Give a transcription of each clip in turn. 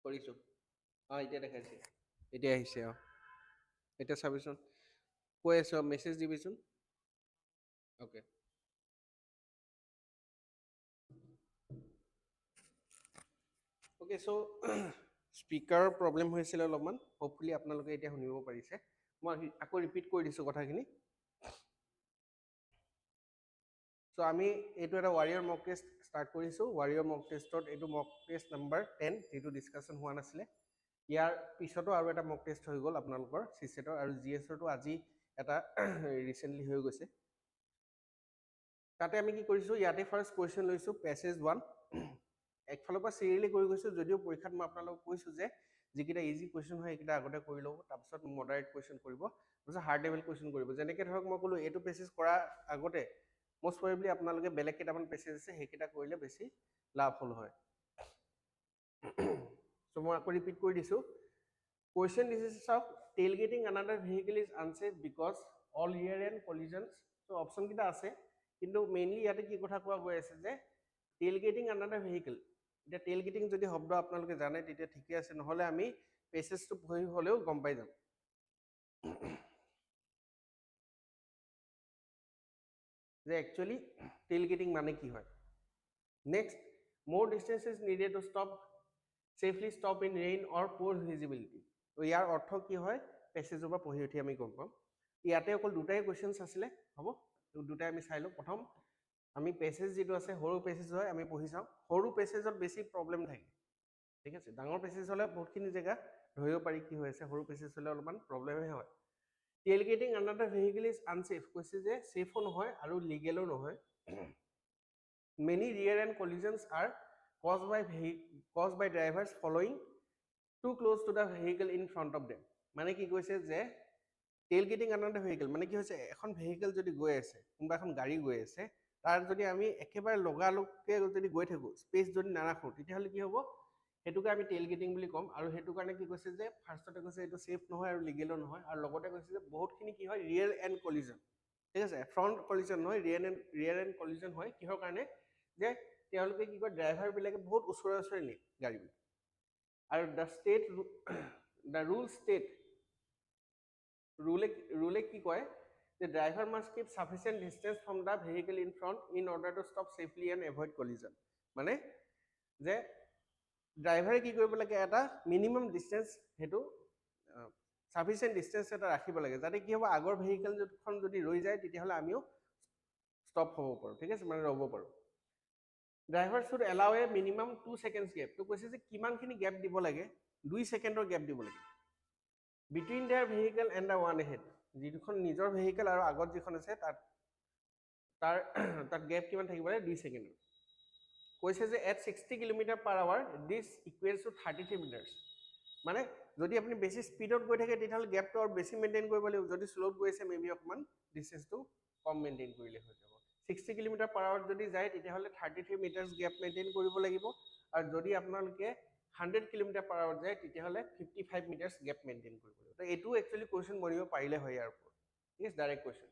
কৰিছো এতিয়া দেখাইছে এতিয়া আহিছে এতিয়া চাবিচোন কৈ আছো মেছেজ দিবিচোন ওকে ওকে সো স্পিকাৰৰ প্ৰব্লেম হৈছিল অলপমান হোপফুলি আপোনালোকে এতিয়া শুনিব পাৰিছে মই আকৌ ৰিপিট কৰি দিছো কথাখিনি সো আমি এইটো এটা ৱাৰিয়ৰ মক টেষ্ট ষ্টাৰ্ট কৰিছো ৱাৰিয়ৰ মক টেষ্টত এইটো মক টেষ্ট নাম্বাৰ 10 যেটো ডিসকাশন হোৱা নাছিলে ইয়াৰ পিছতো আৰু এটা মক টেষ্ট হৈ গ'ল আপোনালোকৰ সিসেটৰ আৰু জিএছৰটো আজি এটা ৰিসেন্টলি হৈ গৈছে তাতে আমি কি কৰিছো ইয়াতে ফাৰ্স্ট কোৱেশ্চন লৈছো প্যাসেজ 1 একফালৰ পৰা সিৰিয়ালি কৰি গৈছো যদিও পৰীক্ষাত মই আপোনালোকক কৈছো যে যিকিটা ইজি কোৱেশ্চন হয় এইকিটা আগতে কৰি লও তাৰপিছত মডাৰেট কোৱেশ্চন কৰিব তাৰপিছত হাৰ্ড লেভেল কোৱেশ্চন কৰিব যেনেকৈ ধৰক মই কলো এটো প্যাসেজ কৰা আগতে most probably আপোনালোকে বেলেগ কেইটামান প্যাসেজ আছে হেকিটা কৰিলে বেছি লাভফুল হয় সো মই আকৌ ৰিপিট কৰি দিছো question this is of tailgating another vehicle is unsafe because all rear end collisions so option kita আছে কিন্তু মেইনলি ইয়াতে কি কথা কোৱা গৈ আছে যে tailgating another vehicle এটা tailgating যদি শব্দ আপোনালোকে জানে তেতিয়া ঠিকে আছে নহলে আমি পেছেজটো পঢ়ি হলেও গম পাই যাম যে actually tailgating মানে কি হয় next more distance is needed to safely stop in rain or poor visibility তো ইয়াৰ অৰ্থ কি হয় পেছেজৰ পৰা পঢ়ি উঠি আমি গম পাম ইয়াতে অকল দুটাই কোৱেশ্চনছ আছিলে হ'ব তো দুটাই আমি চাইলো প্ৰথম আমি পেছেজ যেটো আছে হৰু পেছেজ হয় আমি পঢ়ি চাও হৰু পেছেজত বেছি প্ৰবলেম থাকে ঠিক আছে ডাঙৰ পেছেজ হলে বহুতখিনি জায়গা ধৰিব পাৰি কি হৈ আছে হৰু পেছেজ হলে অলপমান প্ৰবলেমে হয় tailgating another vehicle is unsafe কৈছে যে সেফো নহয় আৰু লিগেলো নহয় many rear end collisions are caused by drivers following too close to the vehicle in front of them মানে কি কৈছে যে tailgating another vehicle মানে কি হৈছে এখন vehicle যদি গৈ আছে কোনবা এখন গাড়ী গৈ আছে তাৰ যদি আমি একেবাৰে লগালকে যদি গৈ থাকো স্পেস যদি নাৰাখো তেতিয়া হলে কি হ'ব হেতুকে আমি tailgating বুলি কম আৰু হেতু কাৰণে কি কৈছে যে ফাৰ্ষ্টতে কৈছে এটো সেফ নহয় আৰু লিগেলো নহয় আৰু লগতে কৈছে যে বহুতখিনি কি হয় rear end collision ঠিক আছে ফ্ৰন্ট কলিজন নহয় rear end collision হয় কিহৰ কাৰণে যে তেওঁলোকে কি কয় ড্ৰাইভাৰ বিলাকে বহুত ওচৰে ওচৰে নি গাড়ী আৰু the rule state rule কি কয় the driver must keep sufficient distance from the vehicle in front in order to stop safely and avoid collision মানে যে ড্ৰাইভাৰে কি কৰিব লাগে এটা মিনিমাম ডিসটেন্স হেতু sufficient distance এটা ৰাখিব লাগে যাতে কি হ'ব আগৰ ভেহিকল যদি ৰৈ যায় তেতিয়া হলে আমিও stop হ'ব পাৰো ঠিক আছে মানে ৰব পাৰো driver should allow a minimum 2 seconds gap তো কৈছে যে কিমানখিনি গ্যাপ দিব লাগে 2 সেকেন্ডৰ গ্যাপ দিব লাগে between their vehicle and the one ahead যিখন নিজৰ ভেহিকল আৰু আগত যিখন আছে তাৰ গ্যাপ কিমান থাকিব লাগে 2 সেকেন্ড কৈছে যে at 60 km/h this equals to 33 meters মানে যদি আপুনি বেছি স্পিডত গৈ থাকে তেতিয়াহলে গ্যাপটো আৰু বেছি মেইনটেইন কৰিব লাগিব যদি স্লোত গৈ আছে মেবি অকমান ডিসটেন্সটো কম মেইনটেইন কৰিলে হৈ যাব 60 km/h যদি যায় তেতিয়াহলে 33 মিটাৰছ গ্যাপ মেইনটেইন কৰিব লাগিব আৰু যদি আপোনালোকে 100 km/h যায় তেতিয়াহলে 55 মিটাৰছ গ্যাপ মেইনটেইন কৰিব লাগিব তো এটো একচুয়ালি কোৱেশ্চন বনিব পাৰিলে হয় ইয়াৰ ওপৰত ইজ ডাইৰেক্ট কোৱেশ্চন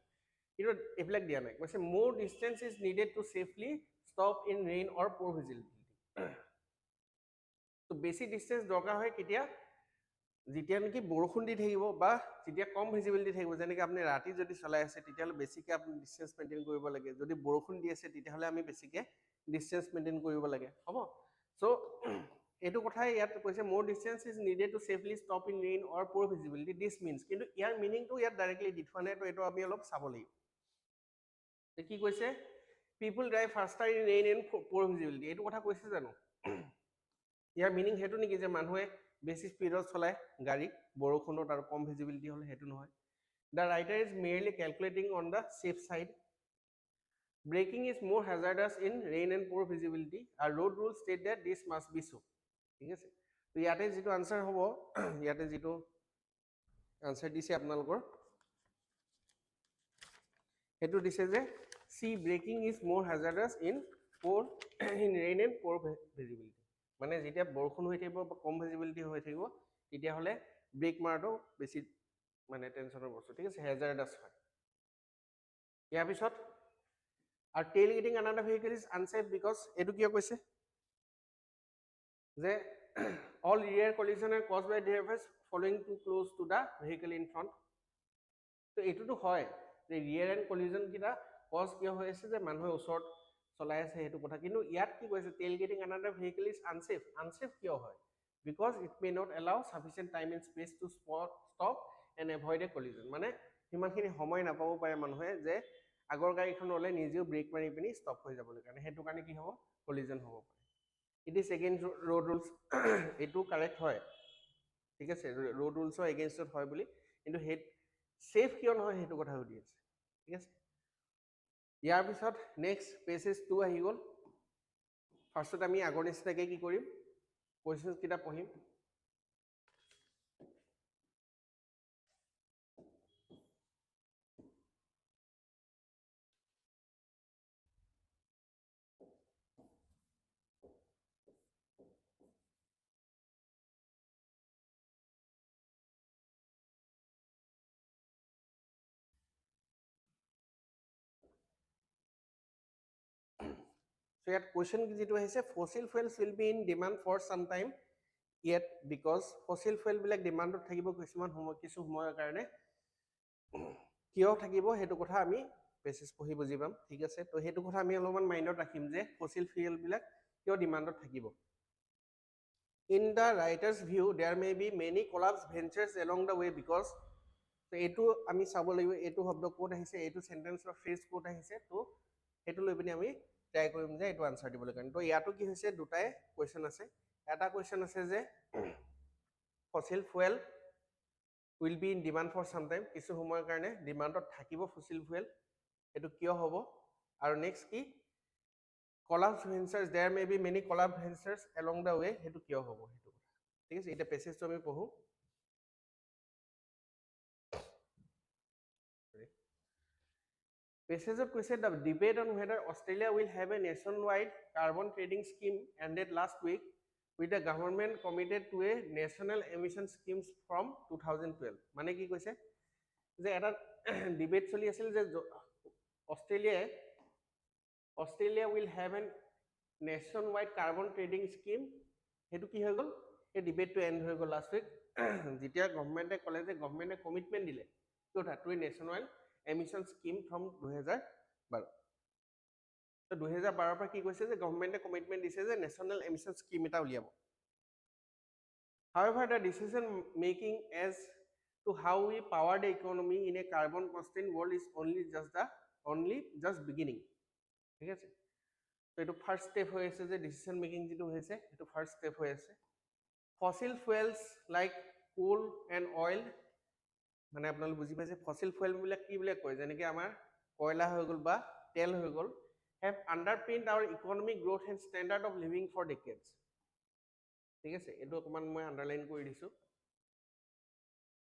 কিন্তু এবিলাক দিয়া নাই কৈছে more distance is needed to safely stop in rain or poor visibility তো বেছি ডিসটেন্স দৰকাৰ হয় কেতিয়া যেতিয়া নেকি বৰষুণ দি থাকিব বা যেতিয়া কম ভিজিবিলিটি থাকিব যেনেকৈ আপুনি ৰাতি যদি চলাই আছে তেতিয়াহলে বেছিকে আপুনি ডিসটেন্স মেইনটেইন কৰিব লাগে যদি বৰষুণ দি আছে তেতিয়াহলে আমি বেছিকে ডিসটেন্স মেইনটেইন কৰিব লাগে হ'ব সো এটো কথাই ইয়াত কৈছে more distance is needed to safely stop in rain or poor visibility this means কিন্তু ইয়াৰ মিনিংটো ইয়াত ডাইৰেক্টলি দি থোৱা নাই তো এটো আমি অলপ চাব লাগিব কি কৈছে people drive faster in rain and poor visibility এটো কথা কৈছে জানো ইয়াৰ মিনিং হেতু নেকি যে মানুহে বেছি স্পিডত চলায় গাড়ী বৰষুণত আৰু কম ভিজিবিলিটি হলে হেতু নহয় the writer is merely calculating on the safe side braking is more hazardous in rain and poor visibility a road rules state that this must be so ঠিক আছে তো ইয়াতে যেটো আনসাৰ হ'ব ইয়াতে যেটো আনসাৰ দিছে আপোনালোকৰ হেতু দিছে যে see braking is more hazardous in rain and poor visibility মানে যেতিয়া বৰষুণ হৈ থাকিব বা কম ভিজিবিলিটি হৈ থাকিব তেতিয়া হলে ব্ৰেক মাৰটো বেছি মানে টেনচনৰ বস্তু ঠিক আছে হ্যাজাৰ্ডাস হয় ইয়াৰ পিছত আৰু tailgating another vehicle is unsafe because এটো কিয় কৈছে যে all rear collision are caused by drivers following too close to the vehicle in front. তো এইটোতো হয় যে ৰিয়েৰ এণ্ড কলিজন কিটা কজ কিয় হৈ আছে যে মানুহে ওচৰত চলাই আছে সেইটো কথা কিন্তু ইয়াত কি কৈছে tailgating another vehicle is unsafe কিয় হয় because it may not allow sufficient time and space to stop and avoid a collision মানে সিমানখিনি সময় নাপাব পাৰে মানুহে যে আগৰ গাড়ীখন ওলাই নিজেও ব্ৰেক মাৰি পিনি ষ্টপ হৈ যাবলৈ কাৰণে সেইটো কাৰণে কি হ'ব কলিজন হ'ব পাৰে it is against road rules এইটো কাৰেক্ট হয় ঠিক আছে ৰোড ৰুলছৰ এগেইনষ্টত হয় বুলি কিন্তু সেই সেফ কিয় নহয় সেইটো কথা সুধি আছে ঠিক আছে ইয়াৰ পিছত নেক্সট পেজেছ 2 আহি গ'ল ফাৰ্ষ্টত আমি আগৰ নিচিনাকৈ কি কৰিম কুৱেশ্যনছ কিটা পঢ়িম So yet question যিটো আহিছে fossil fuels will be in demand for some time yet because fossil fuel বিলাক ডিমান্ডত থাকিব কিছুমান সময় কিছু সময়ৰ কাৰণে কিয় থাকিব হেতু কথা আমি বেসিস পঢ়ি বুজি পাম ঠিক আছে তো হেতু কথা আমি অলপমান মাইন্ডত ৰাখিম যে fossil fuel বিলাক কিয় ডিমান্ডত থাকিব in the writer's view there may be many collapse ventures along the way because তো এটো আমি চাব লাগিব এটো শব্দ কোড আহিছে এটো সেন্টেন্সৰ ফ্ৰেজ কোড আহিছে তো হেতু লৈ পিনি আমি ট্ৰাই কৰিম যে এটো আনসাৰ দিবলৈ কাৰণে তো ইয়াতো কি হৈছে দুটাই কোৱেশ্চন আছে এটা কোৱেশ্চন আছে যে fossil fuel will be in demand for some time কিছু সময়ৰ কাৰণে ডিমান্ডত থাকিব fossil fuel এটো কিয় হ'ব আৰু নেক্সট কি collapse ventures there may be many collapse ventures along the way হেতু কিয় হ'ব হেতু ঠিক আছে এটা পেছেজটো আমি পঢ়ো Passage question the debate on whether Australia will have a nationwide carbon trading scheme ended last week with the government committed to a national emission schemes from 2012 মানে কি কৈছে যে এটা ডিবেট চলি আছিল যে Australia will have a nationwide carbon trading scheme হেতু কি হৈ গল এই ডিবেটটো এন্ড হৈ গল লাষ্ট উইক যেতিয়া গভর্নমেন্টে কলে যে গভর্নমেন্টে কমিটমেন্ট দিলে কি কথা to national emission scheme from 2012 to 2012 পৰা কি কৈছে যে গভর্নমেন্টে কমিটমেন্ট দিছে যে নেশনাল এমিশন স্কিম এটা উলিয়াব however the decision making as to how we power the economy in a carbon constrained world is only just beginning ঠিক আছে তো এটো ফার্স্ট স্টেপ হৈ আছে যে ডিসিশন মেকিং যেটো হৈছে এটো ফার্স্ট স্টেপ হৈ আছে fossil fuels like coal and oil মানে আপোনালোক বুজি পাইছে ফসিল ফুয়েল বিলাক কি বিলাক কয় যেনেকৈ আমাৰ কয়লা হৈ গল বা তেল হৈ গল have underpinned our economic growth and standard of living for decades ঠিক আছে এটো অকমান মই আন্ডারলাইন কৰি দিছো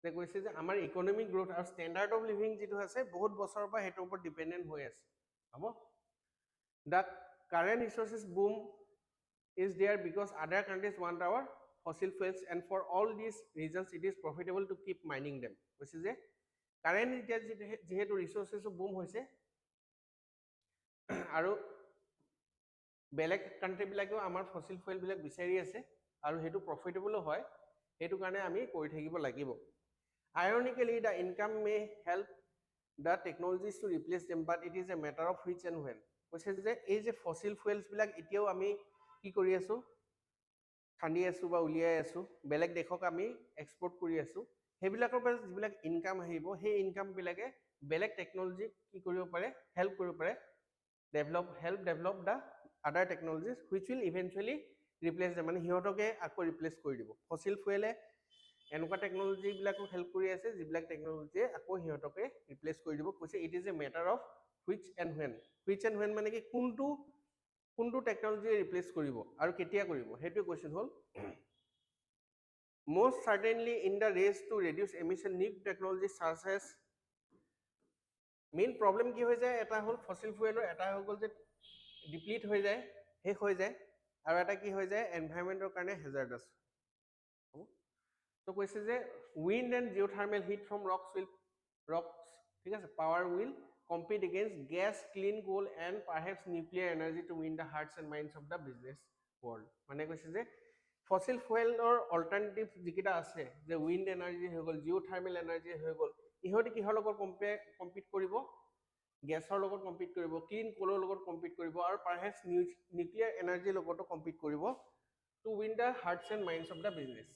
তে কৈছে যে আমাৰ ইকোনমিক গ্ৰোথ আৰু স্ট্যান্ডাৰ্ড অফ লিভিং যেটো আছে বহুত বছৰৰ পৰা হেতৰ ওপৰত ডিপেন্ডেন্ট হৈ আছে হ'ব the current resources boom is there because other countries want our fossil fuels and for all these reasons it is profitable to keep mining them which is a current যেহেতু resources boom হৈছে আৰু বেলেগ country বিলাকেও আমাৰ fossil fuel বিলাক বিচাৰি আছে আৰু হেতু প্ৰফিটেবল হয় হেতু কাৰণে আমি কৰি থাকিব লাগিব ironically the income may help the technologies to replace them but it is a matter of which and when কৈছে যে এই যে fossil fuels বিলাক এতিয়াও আমি কি কৰি আছো খানি আছো বা উলিয়াই আছো বেলেগ দেশক আমি এক্সপোৰ্ট কৰি আছো হেবিলাকৰ পৰা যিবিলাক ইনকাম আহিব হে ইনকাম বিলাকে বেলেগ টেকনলজি কি কৰিব পাৰে হেল্প কৰিব পাৰে develop the other technologies which will eventually replace them মানে হিয়তকে আকৌ ৰিপ্লেস কৰি দিব ফসিল ফুয়েলে এনেকুৱা টেকনলজি বিলাকো হেল্প কৰি আছে যিবিলাক টেকনলজিয়ে আকৌ হিয়তকে ৰিপ্লেস কৰি দিব কৈছে it is a matter of which and when মানে কি কোনটো টেকনলজি ৰিপ্লেস কৰিব আৰু কেতিয়া কৰিব হেতু question hall most certainly in the race to reduce emission new technology such as main problem কি হৈ যায় এটা হল ফসিল ফুয়েলৰ এটা হৈ গল যে ডিপ্লিট হৈ যায় শেষ হৈ যায় আৰু এটা কি হৈ যায় এনভায়ৰনমেন্টৰ কাৰণে হেজার্ডাস তো কৈছে যে wind and geothermal heat from rocks ঠিক আছে power will compete against gas clean coal and perhaps nuclear energy to win the hearts and minds of the business world মানে কৈছে যে ফসিল ফুয়েলৰ অল্টাৰনেটিভ যিকেইটা আছে যে উইণ্ড এনাৰ্জি হৈ গ'ল জিঅ'থাৰ্মেল এনাৰ্জি হৈ গ'ল ইহঁতে কিহৰ লগত কম্পিট কৰিব গেছৰ লগত কম্পিট কৰিব ক্লিন কোলৰ লগত কম্পিট কৰিব আৰু পাৰহেপছ নিউক্লিয়াৰ এনাৰ্জিৰ লগতো কম্পিট কৰিব to win the hearts and minds of the business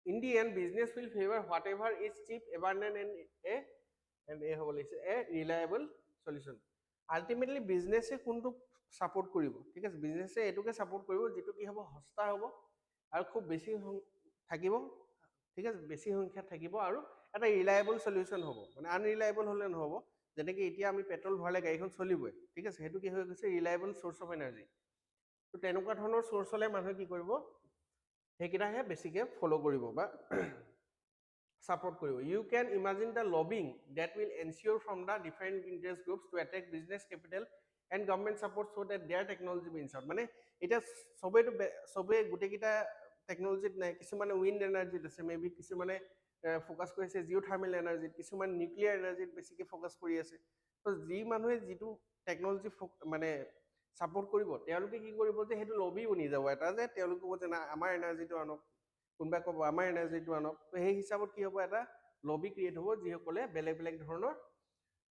in the end business will favor whatever is cheap abundant and a হ'ব লাগিছে a reliable solution ultimately business এ কোনটো support কৰিব ঠিক আছে বিজনেসে এটুকে সাপোৰ্ট কৰিব যেটো কি হ'ব হস্তা হ'ব আৰু খুব বেছি থাকিব ঠিক আছে বেছি সংখ্যা থাকিব আৰু এটা ৰিলায়েবল সলিউশন হ'ব মানে আনৰিলায়েবল হলে নহব যেনেকৈ এতিয়া আমি পেট্ৰল ভৰালে গাড়ীখন চলিবই ঠিক আছে হেতু কি হৈ গৈছে ৰিলায়েবল সোৰ্স অফ এনাৰ্জি তো তেনেকুৱা ধৰণৰ সোৰ্স হলে মানুহে কি কৰিব সেইকেইটাহে বেছিকে ফলো কৰিব বা support কৰিব you can imagine the lobbying that will ensure from the different interest groups to attract business capital and government support so that their technology wins out মানে এটা সবে গুটেকিটা টেকনলজিত নাই কিছুমানে উইন্ড এনাৰ্জিত আছে মেবি কিছুমানে ফোকাস কৰিছে জিঅ'থাৰ্মেল এনাৰ্জিত কিছুমান নিউক্লিয়াৰ এনাৰ্জিত বেছিকে ফোকাস কৰি আছে তো যি মানুহে যিটো টেকনলজি মানে সাপোৰ্ট কৰিব তেওঁলোকে কি কৰিব যে হেতু লবি বনি যাব এটা যে তেওঁলোকে ক'ব যে না আমাৰ এনাৰ্জিটো আনক কোনবা ক'ব আমাৰ এনাৰ্জিটো আনক তো সেই হিচাপত কি হ'ব এটা লবি ক্ৰিয়েট হ'ব যিসকলে বেলেগ বেলেগ ধৰণৰ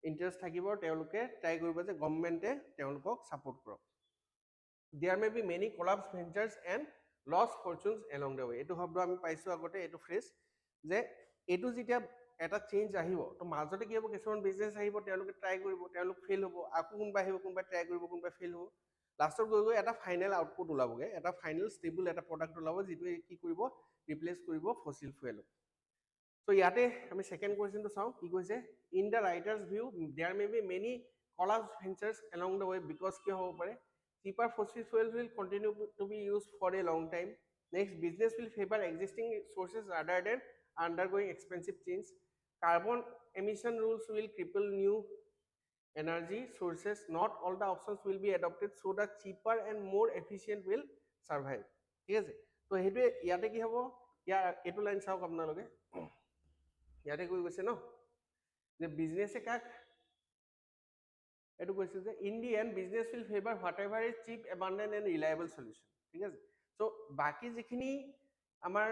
ইন্টাৰেষ্ট থাকিব তেওঁলোকে ট্ৰাই কৰিব যে গভৰ্নমেন্টে তেওঁলোকক সাপোৰ্ট কৰক there may be many collapse ventures and lost fortunes along the way এটো শব্দ আমি পাইছো আগতে এটো ফ্ৰেজ যে এটো যেতিয়া এটা চেঞ্জ আহিব তো মাজতে কি হ'ব কিছুমান বিজনেস আহিব তেওঁলোকে ট্ৰাই কৰিব তেওঁলোক ফেইল হ'ব আকৌ কোনবা আহিব কোনবা ট্ৰাই কৰিব কোনবা ফেইল হ'ব লাষ্টত গৈ গৈ এটা ফাইনেল আউটপুট ওলাবগে এটা ফাইনেল ষ্টেবল এটা প্ৰডাক্ট ওলাব যেটো কি কৰিব ৰিপ্লেস কৰিব ফসিল ফুয়েল So ইয়াতে আমি সেকেন্ড কোৱেশ্চনটো চাও কি কৈছে in the writer's view there may be many collapse ventures along the way because কি হ'ব পাৰে cheaper fossil fuels will continue to be used for a long time next business will favor existing sources rather than undergoing expensive change carbon emission rules will cripple new energy sources not all the options will be adopted so the cheaper and more efficient will survive ঠিক আছে তো হেতু ইয়াতে কি হ'ব ইয়াৰ এটো line চাওক আপোনালোকে ইয়াতে কৈ গৈছে ন যে বিজনেসে কাক এটো কৈছে যে in the end business will favour whatever is cheap abundant and reliable solution ঠিক আছে সো বাকি যিখিনি আমাৰ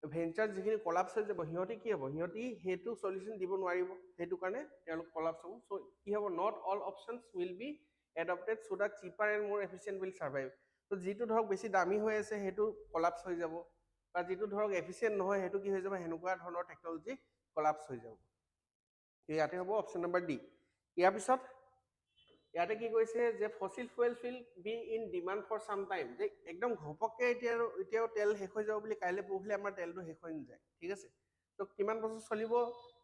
ভেঞ্চাৰ যিখিনি কলাপস হৈ যাব হিয়তি কি হ'ব হিয়তি হেতু সলিউশন দিব নোৱাৰিব হেতু কাৰণে তেওঁলোক কলাপস হ'ব সো কি হ'ব not all options will be adopted so that cheaper and more efficient will survive তো যেটো ধৰক বেছি দামী হৈ আছে হেতু কলাপস হৈ যাব বা যেটো ধৰক এফিশিয়েন্ট নহয় হেতু কি হৈ যাব হেনুকুৱা ধৰণৰ টেকনলজি কলাপস হৈ যাব ইয়াতে হ'ব অপশন নম্বৰ ডি ইয়াৰ পিছত ইয়াতে কি কৈছে যে fossil fuels will be in demand for some time যে একদম ঘপককে এতিয়াও তেল শেষ হৈ যাব বুলি কাইলে পৰহিলে আমাৰ তেলটো শেষ হৈ নাযায় ঠিক আছে তো কিমান বছৰ চলিব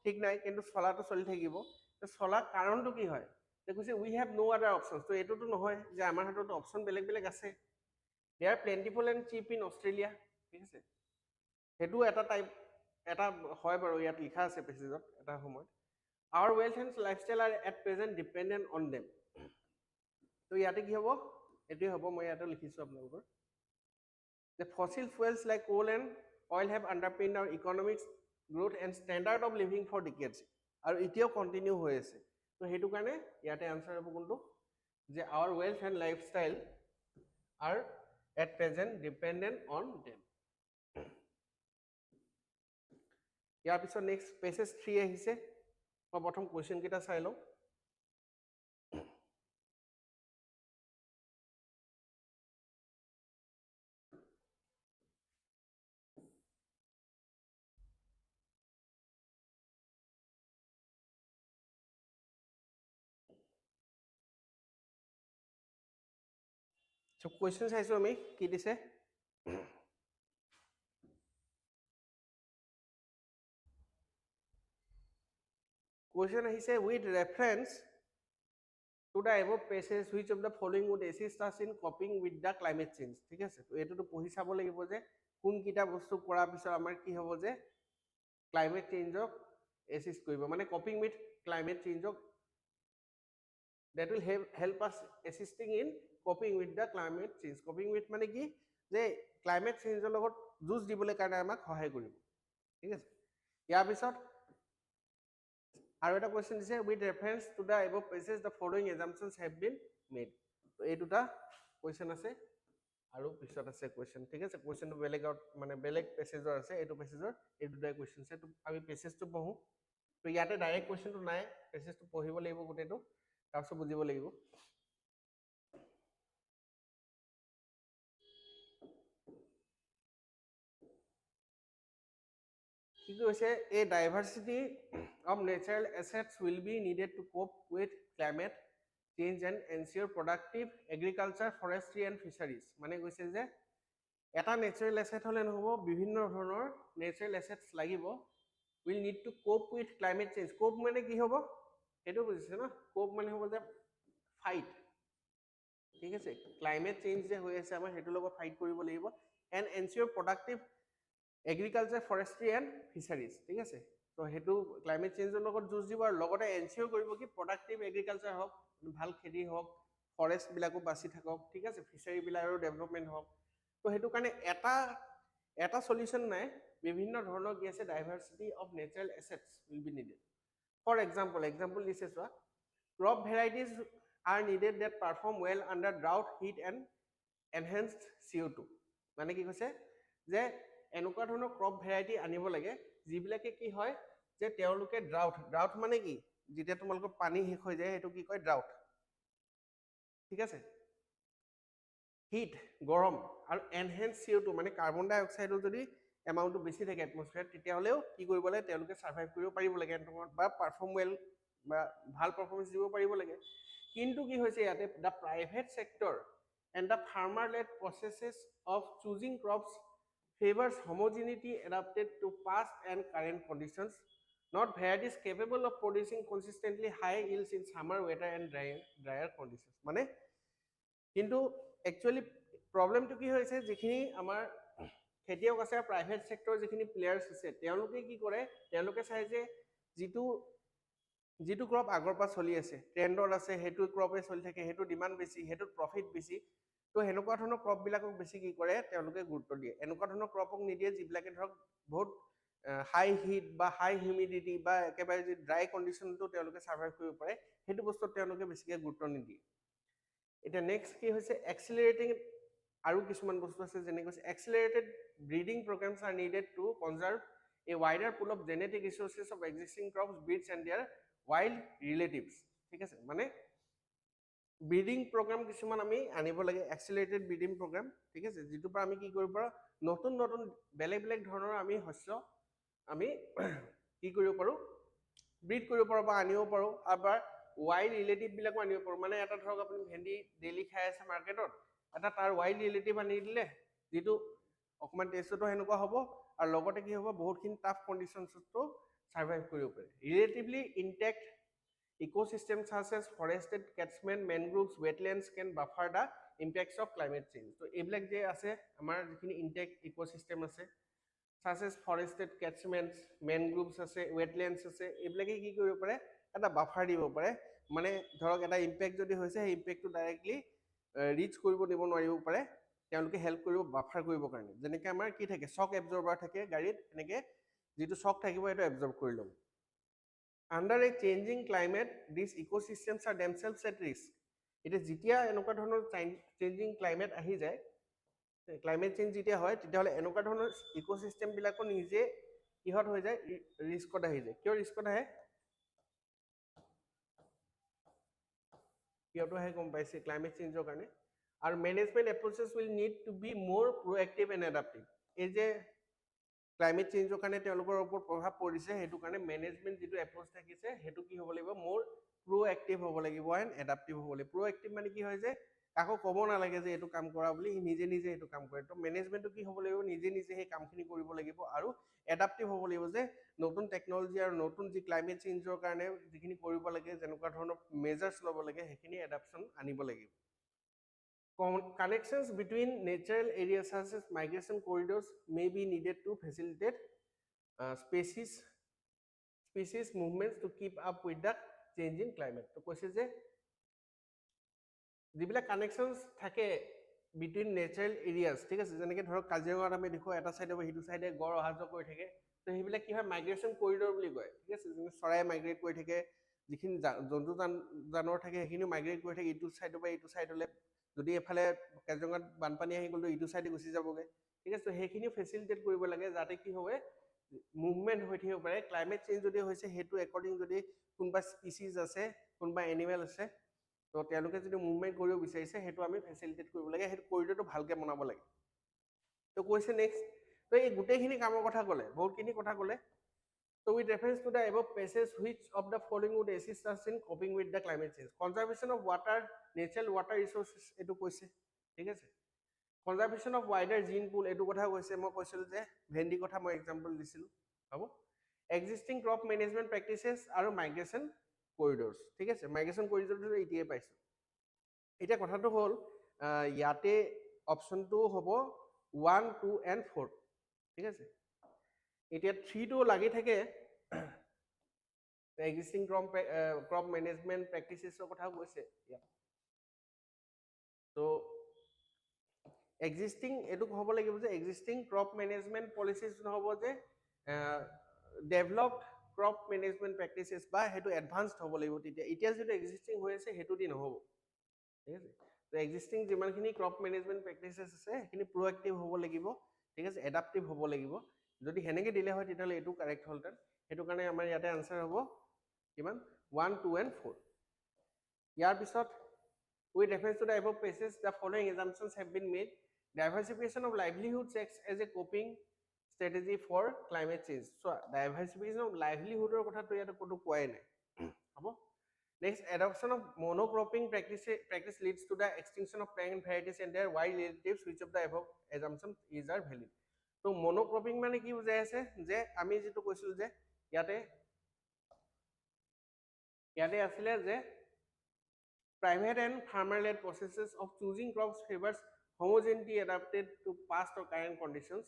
ঠিক নাই কিন্তু চলাটো চলি থাকিব তো চলা কাৰণটো কি হয় যে কৈছে উই হ্যাভ নো আদাৰ অপশনস তো এটোটো নহয় যে আমাৰ হাতত অপশন বেলেগ বেলেগ আছে they are plentiful and cheap in Australia ঠিক আছে হেতু এটা টাইপ এটা হয় বাৰু ইয়াত লিখা আছে পেছেজত এটা সময় our wealth and lifestyle are at present dependent on them তো ইয়াতে কি হ'ব এটোই হ'ব মই ইয়াতে লিখিছো আপোনালোকৰ the fossil fuels like coal and oil have underpinned our economic growth and standard of living for decades আৰু এতিয়াও কন্টিনিউ হৈ আছে তো হেতু কাৰণে ইয়াতে আনসাৰ হ'ব কোনটো যে our wealth and lifestyle are at present dependent on them ইয়াৰ পিছত নেক্সট পেছেজ 3 আহিছে মই প্ৰথম কোৱেশ্চন কেইটা চাই লওঁ সো কোৱেশ্চন চাইছো আমি কি দিছে Question আহিছে with reference to the above passage which of the following would assist us in coping with the climate change ঠিক আছে তো এটোটো পঢ়ি চাব লাগিব যে কোন কিটা বস্তু কৰাৰ পিছত আমাৰ কি হ'ব যে ক্লাইমেট চেঞ্জক এসিস্ট কৰিব মানে কপিং উইথ ক্লাইমেট চেঞ্জক that will help us assisting in coping with the climate change coping with মানে কি যে ক্লাইমেট চেঞ্জৰ লগত যুঁজ দিবলৈ কাৰণে আমাক সহায় কৰিব ঠিক আছে ইয়াৰ পিছত আৰু এটা কোৱেশ্চন দিছে with reference to the above passage the following assumptions have been made তো এই দুটা কোৱেশ্চন আছে আৰু পিছত আছে কোৱেশ্চন ঠিক আছে কোৱেশ্চনটো বেলেগ মানে বেলেগ পেছেজৰ আছে এইটো পেছেজৰ এই দুটাই কোৱেশ্চন আছে আমি পেছেজটো পঢ়ো তো ইয়াতে ডাইৰেক্ট কোৱেশ্চনটো নাই পেছেজটো পঢ়িব লাগিব গোটেইটো তাৰপিছত বুজিব লাগিব কি কৈছে a diversity of natural assets will be needed to cope with climate change and ensure productive agriculture forestry and fisheries মানে কৈছে যে এটা নেচাৰেল এসেট হলে নহব বিভিন্ন ধৰণৰ নেচাৰেল এসেটস লাগিব will need to cope with climate change cope মানে কি হ'ব সেইটো বুজিছে না cope মানে হ'ব যে ফাইট ঠিক আছে ক্লাইমেট চেঞ্জ যে হৈ আছে আমাৰ হেতু লগত ফাইট কৰিব লাগিব and ensure productive agriculture forestry and fisheries ঠিক আছে তো হেতু ক্লাইমেট চেঞ্জৰ লগত যুঁজ দিব আৰু লগতে এনচিওৰ কৰিব কি প্ৰডাক্টিভ এগ্ৰিকালচাৰ হওক ভাল খেতি হওক ফৰেষ্ট বিলাকো বাচি থাকক ঠিক আছে ফিচাৰী বিলাকৰ ডেভেলপমেন্ট হওক তো হেতু কাৰণে এটা সলিউশন নাই বিভিন্ন ধৰণৰ কি আছে diversity of natural assets will be needed for example দিছে চোৱা crop varieties are needed that perform well under drought heat and enhanced CO2 মানে কি কৈছে যে এনেকুৱা ধৰণৰ ক্ৰপ ভেৰাইটি আনিব লাগে যিবিলাকে কি হয় যে তেওঁলোকে ড্ৰাউট মানে কি যেতিয়া তোমালোকৰ পানী শেষ হৈ যায় সেইটো কি কয় ড্ৰাউট ঠিক আছে হিট গৰম আৰু এনহেন্স CO2 মানে কাৰ্বন ডাই অক্সাইডৰ যদি এমাউন্টটো বেছি থাকে এটমস্ফিয়াৰত তেতিয়া হলেও কি কৰিব লাগে তেওঁলোকে সাৰ্ভাইভ কৰিব পাৰিব লাগে বা পাৰফৰ্ম ৱেল বা ভাল পাৰফৰ্মেন্স দিব পাৰিব লাগে কিন্তু কি হৈছে ইয়াতে the private sector and the farmer led processes of choosing crops favors homogeneity adapted to past and current conditions not varieties capable of producing consistently high yields in summer weather and drier conditions মানে কিন্তু actually প্ৰবলেমটো কি হৈছে যিখিনি আমাৰ খেতিয়ক আছে private sector যিখিনি প্লেয়াৰ্স আছে তেওঁলোকে কি কৰে তেওঁলোকে চাই যে যিটো ক্ৰপ আগৰ পৰা চলি আছে ট্ৰেন্ডৰ আছে হেতু ক্ৰপে চলি থাকে হেতু ডিমান্ড বেছি হেতু প্ৰফিট বেছি তো হেনেকুৱা ধৰণৰ ক্ৰপ বিলাকক বেছি কি কৰে তেওঁলোকে গুৰুত্ব দিয়ে এনেকুৱা ধৰণৰ ক্ৰপক নিদিয়ে যিবিলাকে ধৰক বহুত হাই হিট বা হাই হিউমিডিটি বা একেবাৰে যে ড্ৰাই কন্ডিশনটো তেওঁলোকে সাৰ্ভাইভ কৰিব পাৰে হেতু বস্তু তেওঁলোকে বেছিকে গুৰুত্ব নিদিয়ে এটা নেক্সট কি হৈছে এক্সিলাৰেটিং আৰু কিছুমান বস্তু আছে যেনে কৈছে এক্সিলাৰেটেড breeding programs are needed to conserve a wider pool of genetic resources of existing crops breeds and their wild relatives ঠিক আছে মানে ব্রিডিং প্রোগ্রাম কিছুমান আমি আনিব লাগে এক্সিলারেটেড ব্রিডিং প্রোগ্রাম ঠিক আছে যেটো পৰা আমি কি কৰিব পাৰো নতুন নতুন বেলেগ ধৰণৰ আমি শস্য আমি কি কৰিব পাৰো ব্ৰিড কৰিব পাৰো বা আনিব পাৰো আবাৰ ওয়াইল্ড ৰিলেটিভ বিলাকো আনিব পাৰো মানে এটা ধৰক আপুনি ভেন্দি ডেইলি খাই আছে মাৰ্কেটত এটা তাৰ ওয়াইল্ড ৰিলেটিভ আনি দিলে যেটো অকমান টেষ্টটো হেনেকুৱা হ'ব আৰু লগতে কি হ'ব বহুতখিনি টাফ কন্ডিশনছটো সাৰ্ভাইভ কৰিব পাৰে relatively intact ecosystems such as forested catchment mangroves wetlands can buffer the impacts of climate change so এইবিলাক যে আছে আমাৰ যিখিনি ইনটেক্ট ইকোসিস্টেম আছে such as forested catchments mangroves আছে wetlands আছে এইবিলাকে কি কৰিব পাৰে এটা বাফাৰ দিব পাৰে মানে ধৰক এটা ইম্প্যাক্ট যদি হৈছে সেই ইম্প্যাক্টটো ডাইৰেক্টলি ৰিচ কৰিব দিব নোৱাৰিব পাৰে তেওঁলোকে হেল্প কৰিব বাফাৰ কৰিব কাৰণে যেনেকৈ আমাৰ কি থাকে শক এবজৰ্বাৰ থাকে গাড়ীত এনেকৈ যেটো শক থাকিব এটা এবজৰ্ব কৰি ল'ব under a changing climate these ecosystems are themselves at risk it is যেতিয়া এনেকুৱা ধৰণৰ changing climate আহি যায় climate change যেতিয়া হয় তেতিয়া হলে এনেকুৱা ধৰণৰ ইকোসিস্টেম বিলাকো নিজে কিহত হৈ যায় ৰিস্কত আহি যায় কিয় ৰিস্কত আহে কিয়টো আহে গম পাইছে climate changeৰ কাৰণে আৰু management approaches will need to be more proactive and adaptive এই যে ক্লাইমেট চেঞ্জৰ কাৰণে তেওঁলোকৰ ওপৰত প্ৰভাৱ পৰিছে হেতু কাৰণে মেনেজমেন্ট যেটো এপ্ৰোচ থাকিছে হেতু কি হ'ব লাগিব মোৰ প্ৰোএক্টিভ হ'ব লাগিব এন্ড এডাপ্টিভ হ'ব লাগিব প্ৰোএক্টিভ মানে কি হয় যে কাকো ক'ব নালাগে যে এটো কাম কৰা বুলি নিজে নিজে এটো কাম কৰে তো মেনেজমেন্টটো কি হ'ব লাগিব নিজে নিজে সেই কামখিনি কৰিব লাগিব আৰু এডাপ্টিভ হ'ব লাগিব যে নতুন টেকনলজি আৰু নতুন যি ক্লাইমেট চেঞ্জৰ কাৰণে যিখিনি কৰিব লাগে যেনেকুৱা ধৰণৰ মেজাৰ্স ল'ব লাগে হেখিনি এডাপশন আনিব লাগিব Connections between natural areas such as migration corridors may be needed to facilitate species movements to keep up with the changing climate. তো কৈছে যে যিবিলাক কানেকশনস থাকে between natural areas ঠিক আছে যেনেকৈ ধৰক কাজিৰঙাত আমি দেখো এটা সাইডে বা হিটো সাইডে গড় অহাযোৱা কৰি থাকে তো সেইবিলাক কি হয় মাইগ্ৰেশন কৰিডৰ বুলি কয় ঠিক আছে যেনে চৰাই মাইগ্ৰেট কৰি থাকে যিখিনি জন্তু জানৰ থাকে সেইখিনি মাইগ্ৰেট কৰি থাকে ইটো সাইডৰ বা ইটো সাইডলে যদি এফালে কাজিৰঙাত বানপানী আহি গ'ল ইটো চাইডে গুচি যাবগে ঠিক আছে সেইখিনি ফেচিলিটেট কৰিব লাগে যাতে কি হয় মুভমেন্ট হৈ থাকিব পাৰে ক্লাইমেট চেঞ্জ যদি হৈছে সেইটো একৰ্ডিং যদি কোনবা স্পিচিজ আছে কোনবা এনিমেল আছে তো তেওঁলোকে যদি মুভমেন্ট কৰিব বিচাৰিছে সেইটো আমি ফেচিলিটেট কৰিব লাগে সেইটো কৰিডৰটো ভালকে বনাব লাগে তো কৈছে নেক্সট তো এই গোটেইখিনি কামৰ কথা ক'লে বহুতখিনি কথা ক'লে So with reference to the above passages, which of the following would assist us in coping with the climate change? Conservation of water, natural water resources, etu koise, thik ase. Conservation of wider gene pool, etu kotha koise, moi koisilu je bhendi kotha moi example disilu, habo. Existing crop management practices aru migration corridors, thik ase. Migration corridors to etie paisu. Eta kotha to hol, yate option to hobo 1, 2 and 4, thik ase. এতিয়া 3 টো লাগি থাকে existing crop management practices কথা কৈছে তো existing এটো হ'ব লাগিব যে existing crop management policies নহব যে developed crop management practices বা হেতু advanced হ'ব লাগিব তেতিয়া এতিয়া যেটো existing হৈ আছে হেতু দি নহব ঠিক আছে তো existing যিমানখিনি crop management practices আছে হেখিনি proactive হ'ব লাগিব ঠিক আছে adaptive হ'ব লাগিব যদি হেনেকে দিলে হয় তেতিয়ালে এটো কারেক্ট হলতেন হেতু কাৰণে আমাৰ ইয়াতে আনসাৰ হ'ব কিমান 1 2 and 4 ইয়াৰ পিছত with reference to the above passages the following assumptions have been made diversification of livelihoods acts as a coping strategy for climate change so diversification of livelihood or কথা তো ইয়াতে কোটো কোৱাই নাই হ'ব next adoption of monocropping practice leads to the extinction of plant varieties and their wild relatives which of the above assumptions is are valid তো monocropping মানে কি বুঝাই আছে যে আমি যেটো কৈছিল যে ইয়াতে আসলে যে private and farmer led processes of choosing crops favors homogeneity adapted to past or current conditions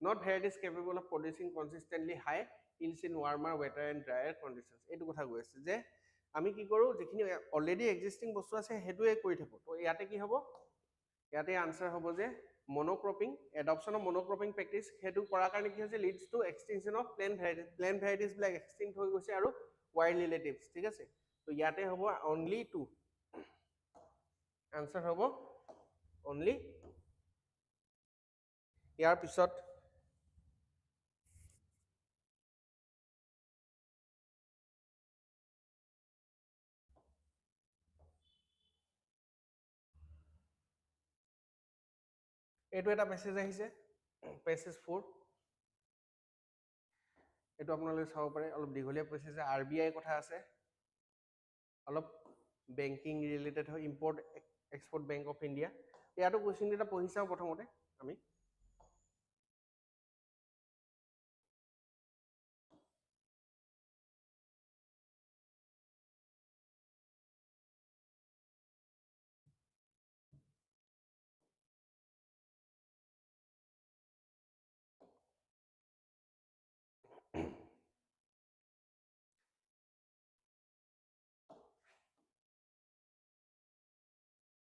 not varieties capable of producing consistently high yields in warmer wetter and drier conditions এটো কথা কৈ আছে যে আমি কি কৰো যেখিনি অলৰেডি এক্সিস্টিং বস্তু আছে হেতুয়ে কৰি থাকো তো ইয়াতে কি হ'ব ইয়াতে আনসাৰ হ'ব যে monocropping adoption of monocropping practice hetu kora karone ki hoise leads to extinction of plant varieties black extinct hoi goise aru wild relatives thik ase to yate hobo only 2 answer hobo only yar pisot etu eta passage ahise passage 4 etu apnalok saw pare alop digolia passage RBI kotha ase alop banking related ho import export bank of India yato question eta pohisa prothomote ami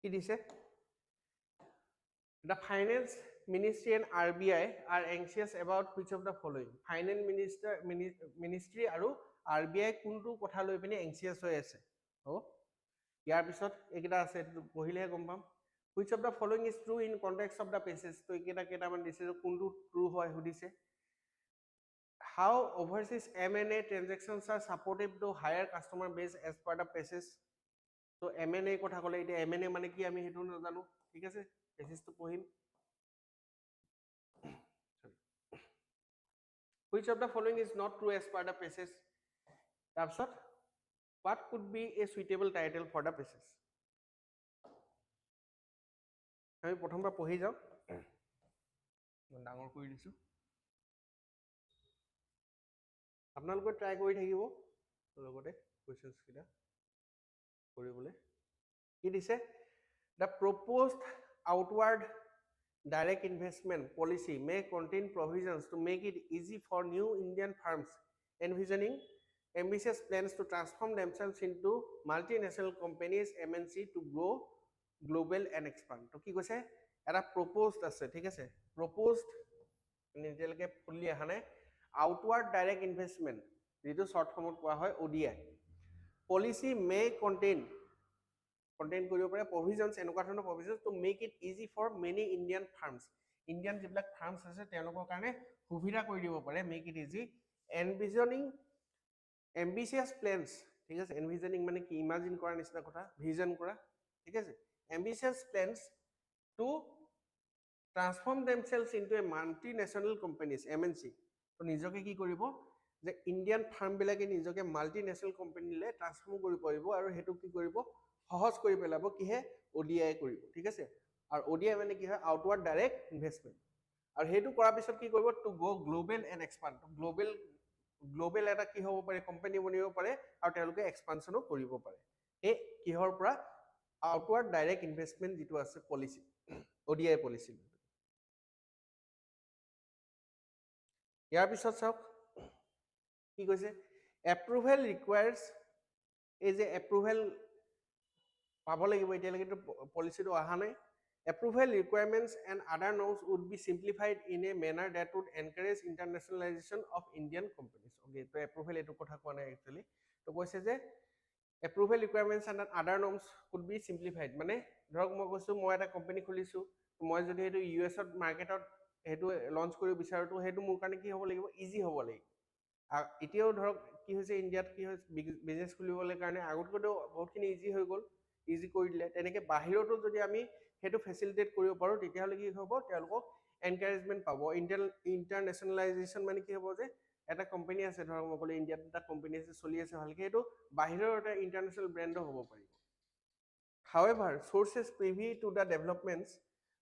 কি দিছে The finance ministry and RBI are anxious about which of the following finance ministry aru RBI kuntu kotha loi pini anxious hoi ase ho yar pisot ekita ase pohile gom pam which of the following is true in context of the passage to ekita keta man dise kuntu true hoy hudise how overseas M&A transactions are supportive to higher customer base as per the passage তো M&A কথা কলে এটা M&A মানে কি আমি হেতু না জানো ঠিক আছে passage তো পঢ়িম which of the following is not true as per the passage তাৰপিছত what could be a suitable title for the passage আমি প্ৰথমবাৰ পঢ়ি যাও ডাঙৰ কৰি দিছো আপোনালোকে ট্ৰাই কৰি থাকিব লগতে কোৱেশ্চনছ কিটা কৰিবলৈ কি দিছে the proposed outward direct investment policy may contain provisions to make it easy for new Indian firms envisioning ambitious plans to transform themselves into multinational companies MNC to grow global and expand to ki koise eta proposed ase thik ase proposed nijelke fully ahane outward direct investment jeto short form koa hoy ODI policy may contain contain কৰিব পাৰে provisions এনেকুৱা ধৰণৰ provisions to make it easy for many Indian firms Indian যিবিলাক firms আছে তেওঁলোকৰ কাৰণে সুবিধা কৰি দিব পাৰে make it easy envisioning ambitious plans ঠিক আছে এনভিজনিং মানে কি ইমাজিন কৰাৰ নিচিনা কথা ভিজন কৰা ঠিক আছে এম্বিচিয়াছ planes two transform দেমছেলছ into a multinational companies MNC তো নিজকে কি কৰিব যে ইণ্ডিয়ান ফাৰ্মবিলাকে নিজকে মাল্টিনেশ্যনেল কোম্পানীলৈ ট্ৰান্সফৰ্ম কৰিব পাৰিব আৰু সেইটো কি কৰিব সহজ কৰি পেলাব কিহে ODI কৰিব ঠিক আছে আৰু ODI মানে কি হয় আউটৱাৰ্ড ডাইৰেক্ট ইনভেষ্টমেণ্ট আৰু সেইটো কৰাৰ পিছত কি কৰিব to go global and expand global এটা কি হ'ব পাৰে কোম্পানী বনিব পাৰে আৰু তেওঁলোকে এক্সপানশ্যনো কৰিব পাৰে এই কিহৰ পৰা আউটৱাৰ্ড ডাইৰেক্ট ইনভেষ্টমেণ্ট যিটো আছে পলিচি ODI পলিচি ইয়াৰ পিছত চাওক কি কৈছে এপ্ৰুভেল ৰিকুৱায়াৰ্ছ এই যে এপ্ৰুভেল পাব লাগিব এতিয়ালৈকে পলিচিটো অহা নাই approval requirements and other norms would be simplified in a manner that would encourage internationalization of Indian companies okay to approval etu kotha koa nai actually to koise je approval requirements and other norms could be simplified mane dhorok moi koisu moi eta company khulisu moi jodi etu US market etu launch kori bicharu to hetu mur kane ki hobo lagibo easy hobo lagibo এতিয়াও ধৰক কি হৈছে ইণ্ডিয়াত কি হৈছে business খুলিবলৈ কাৰণে আগতকৈতো বহুতখিনি ইজি হৈ গ'ল ইজি কৰি দিলে তেনেকৈ বাহিৰতো যদি আমি সেইটো ফেচিলিটেট কৰিব পাৰোঁ তেতিয়াহ'লে কি হ'ব তেওঁলোকক এনকাৰেজমেণ্ট পাব ইণ্টাৰনেশ্যনেলাইজেশ্যন মানে কি হ'ব যে এটা কোম্পানী আছে ধৰক মই ক'লো ইণ্ডিয়াত এটা কোম্পানী আছে চলি আছে ভালকৈ সেইটো বাহিৰৰ এটা ইণ্টাৰনেশ্যনেল ব্ৰেণ্ডো হ'ব পাৰিব হাৱেভাৰ চ'ৰ্চেছ প্ৰিভি টু দ্য ডেভেলপমেণ্টছ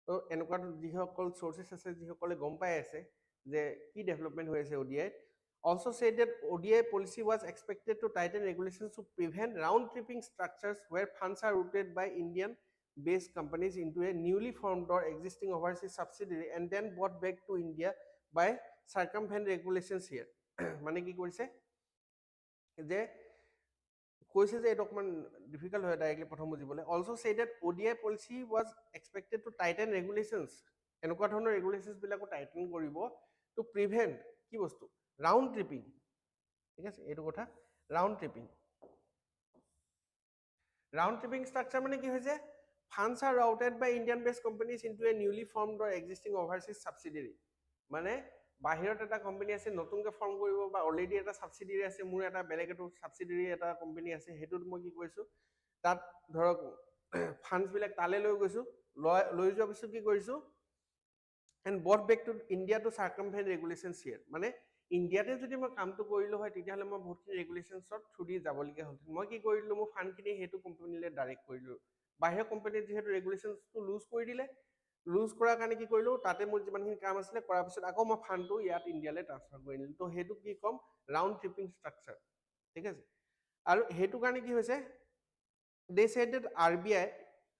তো এনেকুৱা যিসকল চ'ৰ্চেছ আছে যিসকলে গম পাই আছে যে কি ডেভেলপমেণ্ট হৈ আছে ODI also said that ODI policy was expected to tighten regulations to prevent round-tripping structures where funds are routed by Indian-based companies into a newly formed or existing overseas subsidiary and then brought back to India by circumvent regulations here. মানে কি কৰিছে যে কৈছে যে এটা অকমান difficult হয় directly প্ৰথম বুজিবলৈ also said that ODI policy was expected to tighten regulations এনেকুৱা ধৰণৰ ৰেগুলেশনছ বিলাকো টাইটেন কৰিব to prevent কি বস্তু round tripping ঠিক আছে এইটো কথা round tripping structure মানে কি হৈছে funds are routed by Indian based companies into a newly formed or existing overseas subsidiary মানে বাহিৰত এটা কোম্পানী আছে নতুনকৈ ফৰ্ম কৰিব বা অলৰেডি এটা সাবসিডিয়াৰি আছে মোৰ এটা বেলেগ এটা সাবসিডিয়াৰি এটা কোম্পানী আছে হেতুত মই কি কৰিছো তাত ধৰক ফান্ডস বিলাক তালে লৈ গৈছো লৈ যোৱাৰ পিছত কি কৰিছো and brought back to India to circumvent regulations here মানে ইণ্ডিয়াতে যদি মই কামটো কৰিলো হয় তেতিয়াহলে মই বহুতখিনি ৰেগুলেশনছত থুদি যাবলগীয়া হ'ল মই কি কৰিলো মই ফান্ডখিনি হেতু কোম্পানীলে ডাইৰেক্ট কৰিলো বাহিৰ কোম্পানীত যেহেতু ৰেগুলেশনছটো লুজ কৰি দিলে লুজ কৰাৰ কাৰণে কি কৰিলো তাতে মোৰ যিমানখিনি কাম আছিল কৰাৰ পিছত আকৌ মই ফান্ডটো ইয়াত ইণ্ডিয়ালে ট্ৰান্সফাৰ কৰি নিলো তো হেতু কি কম ৰাউণ্ড ট্ৰিপিং ষ্ট্ৰাকচাৰ ঠিক আছে আৰু হেতু কাৰণে কি হৈছে they said that RBI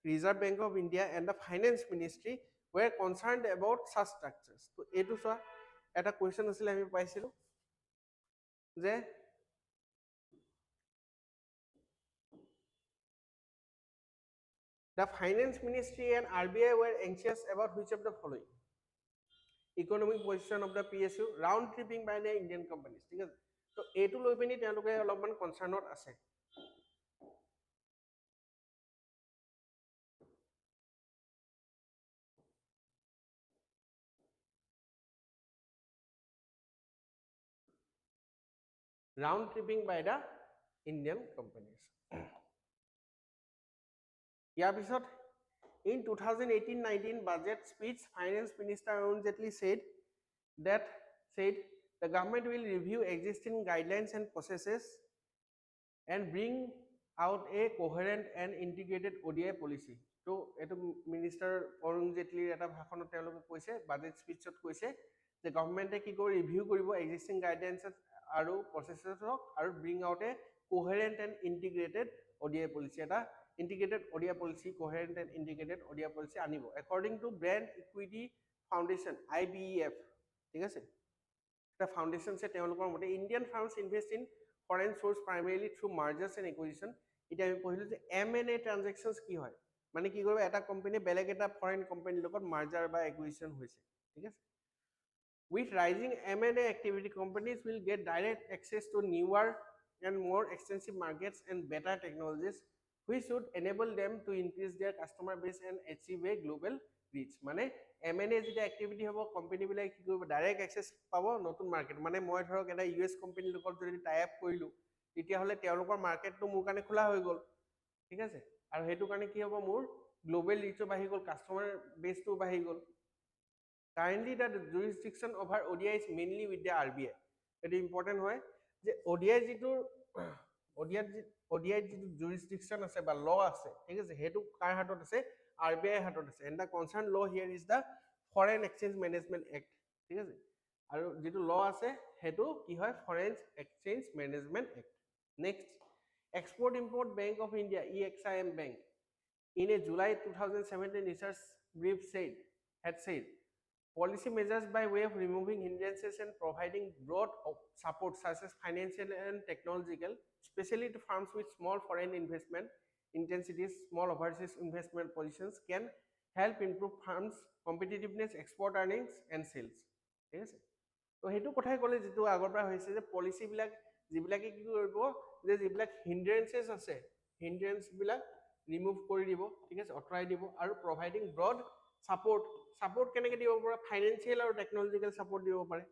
Reserve Bank of India and the Finance Ministry were concerned about such structures তো এটো সা এটা কোৱেশ্চন আছিল আমি পাইছিলো যে the Finance Ministry and RBI were anxious about which of the following economic position of the PSU round tripping by the Indian companies ঠিক আছে তো এটো লৈ পিনি তেওঁলোকে অলপমান কনসাৰ্ণত আছে round tripping by the Indian companies ইয়াৰ পিছত in 2018-19 budget speech finance minister Arun Jaitley said the government will review existing guidelines and processes and bring out a coherent and integrated ODI policy তো এটো minister Arun জেটলিৰ এটা ভাষণত তেওঁলোকে কৈছে budget স্পিচত কৈছে যে গভৰ্ণমেণ্টে কি কৰি ৰিভিউ কৰিব এক্সিস্টিং গাইডলাইনছ আৰু প্ৰচেছেছক আৰু bring out a coherent and integrated ODI policy এটা integrated ODI policy coherent and integrated ODI policy আনিব according to brand equity foundation IBEF ঠিক আছে এটা ফাউন্ডেশন সে তেওঁলোকৰ মতে Indian firms invest in foreign source primarily through mergers and acquisition এটা আমি পঢ়িলো যে M&A transactions কি হয় মানে কি কৰিব এটা কোম্পানী বেলেগ এটা ফৰেন কোম্পানীৰ লগত মাৰ্জাৰ বা একুইজিশন হৈছে ঠিক আছে with rising M&A activity companies will get direct access to newer and more extensive markets and better technologies which should enable them to increase their customer base and achieve a global reach. মানে M&A যেটা activity হ'ব company বিলাক কি কৰিব direct access পাব নতুন market মানে মই ধৰক এটা US কোম্পানীৰ লগত যদি টাই আপ কৰিলো তেতিয়া হলে তেওঁলোকৰ মাৰ্কেটটো মোৰ কাৰণে খোলা হৈ গ'ল ঠিক আছে আৰু হেতু কাৰণে কি হ'ব মোৰ গ্লোবাল ৰিচো বাঢ়ি গ'ল কাস্টমাৰ বেসটো বাঢ়ি গ'ল currently the jurisdiction over ODI is mainly with the RBI এটা ইম্পৰ্টেন্ট হয় যে ODI যেটো ODI যেটো jurisdiction আছে বা law আছে ঠিক আছে হেতু কাৰ হাতত আছে RBI হাতত আছে and the concerned law here is the Foreign Exchange Management Act ঠিক আছে আৰু যেটো law আছে হেতু কি হয় Foreign Exchange Management Act next Export Import Bank of India EXIM Bank in a July 2017 research brief had said policy measures by way of removing hindrances and providing broad support such as financial and technological, especially to firms with small foreign investment intensities, small overseas investment positions, can help improve firms' competitiveness, export earnings, and sales. Yes. So, hetu kothai kole jitu agor pra hoise je policy bilak jibilake ki koribo je jibilak hindrances ase hindrance bilak remove kori dibo ঠিক আছে অটৰাই দিব আৰু providing broad support কেনেকে দিব পাৰে financial আৰু টেকনলজিক্যাল support দিব পাৰে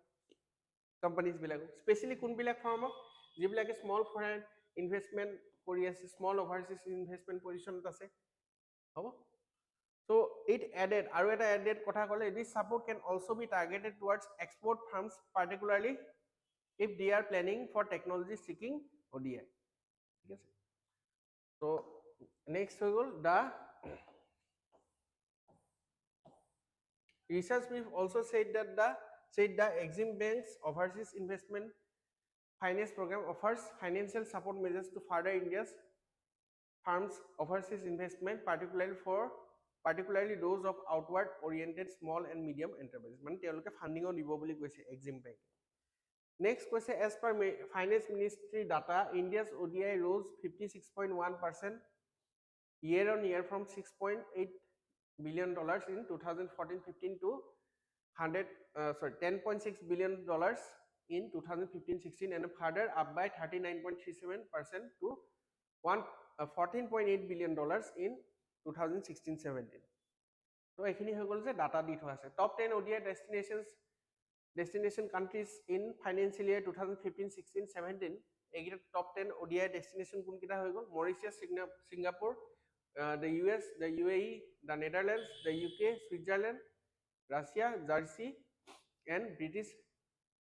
কোম্পানিজ বিলাক স্পেশালি কোন বিলাক ফাৰ্মক যিবিলাকে স্মল ফৰেন ইনভেষ্টমেন্ট কৰি আছে স্মল ওভাৰসিজ ইনভেষ্টমেন্ট পজিশনত আছে হ'ব so it added আৰু এটা added কথা ক'লে this support can also be targeted towards export firms particularly if they are planning for technology seeking ODI ঠিক আছে so next হৈ গ'ল the research brief also said that the Exim Bank's overseas investment finance program offers financial support measures to further India's firms overseas investment particularly those of outward oriented small and medium enterprises মানে তেওঁলোকে funding দিব বুলি কৈছে Exim Bank next কৈছে as per finance ministry data India's ODI rose 56.1% year on year from 6.8 billion dollars in 2014-15 to 10.6 billion dollars in 2015-16 and further up by 39.37% to 14.8 billion dollars in 2016-17 so ekhini হৈ গল যে data দি থোৱা আছে top 10 ODI destination countries in financial year 2015-16-17 এইগিটা top 10 ODI destination কোন কিটা হৈ গল Mauritius Singapore the US, the UAE, the Netherlands, the UK, Switzerland, Russia, Jersey, and British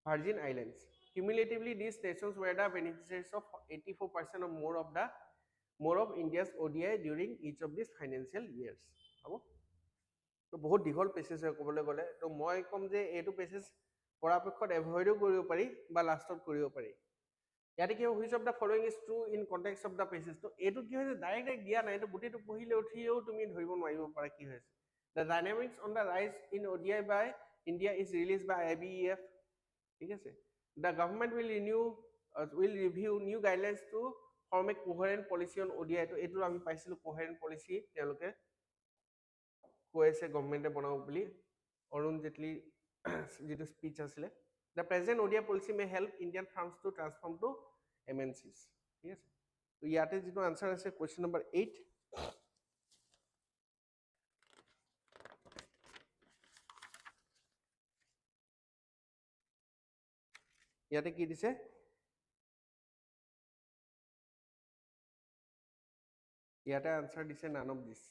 Virgin Islands. Cumulatively, these nations were the beneficiaries of 84% or more of India's ODI during each of these financial years. So, বহুত দীঘল passage হয় ক'বলৈ গ'লে তো মই কম যে এইটো passage পৰাপক্ষত এভয়েডো কৰিব পাৰি বা লাষ্টত কৰিব পাৰি ইয়াতে কি which of the following is true in context of the passage তো এটো কি হৈছে ডাইৰেক্ট দিয়া নাই এটো গুটেটো পঢ়িলে উঠিও তুমি ধৰিব নোৱাৰিব পাৰা কি হৈছে the dynamics on the rise in ODI by India is released by IBEF ঠিক আছে the government will review new guidelines to form a coherent policy on ODI তো এটো আমি পাইছিলো coherent policy তেওঁলোকে কৈছে গভৰ্ণমেণ্টে বনাও বুলি অৰুণ জেটলি যেটো স্পিচ আছিলে the present ODI policy may help Indian firms to transform to MNCs ঠিক আছে তো ইয়াতে যেটো আনসাৰ আছে কোৱেশ্চন নম্বৰ 8 ইয়াতে কি দিছে ইয়াতে আনসাৰ দিছে none of this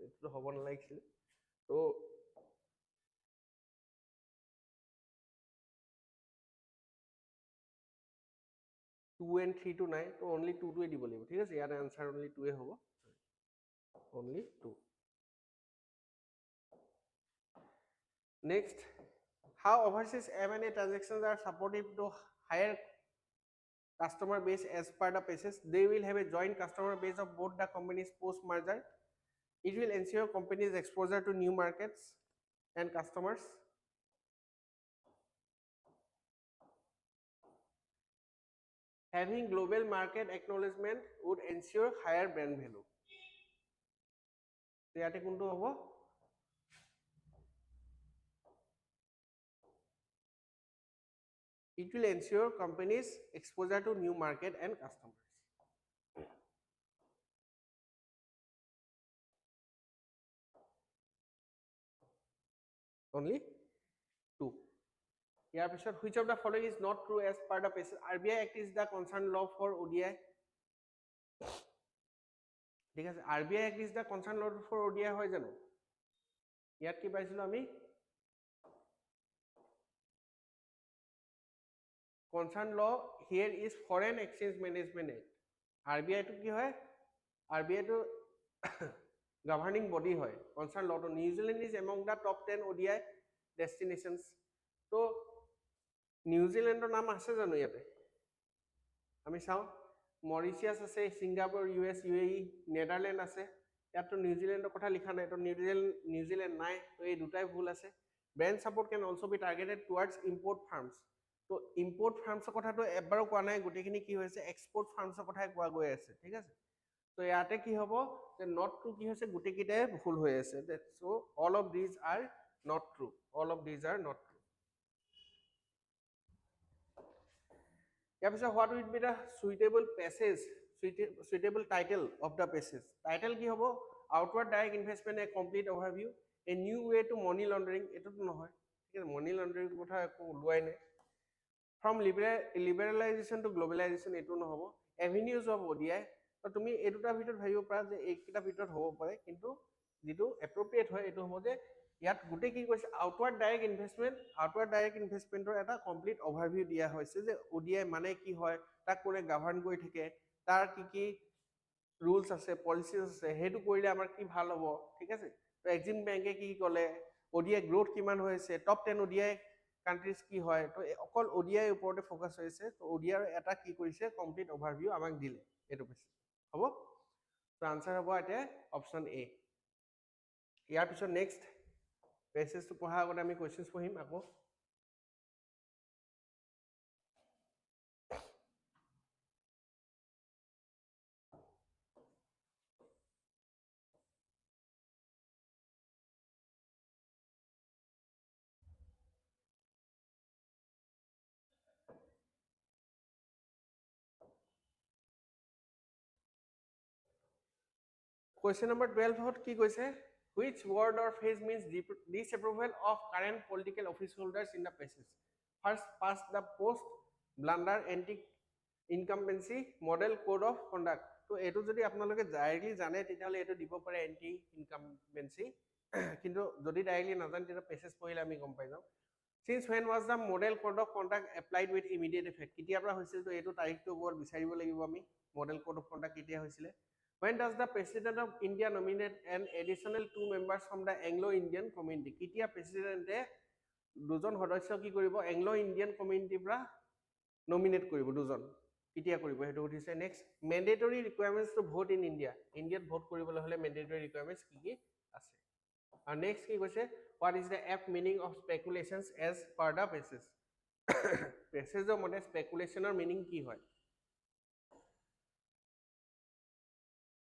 এটো হ'ব নালাগিছিল তো 2 and 3 to 9 তো only 2 to দিব লাগিব ঠিক আছে ইয়াৰ আনসাৰ only 2 এ হ'ব only 2 next how overseas M&A transactions are supportive to higher customer base as per the passage they will have a joint customer base of both the companies post merger it will ensure companies exposure to new markets and customers having global market acknowledgement would ensure higher brand value ইয়াতে কোনটো হ'ব it will ensure companies exposure to new market and customers only 2. ইয়াৰ পিছত which of the following is not true as per the basis RBI Act is the concerned law for ODI ঠিক আছে RBI Act is the concerned law for ODI হয় জানো ইয়াত কি পাইছিলো আমি concerned law here is Foreign Exchange Management Act RBI to কি হয় RBI to governing body হয় concerned law to New Zealand is among the top 10 ODI destinations তো নিউজিলেণ্ডৰ নাম আছে জানো ইয়াতে আমি চাও মৰিচিয়াছ আছে সিঙ্গাপুৰ US UAE নেদাৰল্যান্ড আছে ইয়াতো নিউজিলেণ্ডৰ কথা লিখা নাই তো নিউজিলেণ্ড নাই তো এই দুটাই ভুল আছে brand support can also be targeted towards import farms তো ইম্পোৰ্ট ফাৰ্মছৰ কথাটো এবাৰো কোৱা নাই গোটেইখিনি কি হৈছে এক্সপোৰ্ট ফাৰ্মছৰ কথাই কোৱা গৈ আছে ঠিক আছে তো ইয়াতে কি হ'ব যে নট ট্ৰু কি হৈছে গোটেইকিটাই ভুল হৈ আছে so all of this are not true all of this are not what would be the suitable passage suitable title of the passage title ki hobo outward direct investment a complete overview a new way to money laundering eto to nohoy thik ase money laundering kotha eko luai nai from liberalization to globalization eto nohobo avenues of ODI to tumi eduta bhitor bhabibo para je ekita bhitor hobo pare kintu jitu appropriate hoy eto hobo je ইয়াত গুটে কি কৈছে outward direct ইনভেস্টমেন্টৰ এটা complete ওভাৰভিউ দিয়া হৈছে যে ODI মানে কি হয় তাক কোনে গভৰ্ণ কৰি থাকে তাৰ কি ৰুলছ আছে পলিচিজ আছে হেতু কৰিলে আমাৰ কি ভাল হ'ব ঠিক আছে তো এক্সিম বেংকে কি ক'লে ওডিআই গ্ৰোথ কিমান হৈছে টপ 10 ওডিআই কান্ট্ৰিজ কি হয় তো অকল ওডিআই ওপৰতে ফোকাস হৈছে তো ওডিআই এটা কি কৰিছে কমপ্লিট ওভাৰভিউ আমাক দিলে এটো কৈছে হ'ব তো আনসাৰ হ'ব এটা অপচন এ ইয়াৰ পিছত নেক্সট পেছেজ to পঢ়া আগতে আমি কোৱেশ্চনছ পঢ়িম আকৌ Question number 12 hot ki koise which word or phrase means disapproval of current political office holders in the passage first past the post blunder anti incumbency model code of conduct to etu jodi apnaloke directly jane tetale etu dibo pare anti incumbency kintu jodi directly nazan teta passage pohile ami gom pai jao since when was the model code of conduct applied with immediate effect kitia pra hoisil to etu tarikh to gor bisaribo lagibo ami model code of conduct kitia hoisile When does the President of India nominate an additional 2 members from the Anglo-Indian community? Kitia President দুজন সদস্য কি কৰিব Anglo-Indian community পৰা nominate কৰিব দুজন কিতিয়া কৰিব হেতু উঠিছে next mandatory requirements to vote in India Indiaত vote কৰিবলৈ হলে mandatory requirements কি আছে আৰু next কি কৈছে what is the apt meaning of speculations as per the passage passage মতে speculationৰ meaning কি হয়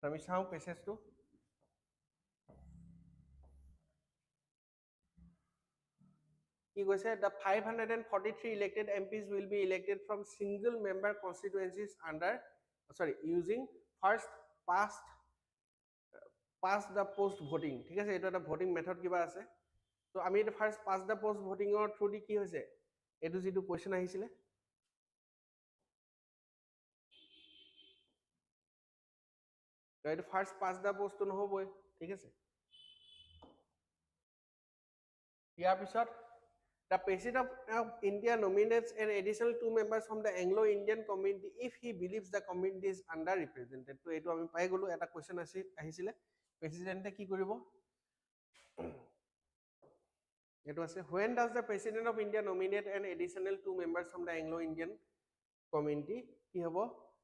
আমি চাও পেছেজটো কি কৈছে the 543 elected MPs will be elected from single member constituencies under using first past the post voting ঠিক আছে এটা এটা ভোটিং মেথড কিবা আছে তো আমি এটা first past the post voting or through the কি হৈছে এটো যেটো কোৱেশ্চন আহিছিলে ফাৰ্স্ট পাস দা পোস্ট তো নহবই ঠিক আছে ইয়াৰ পিছত the president of India nominates an additional 2 members from the Anglo-Indian community if he believes the community is underrepresented তো এটো আমি পাই গলো এটা কোৱেশ্চন আহিছিলে প্ৰেসিডেন্টে কি কৰিব এটো আছে when does the president of India nominate an additional 2 members from the Anglo-Indian community কি হ'ব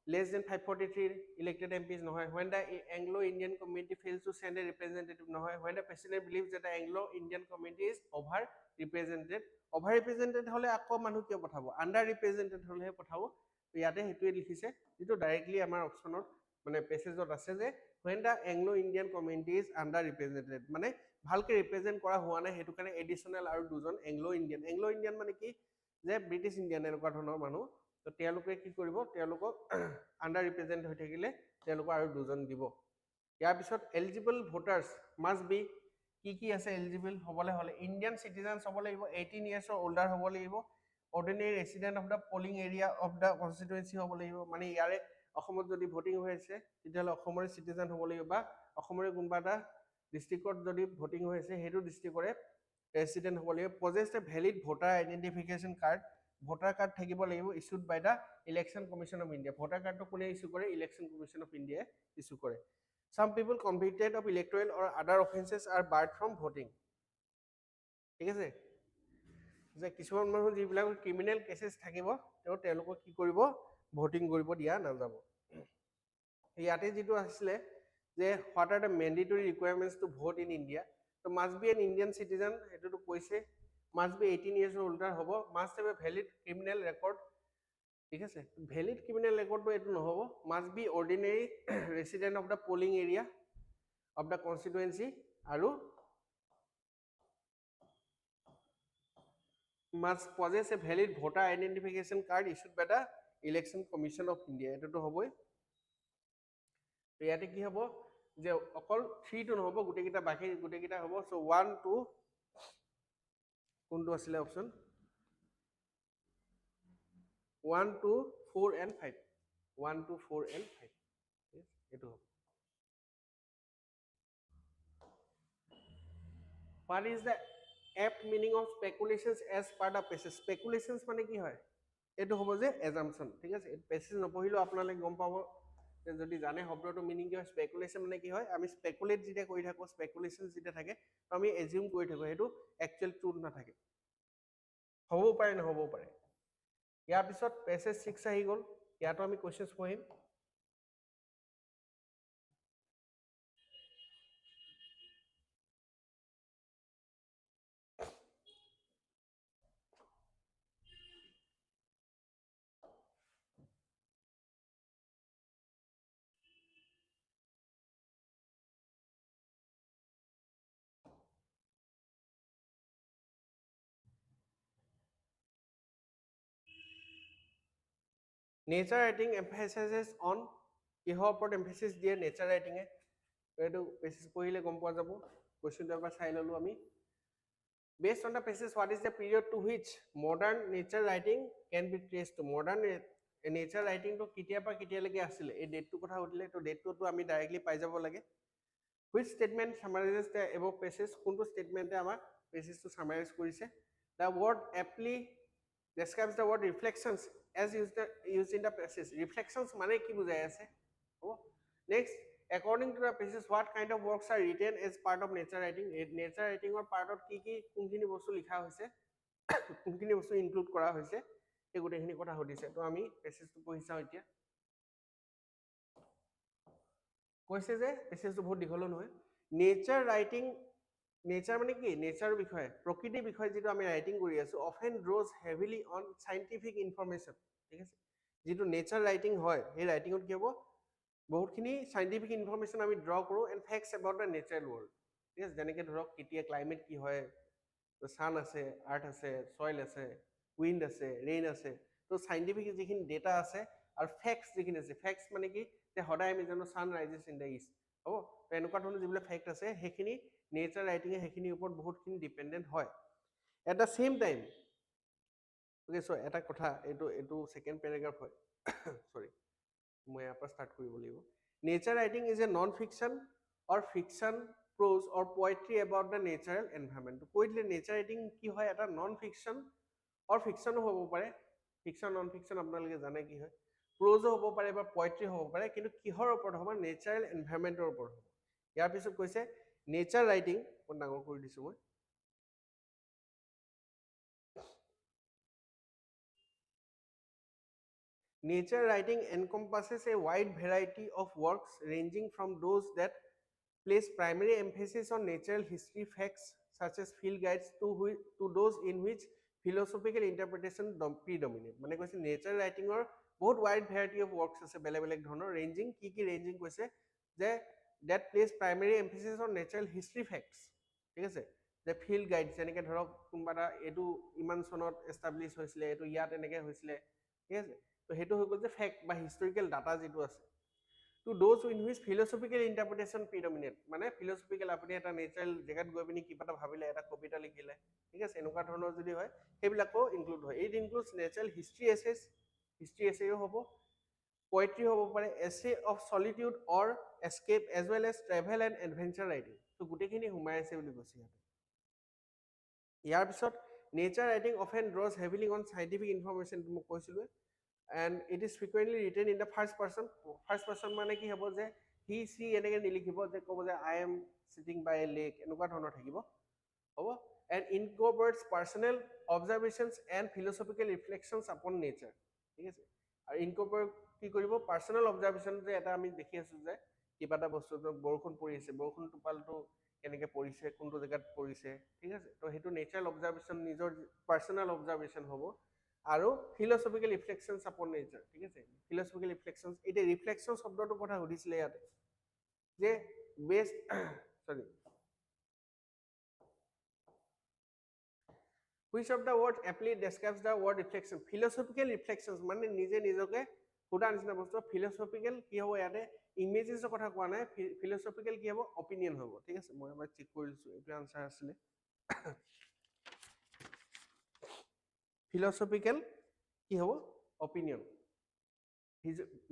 less than 543 elected MPs nohoy when the Anglo-Indian community fails to send a representative nohoy when the president believes that the Anglo-Indian community is overrepresented hole akko manu kiyo pathabo underrepresented hole he pathabo to yate hetue likhise jitu directly amar optionot mane passage ot ase je when the Anglo-Indian community is underrepresented mane bhalke represent kora hua na hetu kane additional aru dujon Anglo-Indian mane ki je British Indian enokwa dhonor manu তো তেওঁলোকে কি কৰিব তেওঁলোকক under represent হৈ থাকিলে তেওঁলোকক আৰু দুজন দিব ইয়াৰ পিছত এলিজিবল ভোটাৰ্স মাস্ট বি কি আছে এলিজিবল হ'বলৈ হলে ইণ্ডিয়ান সিটিজেনছ হ'ব লাগিব 18 ইয়াৰ্ছৰ ওল্ডাৰ হ'ব লাগিব ordinary resident of the polling area of the constituency হ'ব লাগিব মানে ইয়াৰে অসমত যদি ভোটিং হৈ আছে তেতিয়াহ'লে অসমৰে সিটিজেন হ'ব লাগিব বা অসমৰে কোনোবা এটা ডিস্ট্ৰিক্টত যদি ভোটিং হৈ আছে সেইটো ডিস্ট্ৰিক্টৰে ৰেসিডেন্ট হ'ব লাগিব possess a valid voter identification card voter card থাকিব লাগিব issued by the Election Commission of India voter কাৰ্ডটো কোনে ইস্যু কৰে ইলেকশন কমিশন অফ ইণ্ডিয়াই ইস্যু কৰে some people convicted of electoral or other offenses are barred from voting ঠিক আছে যে কিছুমান মানুহ যিবিলাক ক্ৰিমিনেল কেसेस থাকিব তেওঁলোকক কি কৰিব ভোটিং কৰিব দিয়া নাযাব ইয়াতে যেটো আসলে যে what are the mandatory requirements to vote in India so must be an Indian citizen এটো তো কৈছে must be 18 years or older হ'ব must have a valid criminal record ঠিক আছে ভ্যালিড ক্রিমিনাল রেকর্ডটো এটো নহব must be ordinary resident of the polling area of the constituency আৰু must possess a valid voter identification card issued by the election commission of India এটোটো হবই ইয়াতে কি হ'ব যে অকল 3 টো নহব গুটেকিটা বাকি গুটেকিটা হ'ব সো 1 2 কোনটো আছিল option 1 2 4 and 5 1 2 4 and 5 yes eto hob what is the apt meaning of speculations as part of passage speculations মানে কি হয় eto hobo je assumption ঠিক আছে passage নপহিলো আপোনালে গম পাবো যে যদি জানে শব্দটো মিনিং কি হয় স্পেকুলেশন মানে কি হয় আমি স্পেকুলেট যেটা কৰি থাকো স্পেকুলেশন যেটা থাকে তো আমি এজিউম কৰি থাকো হেতু একচুয়াল ট্ৰুথ না থাকে হবও পাৰে নহবও পাৰে ইয়াৰ পিছত পেছেজ 6 আহি গল ইয়াতো আমি কোৱেশ্চনছ পঢ়িম nature writing emphasizes on কিহৰ ওপৰত এমফেচিছ দিয়ে নেচাৰ ৰাইটিং এ এটো পেছেজ পঢ়িলে গম পোৱা যাব কোৱেশ্চনটো এবাৰ চাই ললো আমি based on the passage what is the period to which modern nature writing can be traced to modern nature writing to কিতিয়া পা কিতিয়া লৈকে আছিল এই ডেটটো কথা উঠিলে তো ডেটটো আমি ডাইৰেক্টলি পাই যাব লাগে which statement summarizes the above passage কোনটো স্টেটমেন্টে আমাক পেছেজটো সামাৰাইজ কৰিছে the word aptly describes the word reflections as used in the passage reflections মানে কি বুজাই আছে হ'ব next according to the passage what kind of works are written as part of nature writing nature writing or part of কি কোনখিনি বস্তু লিখা হৈছে কোনখিনি বস্তু ইনক্লুড কৰা হৈছে এই গুটেখিনি কথা হদিছে তো আমি পেছেজটো পঢ়িছা এতিয়া কৈছে যে পেছেজটো বহুত দীঘল নহয় নেচাৰ ৰাইটিং নেচাৰ মানে কি নেচাৰ বিষয় প্ৰকৃতিৰ বিষয় যেটো আমি ৰাইটিং কৰি আছো often draws heavily on scientific information ঠিক আছে যেটো নেচাৰ ৰাইটিং হয় এই ৰাইটিংত কি হ'ব বহুতখিনি সাইন্টিফিক ইনফৰমেশন আমি ড্ৰ কৰো and facts about the natural world ঠিক আছে যেনেকে ধৰক কেতিয়া ক্লাইমেট কি হয় সান আছে আৰ্থ আছে সয়েল আছে উইন্ড আছে ৰেইন আছে তো সাইন্টিফিক যিখিনি ডেটা আছে আৰু ফ্যাক্টস যিখিনি আছে ফ্যাক্টস মানে কি যে হদাই আমি জানো সান ৰাইজেস ইন দা ইষ্ট হ'ব তো এনেকুৱা ধৰণৰ যিবিলাক ফ্যাক্ট আছে হেখিনি নেচাৰ ৰাইটিং এ হেখিনি ওপৰত বহুতখিনি ডিপেন্ডেন্ট হয় at da same time okay so এটা কথা এটো সেকেন্ড প্যাৰাগ্ৰাফ হয় সৰি মই ইয়াৰ পৰা স্টাৰ্ট কৰিব লাগিব nature writing is a non fiction or fiction prose or poetry about the natural environment কৈ দিলে নেচাৰ ৰাইটিং কি হয় এটা নন ফিকশন অৰ ফিকশনো হ'ব পাৰে ফিকশন নন ফিকশন আপোনালোকে জানে কি হয় prose হ'ব পাৰে বা poetry হ'ব পাৰে কিন্তু কিহৰ ওপৰত হ'ব নেচাৰেল এনভায়ৰনমেন্টৰ ওপৰত হ'ব ইয়াৰ পিছত কৈছে নেচাৰ ৰাইটিং কোন ডাঙৰ কৰি দিছো মই nature writing encompasses a wide variety of works ranging from those that place primary emphasis on natural history facts such as field guides to those in which philosophical interpretation predominate মানে কৈছে nature ৰাইটিংৰ বহুত wide variety of works আছে বেলেগ বেলেগ ধৰণৰ ranging কি ranging কৈছে যে that place primary emphasis on natural history facts ঠিক আছে যে field guides যেনেকে ধৰক কোনবাটা এটো ইমান সনত এস্টাবলিশ হৈছিলে এটো ইয়াত এনেকে হৈছিলে ঠিক আছে তো হেতু হৈ গল যে ফ্যাক্ট বা হিস্টোরিক্যাল ডাটা যেটো আছে to those in which philosophical interpretation predominate মানে philosophical আপুনি এটা নেচাৰেল জেগাত গৈ পিনি কিবা এটা ভাবিলে এটা কবিতা লিখিলে ঠিক আছে এনেকুৱা ধৰণৰ যদি হয় সেইবিলাকো ইনক্লুড হয় ইট ইনক্লুডস নেচাৰেল হিষ্ট্ৰি এছেও হ'ব poetry হ'ব পাৰে essay of solitude or escape as well as travel and adventure writing তো গুটেখিনি হুমাই আছে বুলি কৈছে ইয়াৰ পিছত nature writing often draws heavily on scientific information মই কৈছিলো and it is frequently written in the first person মানে কি হ'ব যে he she এনেকে নিলিখিব যে ক'ব যে I am sitting by a lake এনেকুৱা ধৰণৰ থাকিব হ'ব and incorporates personal observations and philosophical reflections upon nature ঠিক আছে আৰু incorporate কি কৰিব পাৰ্সোনাল অবজাৰভেশন যে এটা আমি দেখি আছো যে কিবা এটা বস্তু বৰষুণ পৰি আছে বৰষুণ টোপালটো কেনেকে পৰিছে কোনটো জায়গাত পৰিছে ঠিক আছে তো হেতু নেচাৰেল অবজাৰভেশন নিজৰ পাৰ্সোনাল অবজাৰভেশন হ'ব আৰু ফিলসফিক্যাল রিফ্লেকশনস আপন নেচার ঠিক আছে ফিলসফিক্যাল রিফ্লেকশনস এটা রিফ্লেকশন শব্দটো কথা সুধিছিলে ইয়াতে যে best sorry which of the words aptly describes the word reflection philosophical reflections মানে নিজে নিজকে খুদা নিচিনা বস্তু ফিলসফিক্যাল কি হ'ব ইয়াতে ইমেজেছৰ কথা কোৱা নাই ফিলসফিক্যাল কি হ'ব অপিনিয়ন হ'ব ঠিক আছে মই এবাৰ চেক কৰিছো এইটো আনসাৰ আছিলে ফিলসফিক্যাল কি হ'ব অপিনিয়ন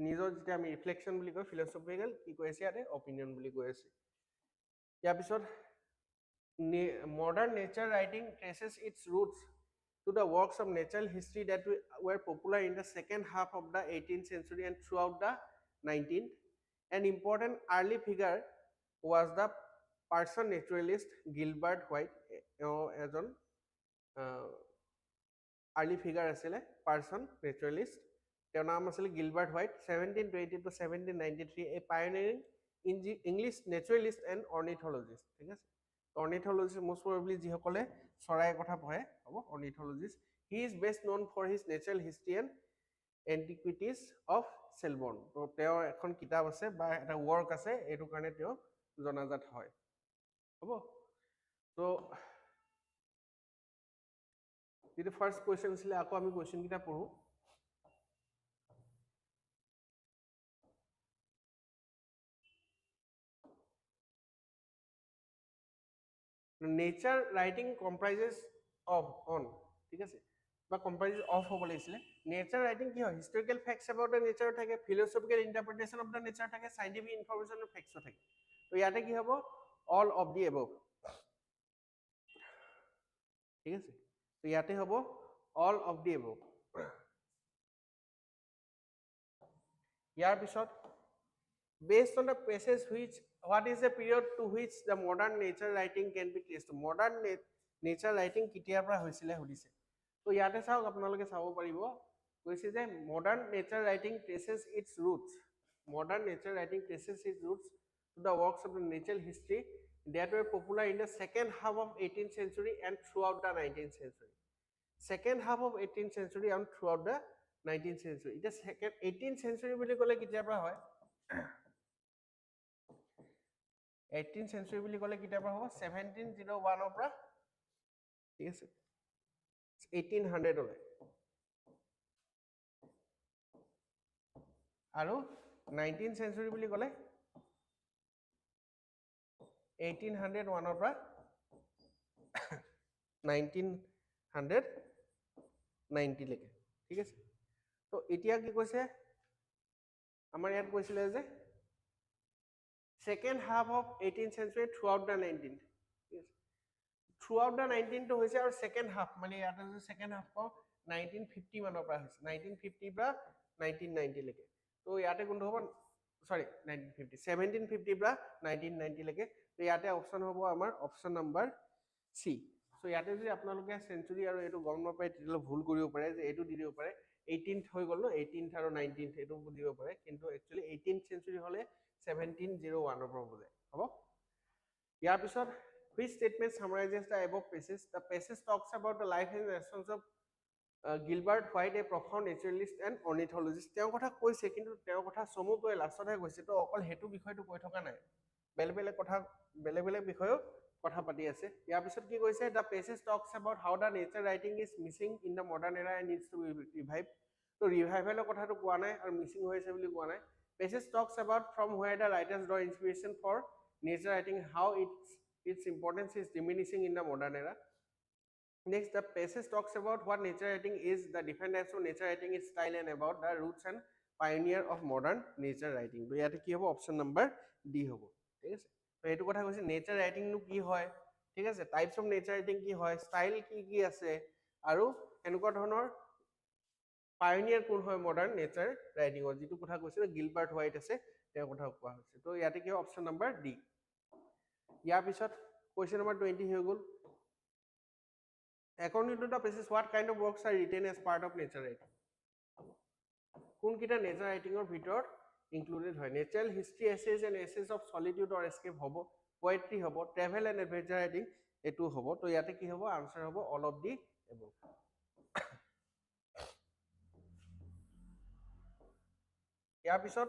নিজৰ যেটা আমি রিফ্লেকশন বুলি কয় ফিলসফিক্যাল কি কৈ আছে ইয়াতে অপিনিয়ন বুলি কৈ আছে ইয়াৰ পিছত modern nature writing traces its roots to the works of natural history that were popular in the second half of the 18th century and throughout the 19th. An important early figure was the Persian naturalist Gilbert White, as an early figure asile Persian naturalist. Their name was Gilbert White, 1720 to 1793, a pioneering English naturalist and ornithologist. Ornithologist most probably যিসকলে চৰাই কথা পঢ়ে হ'ব ornithologist he is best known for his natural history and antiquities of Selborne তো তেওঁৰ এখন কিতাপ আছে বা এটা ওয়াৰ্ক আছে এটো কাৰণে তেওঁ জনাজাত হয় হ'ব তো যেটো ফার্স্ট কোশ্চেন ছিল আকৌ আমি কোশ্চেন কিটা পঢ়ো nature writing comprises of on ঠিক আছে বা comprises of হ'ব লাগিছিলে nature writing কি হয় historical facts about the nature থাকে philosophical interpretation of the nature থাকে scientific information and facts থাকে তো ইয়াতে কি হ'ব all of the above ঠিক আছে তো ইয়াতে হ'ব all of the above ইয়াৰ পিছত based on the passage which what is the period to which the modern nature writing can be traced modern nature writing কিতিয়াৰ পৰা হৈছিলে সুধিছে তো ইয়াতে চাওক আপোনালোকে চাব পাৰিব কৈছে যে modern nature writing traces its roots to the works of the natural history that were popular in the second half of 18th century and throughout the 19th century second half of 18th century and throughout the 19th century it is second 18th century বুলি ক'লে কিতিয়াৰ পৰা হয় 18th century বুলি ক'লে কিতিয়াৰ পৰা হ'ব 1701 ৰ পৰা ঠিক আছে 1800 লৈ আৰু 19th century বুলি ক'লে 1801 ৰ পৰা 1990 লৈকে ঠিক আছে তো এতিয়া কি কৈছে আমাৰ ইয়াত কৈছিলে যে second half of 18th century throughout the 19th yes throughout the 19th to হৈছে আৰু second half মানে ইয়াতে যে second half of 1950 মানৰ পৰা হৈছে 1950 পৰা 1990 লৈকে তো ইয়াতে কোনটো হ'ব সৰি 1950 1750 পৰা 1990 লৈকে তো ইয়াতে অপচন হ'ব আমাৰ অপচন নাম্বাৰ সি সো ইয়াতে যদি আপোনালোকে সেঞ্চুৰি আৰু এটো গম নাপায় তেতিয়ালে ভুল কৰিব পাৰে যে এটো দি দিব পাৰে 18th হৈ গল ন 18th আৰু 19th এটো বুজিব পাৰে কিন্তু একচুয়ালি 18th সেঞ্চুৰি হলে 1701 ৰ পৰা বুজায় হ'ব ইয়াৰ পিছত which statement summarizes the above passage the passage talks about the life and lessons of Gilbert White a profound naturalist and ornithologist তেওঁ কথা কৈছে কিন্তু তেওঁ কথা সমুকৈ লাষ্টতহে কৈছে তো অকল হেতু বিষয়টো কৈ থকা নাই বেলেগ বেলেগ বিষয়ও কথা পাতি আছে ইয়াৰ পিছত কি কৈছে the passage talks about how the nature writing is missing in the modern era and needs to be revived তো ৰিভাইভেলৰ কথাটো কোৱা নাই আৰু মিছিং হৈ আছে বুলি কোৱা নাই passage talks about from where the writers draw inspiration for nature writing how its importance is diminishing in the modern era. Next, the passage talks about what nature writing is, the different types of nature writing, its style, and about the roots and pioneer of modern nature writing. তো ইয়াতে কি হ'ব option number D হ'ব ঠিক আছে তো এইটো কথা কৈছে নেচাৰ ৰাইটিংনো কি হয় ঠিক আছে টাইপছ অফ নেচাৰ ৰাইটিং কি হয় ষ্টাইল কি আছে আৰু এনেকুৱা ধৰণৰ পায়োনিয়াৰ কোন হয় মডাৰ্ণ নেচাৰ ৰাইটিঙৰ যিটো কথা কৈছে গিলবাৰ্ট হোৱাইট আছে তেওঁৰ কথা কোৱা হৈছে তো ইয়াতে কি অপশ্যন নম্বৰ ডি ইয়াৰ পিছত কুৱেশ্যন নম্বৰ 20 হৈ গ'ল according to the basis what kind of works are written as part of nature writing কোনকিটা নেচাৰ ৰাইটিঙৰ ভিতৰত ইনক্লুডেড হয় natural history essays and essays of solitude or escape হ'ব poetry হ'ব travel and adventure writing এটো হ'ব তো ইয়াতে কি হ'ব আনসাৰ হ'ব অল অফ দি এবভ ইয়াৰ পিছত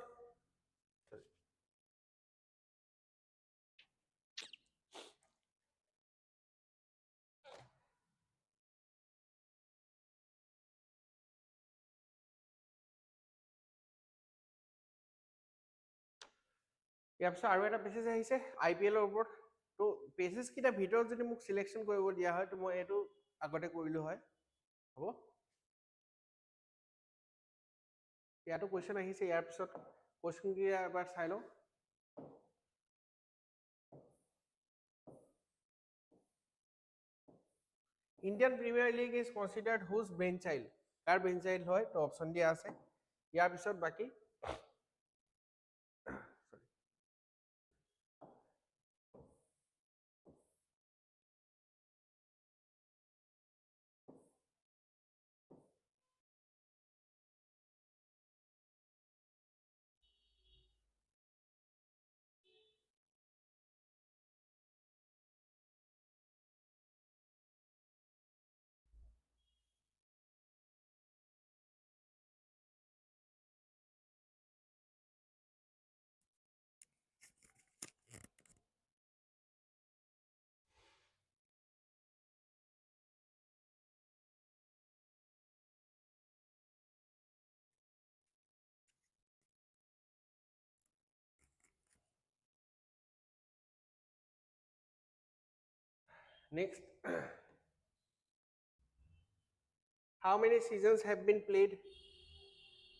ইয়াৰ পিছত আৰু এটা পেছেজ আহিছে আইপিএলৰ ওপৰত তো পেছেজ কিটা ভিতৰত যদি মোক সিলেকশন কৰিব দিয়া হয় তো মই এটো আগতে কৰিলো হয় হ'ব ইয়াতো কোৱেশ্চন আহিছে ইয়াৰ পিছত কোৱেশ্চন কি এবাৰ চাই লওঁ ইণ্ডিয়ান প্ৰিমিয়াৰ লীগ ইজ কনসিডাৰ্ড হুজ ব্ৰেইন চাইল্ড কাৰ ব্ৰেইন চাইল্ড হয় তো অপশ্যন দিয়া আছে ইয়াৰ পিছত বাকি next how many seasons have been played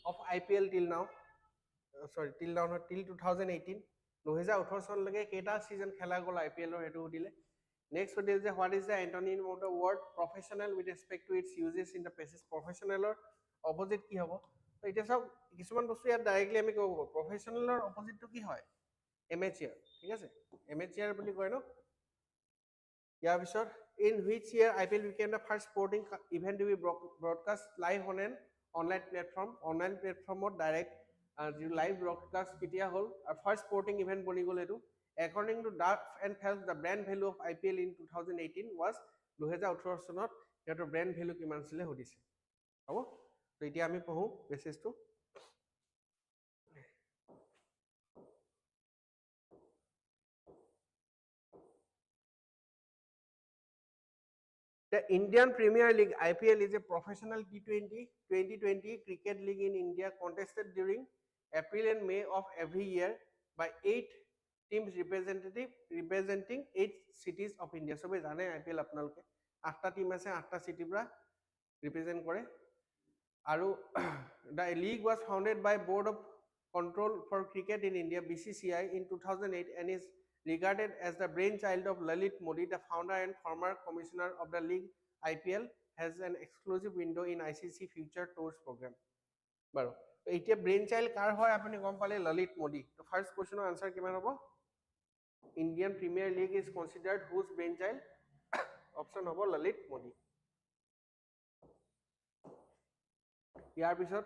of IPL till now sorry till now not till 2018 2018 চনলৈকে কেইটা সিজন খেলা গ'ল আইপিএলৰ হেতু দিলে নেক্সট সুধিল যে what is the antonym of the word professional with respect to its uses in the passage professionalৰ অপোজিট কি হ'ব তো এটা সব কিছুমান বস্তু ইয়াত ডাইৰেক্টলি আমি ক'ব প্ৰফেশনেলৰ অপোজিটটো কি হয় এমেচিয়াৰ ঠিক আছে এমেচিয়াৰ বুলি কয় ন ইয়াৰ পিছত in which year IPL became the first sporting event to be broadcast live on an online platformত direct live broadcast কেতিয়া হ'ল আৰু first sporting event বনি গ'ল এটো according to Duff and Phelps the brand value of IPL in 2018 was 2018 চনত ইয়াৰ brand value কিমান ছিলে সুধিছে হ'ব তো এতিয়া আমি পঢ়ো মেছেজটো The Indian Premier League IPL is a professional T20 2020 cricket league in India contested during April and May of every year by 8 teams representing 8 cities of India. So জানে IPL আপোনালোকে 8টা টিম আছে 8টা সিটি পৰা ৰিপ্ৰেজেন্ট কৰে আৰু the league was founded by Board of Control for Cricket in India BCCI in 2008 and is regarded as the brainchild of Lalit Modi, the founder and former commissioner of the league. IPL has an exclusive window in ICC Future Tours program. বাৰু তো এতিয়া brainchild কাৰ হয় আপুনি গম পালে ললিত মোদী তো first কোৱেশ্চনৰ answer কিমান হ'ব ইণ্ডিয়ান প্ৰিমিয়াৰ লীগ ইজ কনসিডাৰ্ড হুজ brainchild অপশ্যন হ'ব ললিত মোদী ইয়াৰ পিছত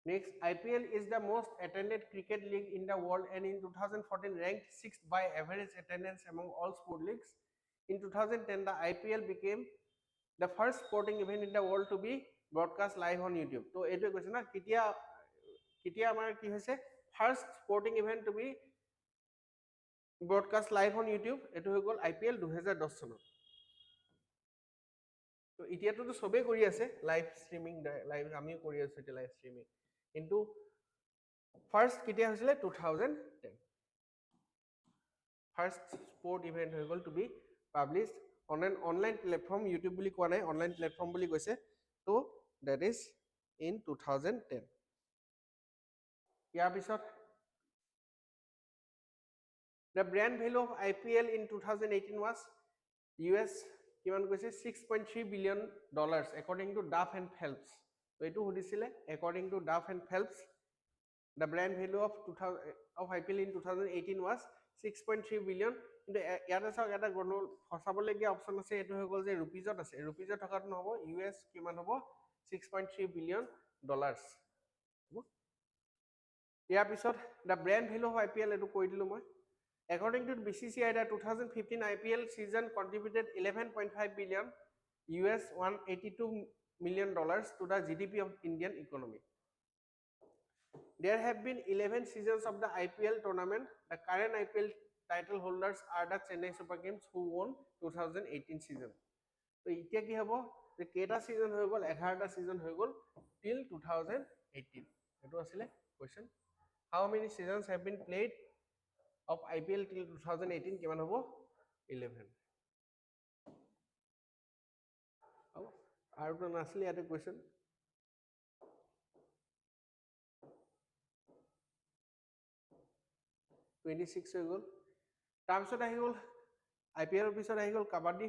Next, IPL is the most attended cricket league in the world and in 2014 ranked 6th by average attendance among all sport leagues. In 2010, the IPL became the first sporting event in the world to be broadcast live on YouTube. So, এইটো কৈছে না কেতিয়া আমাৰ কি হৈছে first sporting event to be broadcast live on YouTube. এইটো হৈ গ'ল IPL 2010 চনত তো এতিয়াতো সবেই কৰি আছে লাইভ ষ্ট্ৰীমিং লাইভ আমিও কৰি আছো এতিয়া লাইভ ষ্ট্ৰীমিং কিন্তু ফাৰ্ষ্ট কেতিয়া হৈছিলে 2010 ফাৰ্ষ্ট স্পৰ্ট ইভেন্ট হৈ গ'ল to be published on an online platform YouTube বুলি কোৱা নাই অনলাইন প্লেটফৰ্ম বুলি কৈছে তো দ্যাট ইজ ইন 2010 ইয়াৰ পিছত the brand value of IPL in 2018 was US কিমান কৈছে 6.3 billion dollars according to Duff and Phelps তো এইটো সুধিছিলে according to Duff and Phelps the brand value of 2000 of IPL in 2018 was 6.3 billion কিন্তু ইয়াতে চাওক এটা গণল ফসাবলগীয়া অপচন আছে এটো হৈ গল যে রুপিজত আছে রুপিজত থকাত নহব US কিমান হ'ব 6.3 billion dollars ইয়াৰ পিছত the brand value of IPL এটো কৈ দিলো মই According to BCCI, the 2015 IPL season contributed 11.5 billion US $182 million to the GDP of Indian economy. There have been 11 seasons of the IPL tournament. The current IPL title holders are the Chennai Super Kings who won 2018 season. So, এতিয়া কি হ'ব যে কেটা season হৈ গ'ল 11টা season হৈ গ'ল till 2018. এটো আছিলে question. How many seasons have been played of IPL till 2018 কিমান হ'ব 11 আৰু তো নাছিলে ইয়াতে কোৱেশ্চন 26 হৈ গ'ল তাৰপিছত আহি গ'ল IPL পিছত আহি গ'ল কাবাডী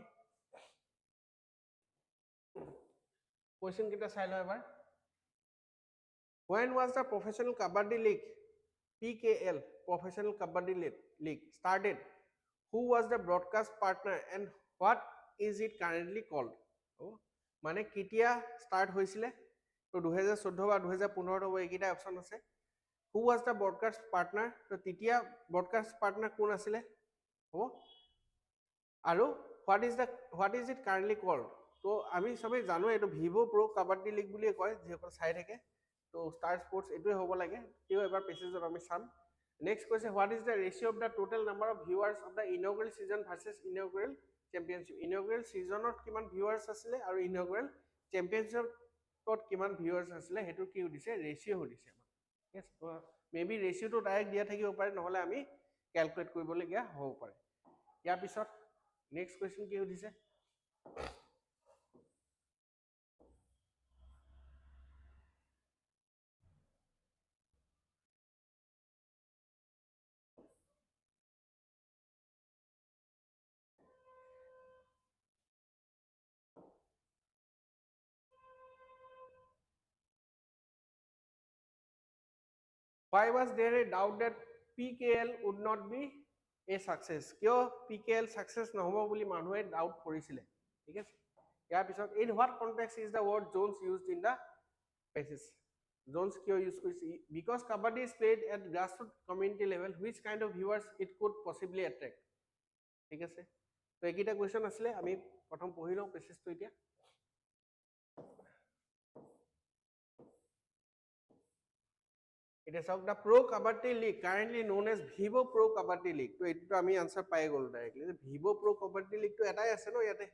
কোৱেশ্চন কিটা চাই লও এবাৰ When was the Professional Kabaddi League PKL Professional Kabaddi League started? Who was the broadcast partner and what is it currently called? মানে কেতিয়া স্টার্ট হয়েছিল তো 2014 বা 2015 তো এইকেইটা অপশন আছে Who was the broadcast partner? তো তেতিয়া broadcast partner কোন আছিলে হ'ব আৰু what is it currently called? তো আমি সবে জানো এটো ভিভো প্রো কাবাডি লিগ বুলি কয় যেসকল চাই থাকে তো স্টার স্পোর্টস এটোই হ'ব লাগে তেও এবাৰ পেজত আমি চাম Next question, what is the ratio of the total number of viewers of the inaugural season versus inaugural championship? Inaugural season of kiman viewers asile aru inaugural championship tot kiman viewers asile hetu ki hodise ratio hodise yes maybe ratio to direct dia thakibo pare নহলে আমি calculate koribole gya hobo pare ইয়াৰ পিছত next question কি hodise Why was there a doubt that PKL would not be a success? কিয় PKL success নহব বুলি মানুহে doubt কৰিছিলে ঠিক আছে ইয়াৰ পিছত in what context is the word zones used in the passage zones কিয় ইউজ কৰিছে because kabaddi is played at grassroots community level which kind of viewers it could possibly attract ঠিক আছে তো এইকেইটা কোৱেশ্চন আছিলে আমি প্ৰথম পঢ়ি লওঁ পেছেজটো এতিয়া It is of the Pro Kabaddi League, currently known as Vivo Pro Kabaddi League. So, it to answer pai gol directly. Vivo Pro Kabaddi League to etai ase no yate.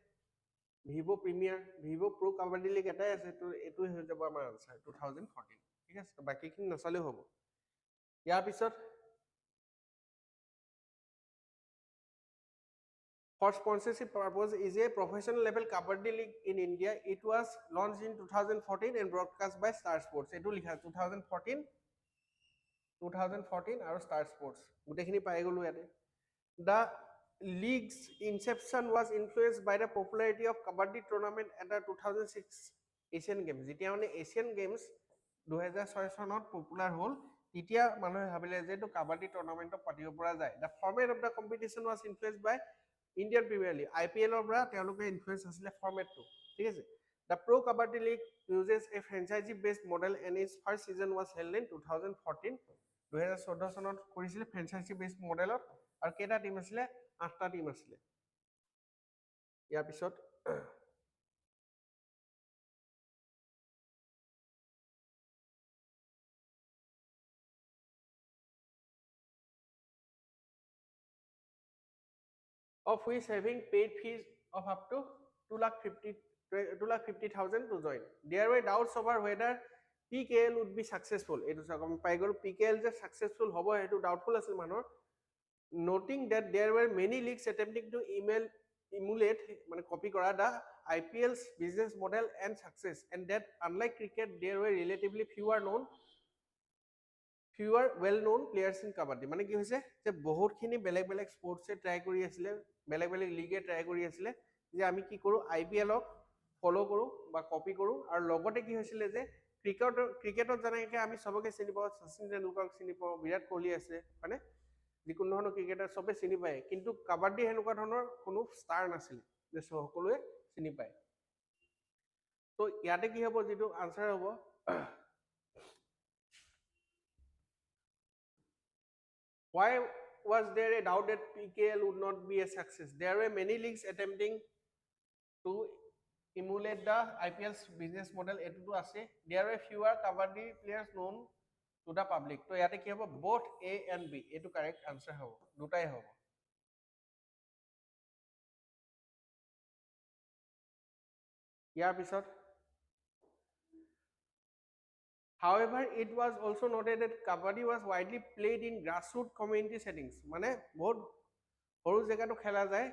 Vivo Premier, Vivo Pro Kabaddi League etai ase to etu hoye jabo amar answer 2014. ঠিক আছে তো বাকি খিনি নাচালে হ'ব ইয়াৰ পিছত For sponsorship purpose is a professional level kabaddi league in India. It was launched in 2014 and broadcast by Star Sports. Etu likha 2014 আৰু Star Sports গুটেখিনি পাই গলো ইয়াতে The league's inception was influenced by the popularity of kabaddi tournament at the 2006 Asian Games যেতিয়া মানে Asian Games 2006 চনত popular হল তেতিয়া মানুহে ভাবিলে যে তো কাবাডি টুৰ্নামেন্ট পাতিব পৰা যায় The format of the competition was influenced by Indian Premier League IPL ৰ পৰা তেওঁলোকে ইনফ্লুয়েন্স আছিল ফৰমেটটো ঠিক আছে The Pro Kabaddi League uses a franchisee based model and its first season was held in 2014 2014 চনত কৰিছিল ফ্ৰেঞ্চাইজি বেসড মডেলত আৰু কেটা টিম আছিল 8টা টিম আছিল ইয়াৰ পিছত of which having paid fees of up to 2,50,000 2,50,000 to join. There were doubts over whether PKL would be successful. Etu sa kom pai gol PKL je successful hobo etu doubtful asil manor. Noting that there were many leagues attempting to emulate mane copy kora the IPL's business model and success, and that unlike cricket there were relatively fewer well known players in kabaddi. Mane ki hoise je bahut khini beleg sports e try kori asile, beleg league e try kori asile je ami ki koru IPL ok follow koru ba copy koru aru logote ki hoisile je ক্ৰিকেটত জানাকে আমি সবকে চিনি পাওঁ, শচীন তেণ্ডুলকাৰক চিনি পাওঁ, বিৰাট কোহলি আছে মানে যিকোনো ধৰণৰ ক্ৰিকেটাৰ সবে চিনি পায়, কিন্তু কাবাডী হেনেকুৱা ধৰণৰ কোনো ষ্টাৰ নাছিল যে সকলোৱে চিনি পায়। তো ইয়াতে কি হ'ব, যেটো আনসাৰ হ'ব why was there a doubt that PKL would not be a success? There were many leagues attempting to emulate the IPL's business model. Etutu ase, there were fewer kabaddi players known to the public. So yate ki hobo, both A and B. Etu correct answer hobo, dutai hobo. Yar pisot, however, it was also noted that kabaddi was widely played in grassroots community settings. Mane bahut horu jagah to khela jay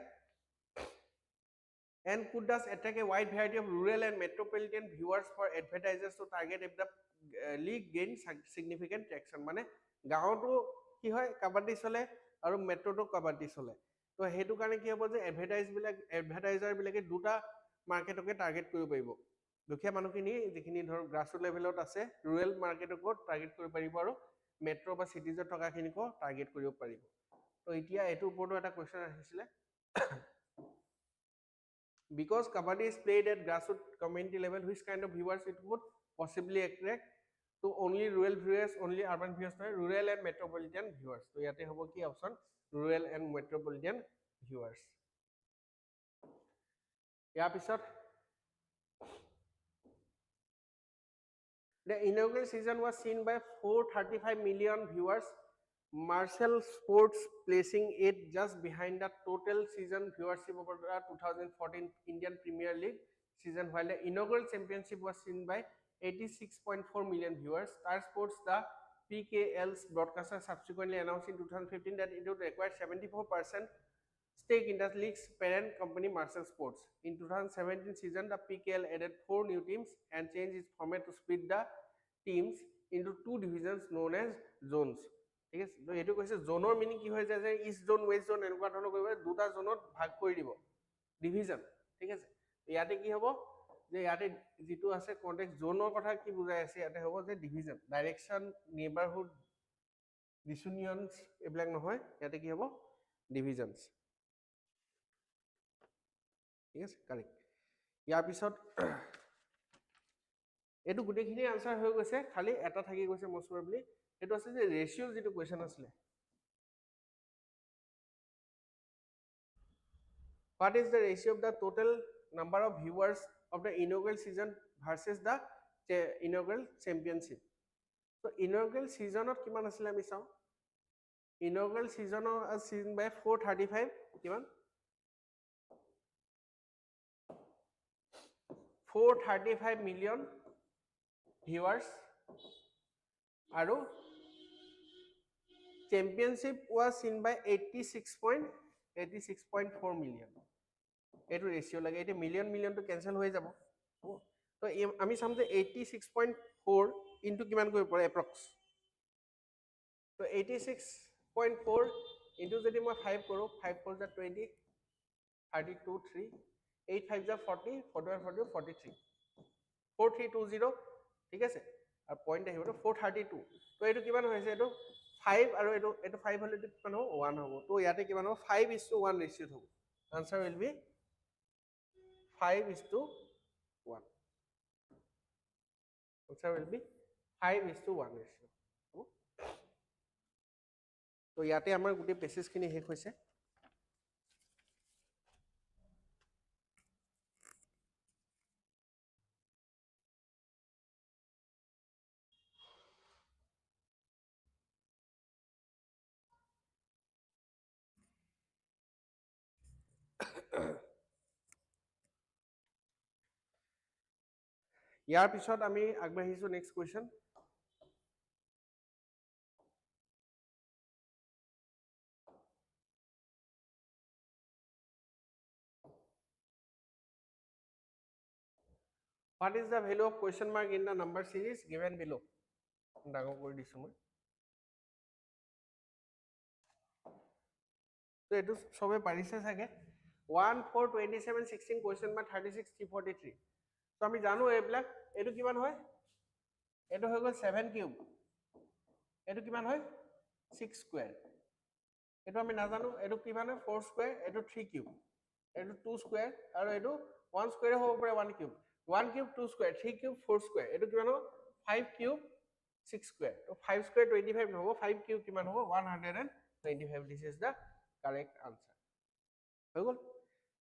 and could thus attract a wide variety of rural and metropolitan viewers for advertisers to target if the league gained significant traction. Mane gaoto ki hoy kabaddi chole aru metro to kabaddi chole, to hetu karone ki hobo je advertiser bilake duta market oke target koribo paribo. দুখীয়া মানুহখিনি যিখিনি ধৰ গ্ৰাসৰুট লেভেলত আছে rural মাৰ্কেটক target কৰিব পাৰিব আৰু metro বা সিটিজত থকা খিনিকো টাৰ্গেট কৰিব পাৰিব। তো এতিয়া এটো ওপৰতো এটা কোৱেশ্চন আহিছিলে, because kabaddi is played at grassroots community level, which kind of viewers it would possibly attract? To only rural viewers, only urban viewers, no, rural and metropolitan viewers. So yate hobo ki option, rural and metropolitan viewers. ইয়াৰ পিছত the inaugural season was seen by 435 million viewers, martial sports placing it just behind the total season viewership of the 2014 Indian Premier League season, while the inaugural championship was seen by 86.4 million viewers. Star Sports, the PKL's broadcaster, subsequently announced in 2015 that it would acquire 74% stake in the league's parent company Martial Sports. In 2017 season, the PKL added 4 new teams and changed its format to split the teams into 2 divisions known as zones. ঠিক আছে, তো এটো কৈছে জোনৰ meaning কি হৈ যায় যে ইষ্ট জোন ওয়েস্ট জোন এনেকুৱা ধৰণৰ কৰিব, দুটা জোনত ভাগ কৰি দিব, ডিভিজন। ঠিক আছে, ইয়াতে কি হ'ব যে ইয়াতে যেটো আছে কনটেক্সট জোনৰ কথা কি বুজাই আছে, ইয়াতে হ'ব যে ডিভিজন, ডাইৰেকশন, নেইবাৰহুড, ডিসুনিয়ন্স এইবিলাক নহয়, ইয়াতে কি হ'ব ডিভিজনস। ঠিক আছে, কারেক্ট। ইয়াৰ পিছত এটো গুটেখিনি আনসাৰ হৈ গৈছে, খালি এটা থাকি গৈছে মোস্ট প্ৰবাবলি, এটো আছে যে ৰেশিও যেটো কোৱেশ্চন আছিলে, what is the ratio of the total number of viewers of the inaugural season versus the inaugural championship? So inaugural season ot kiman asile ami saw, inaugural season was seen by 435 kiman 435 million viewers, aru championship was seen by 86.4 million. এটো ratio লাগে, এটা million তো cancel হৈ যাব, তো আমি চাম যে 86.4 ইনটু কিমান কৰিব পাৰে এপ্ৰক্স, তো 86.4 ইনটু যদি মই 5 কৰো, 5 4 যা 20, 32 3, 8 5 যা 40, 41 40 43, 4320, ঠিক আছে, আর পয়েন্ট আহিব তো 432, তো এটো কিমান হৈছে, এটো 5 আৰু এটো 5 হলে এটো কিমান হ'ব 1 হ'ব, তো ইয়াতে কিমান হ'ব 5:1 রেশিও হ'ব, answer will be 5:1. Answer will be 5:1 ratio. তো ইয়াতে আমাৰ গোটেই পেছেজ খিনি শেষ হৈছে। ইয়াৰ পিছত আমি আগবাঢ়িছো next question What is the value of question mark in the number series given below? ডাঙৰ কৰি দিছো মই তো এটো সবে পাৰিছে চাগে 1 4 27 16 question mark 36 343 তো আমি জানো এইবিলাক এটো কিমান হয় এটো হৈ গল 7 কিউব এটো কিমান হয় 6 স্কয়াৰ এটো আমি নাজানো এটো কিমান হয় 4 স্কয়াৰ এটো 3 কিউব এটো 2 স্কয়াৰ আৰু এটো 1 স্কয়াৰ হ'ব পাৰে 1 cube 1 cube 2 square 3 cube 4 square এটো কিমান হ'ব 5 কিউব 6 স্কয়াৰ তো 5 স্কয়াৰ 25 নহব 5 কিউব কিমান হ'ব 125 this is the correct answer হৈ গল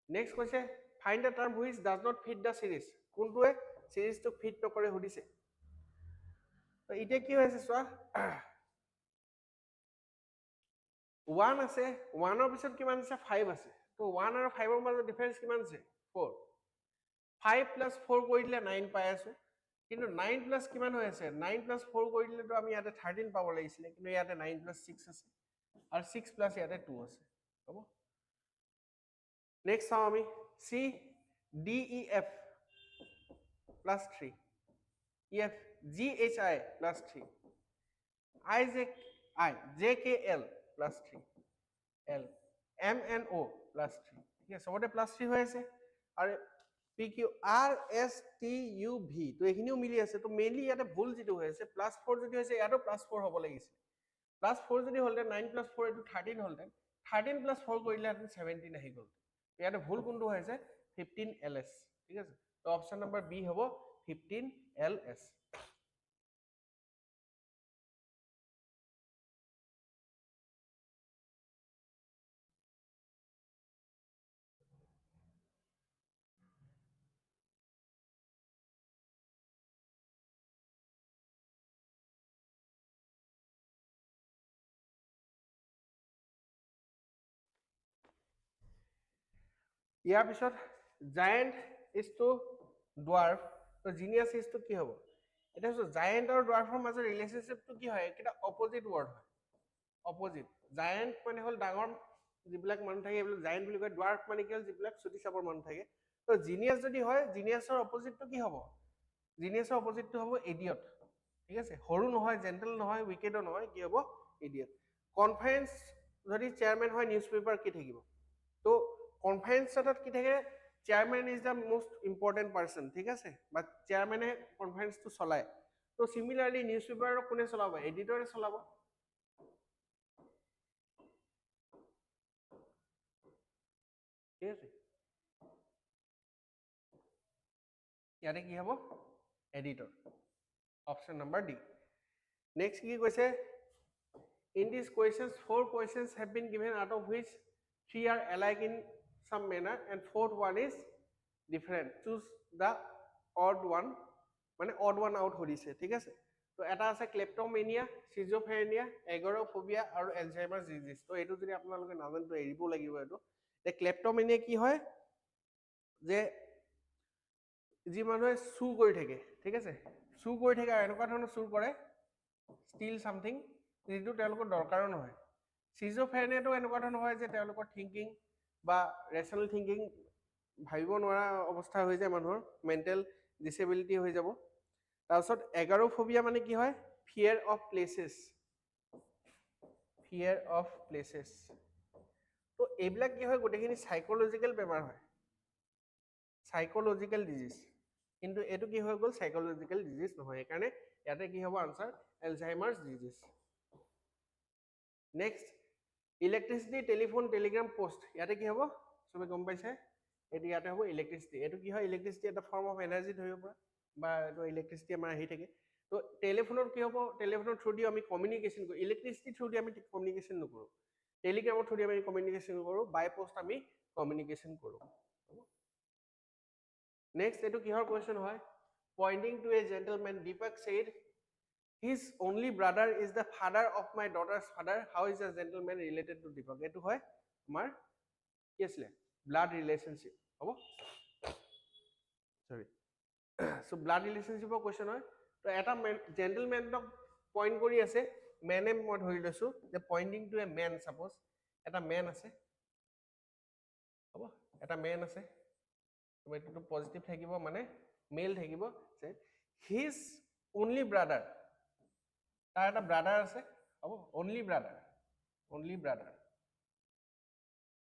নেক্সট কৈছে find the term which does not fit the series কোনটোৱে series টো ফিট নকৰে সুধিছে তো ইতে কি হৈছে চোৱা 1 আছে 1 ৰ পিছত কিমান আছে 5 আছে তো 1 আৰু 5 ৰ মাজত ডিফাৰেন্স কিমান আছে 4 5 plus 4 কৰি দিলে 9 পাই আছো কিন্তু 9 plus কিমান হৈ আছে 9 plus 4 কৰি দিলে তো আমি ইয়াতে 13 পাব লাগিছিল কিন্তু ইয়াতে 9 plus 6 আছে আৰু 6 plus ইয়াতে 2 আছে হ'ব নেক্সট চাও আমি C D E F plus 3 E F G H I plus 3 I J K L plus 3 L M N O plus 3 ঠিক আছে সবতে plus 3 হৈ আছে আৰু P Q R S T U V তো এখিনিও মিলি আছে তো মেইনলি ইয়াতে ভুল যেটো হৈ আছে +4 যদি হৈছে ইয়াতো +4 হ'ব লাগিছিল +4 যদি হলতে 9 + 4 এটো 13 হলতে 13 + 4 কৰিলে আপুনি 17 আহি গল ইয়াতে ভুল কোনটো হৈছে 15 LS ঠিক আছে তো অপচন নম্বৰ বি হ'ব 15 LS ইয়াৰ পিছত জায়ান্ট ইজ টু ডুৱাৰ্ফ তো জিনিয়াস ইজ টু কি হ'ব এটা হচ্ছে জায়ান্ট আৰু ডুৱাৰ্ফৰ মাজৰ ৰিলেশনশিপটো কি হয় এটা অপোজিট ওয়াৰ্ড হয় অপোজিট জায়ান্ট মানে হল ডাঙৰ যিবিলাক মানুহ থাকে এইবিলাক জায়ান্ট বুলি কয় ডুৱাৰ্ফ মানে কি হল যিবিলাক চুটি চাপৰ মানুহ থাকে তো জিনিয়াস যদি হয় জিনিয়াসৰ অপোজিটটো কি হ'ব জিনিয়াসৰ অপোজিটটো হ'ব ইডিয়ট ঠিক আছে সৰু নহয় জেন্টল নহয় উইকেডো নহয় কি হ'ব ইডিয়ট কনফাৰেন্স যদি চেয়াৰম্যান হয় নিউজ পেপাৰ কি থাকিব তো কনফারেন্স সেটত কি থাকে chairman is the most important person ঠিক আছে বাট চেয়ারম্যানে কনফারেন্সটো চলায় তো সিমিলারলি নিউজ পেপাৰ কোনে চলাব এডিটৰে চলাব ঠিক আছে ইয়াতে কি হ'ব editor option number D next কি কৈছে in these questions 4 questions have been given out of which 3 are alike in some manner and fourth one is different choose the odd one মানে odd one out হৰিছে ঠিক আছে তো এটা আছে ক্লেপ্টোমেনিয়া সিজোফ্ৰেনিয়া এগোৰাফোবিয়া আৰু Alzheimer disease তো এটো যদি আপোনালোকে নাজানে তো এৰিব লাগিব এটো তে ক্লেপ্টোমেনিয়া কি হয় যে যি মানুহে চু কৰি থাকে ঠিক আছে চু কৰি থাকে আৰু এনেকুৱা ধৰণৰ চুৰ কৰে steal something যেটো তেওঁলোকৰ দৰকাৰো নহয় সিজোফ্ৰেনিয়াটো এনেকুৱা ধৰণৰ হয় যে তেওঁলোকৰ থিংকিং বা ৰেশনাল থিংকিং ভাবিব নোৱাৰা অৱস্থা হৈ যায় মানুহৰ মেন্টেল ডিসেবিলিটি হৈ যাব তাৰপিছত এগাৰোফোবিয়া মানে কি হয় ফিয়াৰ অফ প্লেसेছ তো এইবিলাক কি হয় গোটেইখিনি সাইকোলজিক্যাল বেমাৰ হয় সাইকোলজিক্যাল ডিজিজ কিন্তু এটো কি হৈ গল সাইকোলজিক্যাল ডিজিজ নহয় একাৰণে ইয়াতে কি হ'ব answer Alzheimer's disease next electricity telephone telegram post ইয়াতে কি হ'ব সবে গম পাইছে এটো ইয়াতে হ'ব ইলেক্ট্ৰিসিটি এটো কি হয় ইলেক্ট্ৰিসিটি এটা ফৰ্ম অফ এনাৰ্জি ধৰিব পৰা বা এটো ইলেক্ট্ৰিসিটি আমাৰ আহি থাকে তো টেলিফোনৰ কি হ'ব টেলিফোনৰ থ্ৰু দি আমি কমিউনিকেশন কৰো ইলেক্ট্ৰিসিটি থ্ৰু দি আমি কমিউনিকেশন নকৰো টেলিগ্ৰামৰ থ্ৰু দি আমি কমিউনিকেশন কৰো বাই পোস্ট আমি কমিউনিকেশন কৰো নেক্সট এটো কিহৰ কোৱেশ্চন হয় pointing to a gentleman Deepak said his only brother is the father of my daughter's father how is a gentleman related to Deepak etu hoy amar ki asle blood relationship hobo sorry so blood ৰিলেশ্যনশ্বিপৰ question হয় তো এটা জেন্টলমেনক point কৰি আছে মেনে মই ধৰি লৈছো যে পইণ্টিং টু এ মেন সাপোজ এটা মেন আছে হ'ব এটা মেন আছে তো এইটো পজিটিভ থাকিব মানে মেল থাকিব যে হিজ অনলি ব্ৰাদাৰ তাৰ এটা ব্ৰাদাৰ আছে হ'ব only brother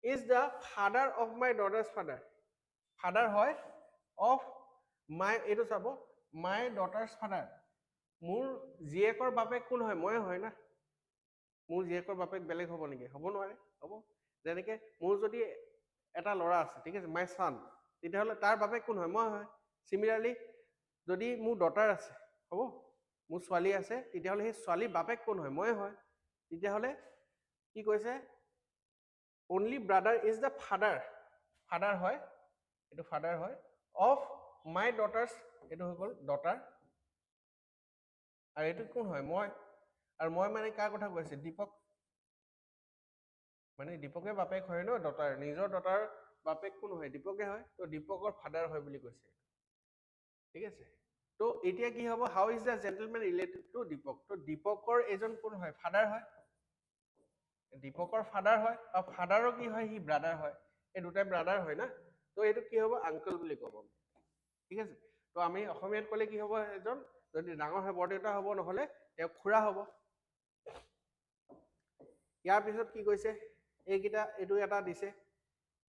is the father of my daughter's father হয় of my এইটো চাব my daughter's father মোৰ জীয়েকৰ বাপেক কোন হয় মই হয় না মোৰ জীয়েকৰ বাপেক বেলেগ হ'ব নেকি হ'ব নোৱাৰে হ'ব যেনেকে মোৰ যদি এটা ল'ৰা আছে ঠিক আছে my son তেতিয়াহ'লে তাৰ বাপেক কোন হয় মই হয় সিমিলাৰলি যদি মোৰ ডটাৰ আছে হ'ব মোৰ ছোৱালী আছে তেতিয়াহ'লে সেই ছোৱালী বাপেক কোন হয় মই হয় তেতিয়াহ'লে কি কৈছে only brother is the father হয় এটো father হয় of my daughters এটো হৈ গল daughter আৰু এটো কোন হয় মই আৰু মই মানে কাৰ কথা কৈছে দীপক মানে দীপকে বাপেক হয় ন daughter নিজৰ daughter বাপেক কোন হয় দীপকে হয় তো দীপকৰ father হয় বুলি কৈছে ঠিক আছে তো এতিয়া কি হ'ব how is the gentleman related to Dipak তো দীপকৰ এজন কোন হয় father হয় দীপকৰ ফাদাৰ হয় আৰু ফাদাৰৰ কি হয় হি ব্ৰাদাৰ হয় এই দুটাই ব্ৰাদাৰ হয় না তো এইটো কি হ'ব আঙ্কল বুলি ক'ব ঠিক আছে তো আমি অসমীয়াত ক'লে কি হ'ব এজন যদি ডাঙৰ হয় বৰদেউতা হ'ব নহলে তেওঁ খুৰা হ'ব ইয়াৰ পিছত কি কৈছে এইকিটা এইটো এটা দিছে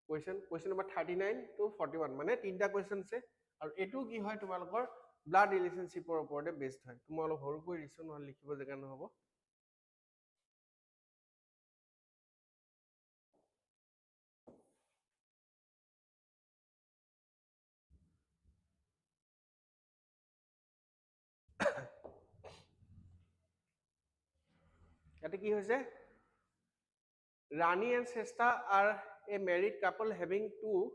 question number 39 to 41 মানে তিনটা question আছে আৰু এটো কি হয় তোমালোকৰ ব্লাড ৰিলেশনশ্বিপৰ ওপৰতে বেসড হয় তুমি অলপ সৰু কৰি দিছো নহলে লিখিব জেগা নহব ইয়াতে কি হৈছে Rani and Sesta are a married couple having two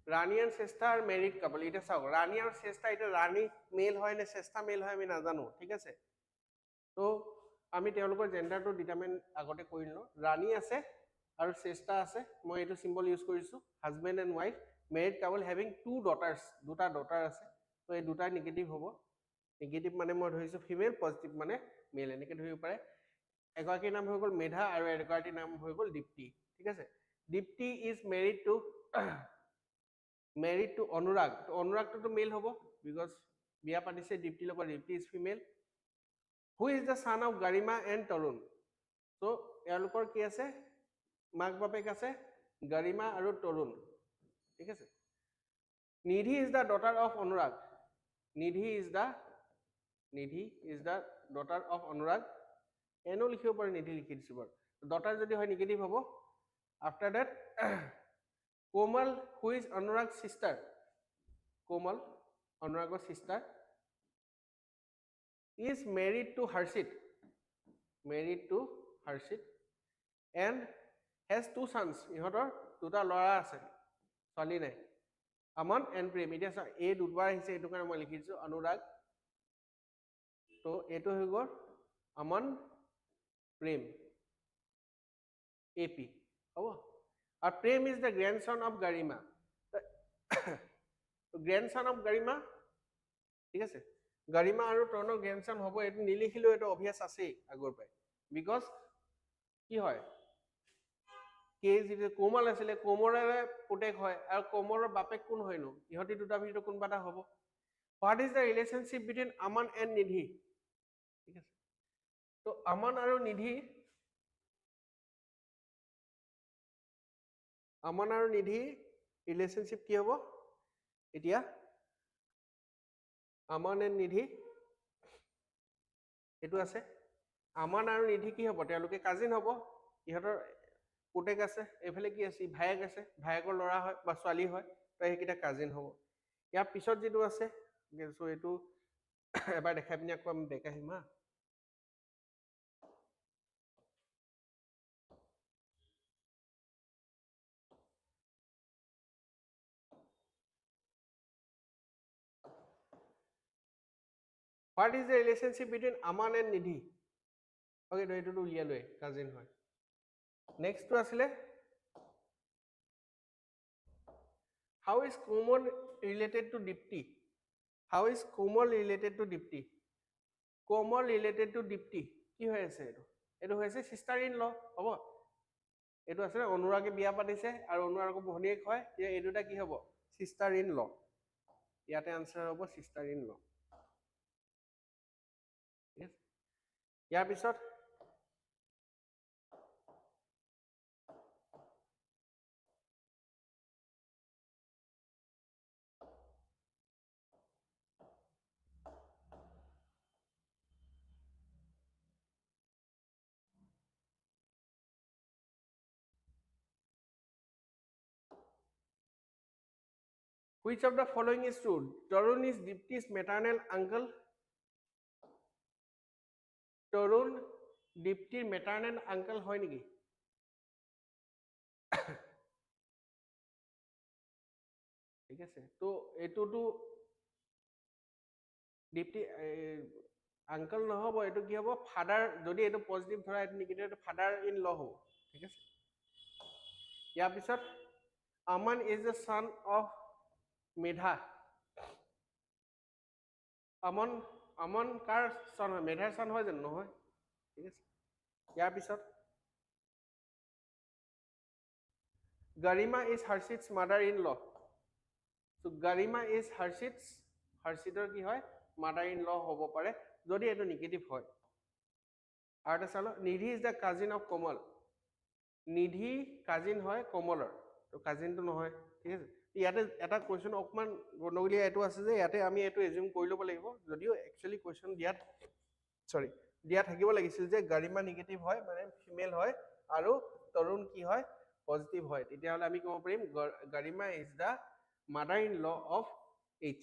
Rani and Sesta are married couple এটা চাও Rani আৰু Sesta এটা Rani মেল হয় নে Sesta মেল হয় আমি নাজানো ঠিক আছে তো আমি তেওঁলোকৰ জেন্ডাৰটো ডিটাৰমাইন আগতে কৰিলো Rani আছে আৰু Sesta আছে মই এইটো সিম্বল ইউজ কৰিছো husband and wife married couple having two daughters দুটা ডটাৰ আছে তো এই দুটা নেগেটিভ হ'ব নেগেটিভ মানে মই ধৰিছো ফিমেল পজিটিভ মানে মেল এনেকে ধৰিব পাৰে এগৰাকীৰ নাম হৈ গ'ল মেধা আৰু এগৰাকীৰ নাম হৈ গ'ল দীপ্তি ঠিক আছে Deepti is married to Anurag তো অনুৰাগটো মেল হ'ব বিকজ বিয়া পাতিছে দীপ্তিৰ লগত Deepti is female who is the son of Garima and Tarun তো এওঁলোকৰ কি আছে মাক বাপেক আছে গাৰিমা আৰু তৰুণ ঠিক আছে Nidhi is the daughter of Anurag Nidhi is the daughter of Anurag এনো লিখিব পাৰে নিধি লিখি দিছো বাৰু ডটাৰ যদি হয় নেগেটিভ হ'ব আফটাৰ দ্যাট কোমল হু ইজ অনুৰাগ সিস্টাৰ কোমল অনুৰাগৰ সিস্টাৰ is married to Harshit and has two sons ইহঁতৰ দুটা ল'ৰা আছে ছোৱালী নাই আমন এণ্ড প্ৰেম এতিয়া এই দুবাৰ আহিছে এইটো কাৰণে মই লিখি দিছো অনুৰাগ তো এইটো হৈ গ'ল আমন প্ৰেম AP হ'ব আৰু প্ৰেম ইজ দ্য গ্ৰেণ্ডসন অফ গাৰিমা তো গ্ৰেণ্ডসন অফ গাৰিমা ঠিক আছে গাৰিমা আৰু তৰুণৰ গ্ৰেণ্ডসন হ'ব এইটো নিলিখিলেও এইটো অভিয়াস আছেই আগৰ পৰাই বিকজ কি হয় কে যিটো কোমল আছিলে কোমলৰে পুতেক হয় আৰু কোমলৰ বাপেক কোন হয়নো ইহঁতি দুটা ভিতৰত কোনবা এটা হ'ব what is the relationship between Aman and Nidhi ঠিক আছে তো আমান আৰু নিধি ৰিলেশ্যনশ্বিপ কি হ'ব এতিয়া আমান এণ্ড নিধি এইটো আছে আমান আৰু নিধি কি হ'ব তেওঁলোকে কাজিন হ'ব ইহঁতৰ পুতেক আছে এইফালে কি আছে ভায়েক আছে ভায়েকৰ ল'ৰা হয় বা ছোৱালী হয় তো সেইকেইটা কাজিন হ'ব ইয়াৰ পিছত যিটো আছে সো এইটো এবাৰ দেখাই পিনি আকৌ আমি বেক আহিম হা What is the relationship between Aman and Nidhi? Okay, তো এইটো উলিয়ালোৱে কাজিন হয় নেক্সটটো আছিলে How is Komal related to Dipti? How is Komal related to Dipti? Komal related to Dipti. কি হৈ আছে এইটো? এইটো হৈছে sister in law, হ'ব? এইটো আছে অনুৰাগে বিয়া পাতিছে আৰু অনুৰাগৰ ভনীয়েক হয়, এই দুটা কি হ'ব? Sister in law. ইয়াতে আনসাৰ হ'ব sister in law. Yes. ইয়াৰ পিছত which of the following is true? Tarun is Dipti's maternal uncle. Tarun Dipti's maternal uncle হয় নেকি? ঠিক আছে, তো এইটোতো Dipti আঙ্কল নহব, এইটো কি হ'ব? ফাদাৰ, যদি এইটো পজিটিভ ধৰা এইটো নেগেটিভ, এইটো ফাদাৰ ইন ল হ'ব। ঠিক আছে, ইয়াৰ পিছত Aman is the son of মেধা। আমন কাৰ son হয়? মেধাৰ son হয় জানো? নহয়। ঠিক আছে, ইয়াৰ পিছত Garima is হৰ্ষিত's mother in law. So Garima is হৰ্ষিতৰ কি হয়? মাদাৰ ইন ল হ'ব পাৰে যদি এইটো নেগেটিভ হয়। আৰু এটা চালো, নিধি ইজ দ্য কাজিন অফ কোমল। নিধি কাজিন হয় কোমলৰ, তো কাজিনটো নহয়। ঠিক আছে, ইয়াতে এটা কুৱেশ্যন অকমান গণ্ডগোলীয়া এইটো আছে যে ইয়াতে আমি এইটো এজিউম কৰি ল'ব লাগিব, যদিও একচুৱেলি কুৱেশ্যন দিয়া থাকিব লাগিছিল যে গৰিমা নেগেটিভ হয়, মানে ফিমেল হয়, আৰু তৰুণ কি হয়? পজিটিভ হয়। তেতিয়াহ'লে আমি ক'ব পাৰিম Garima is the mother in law of H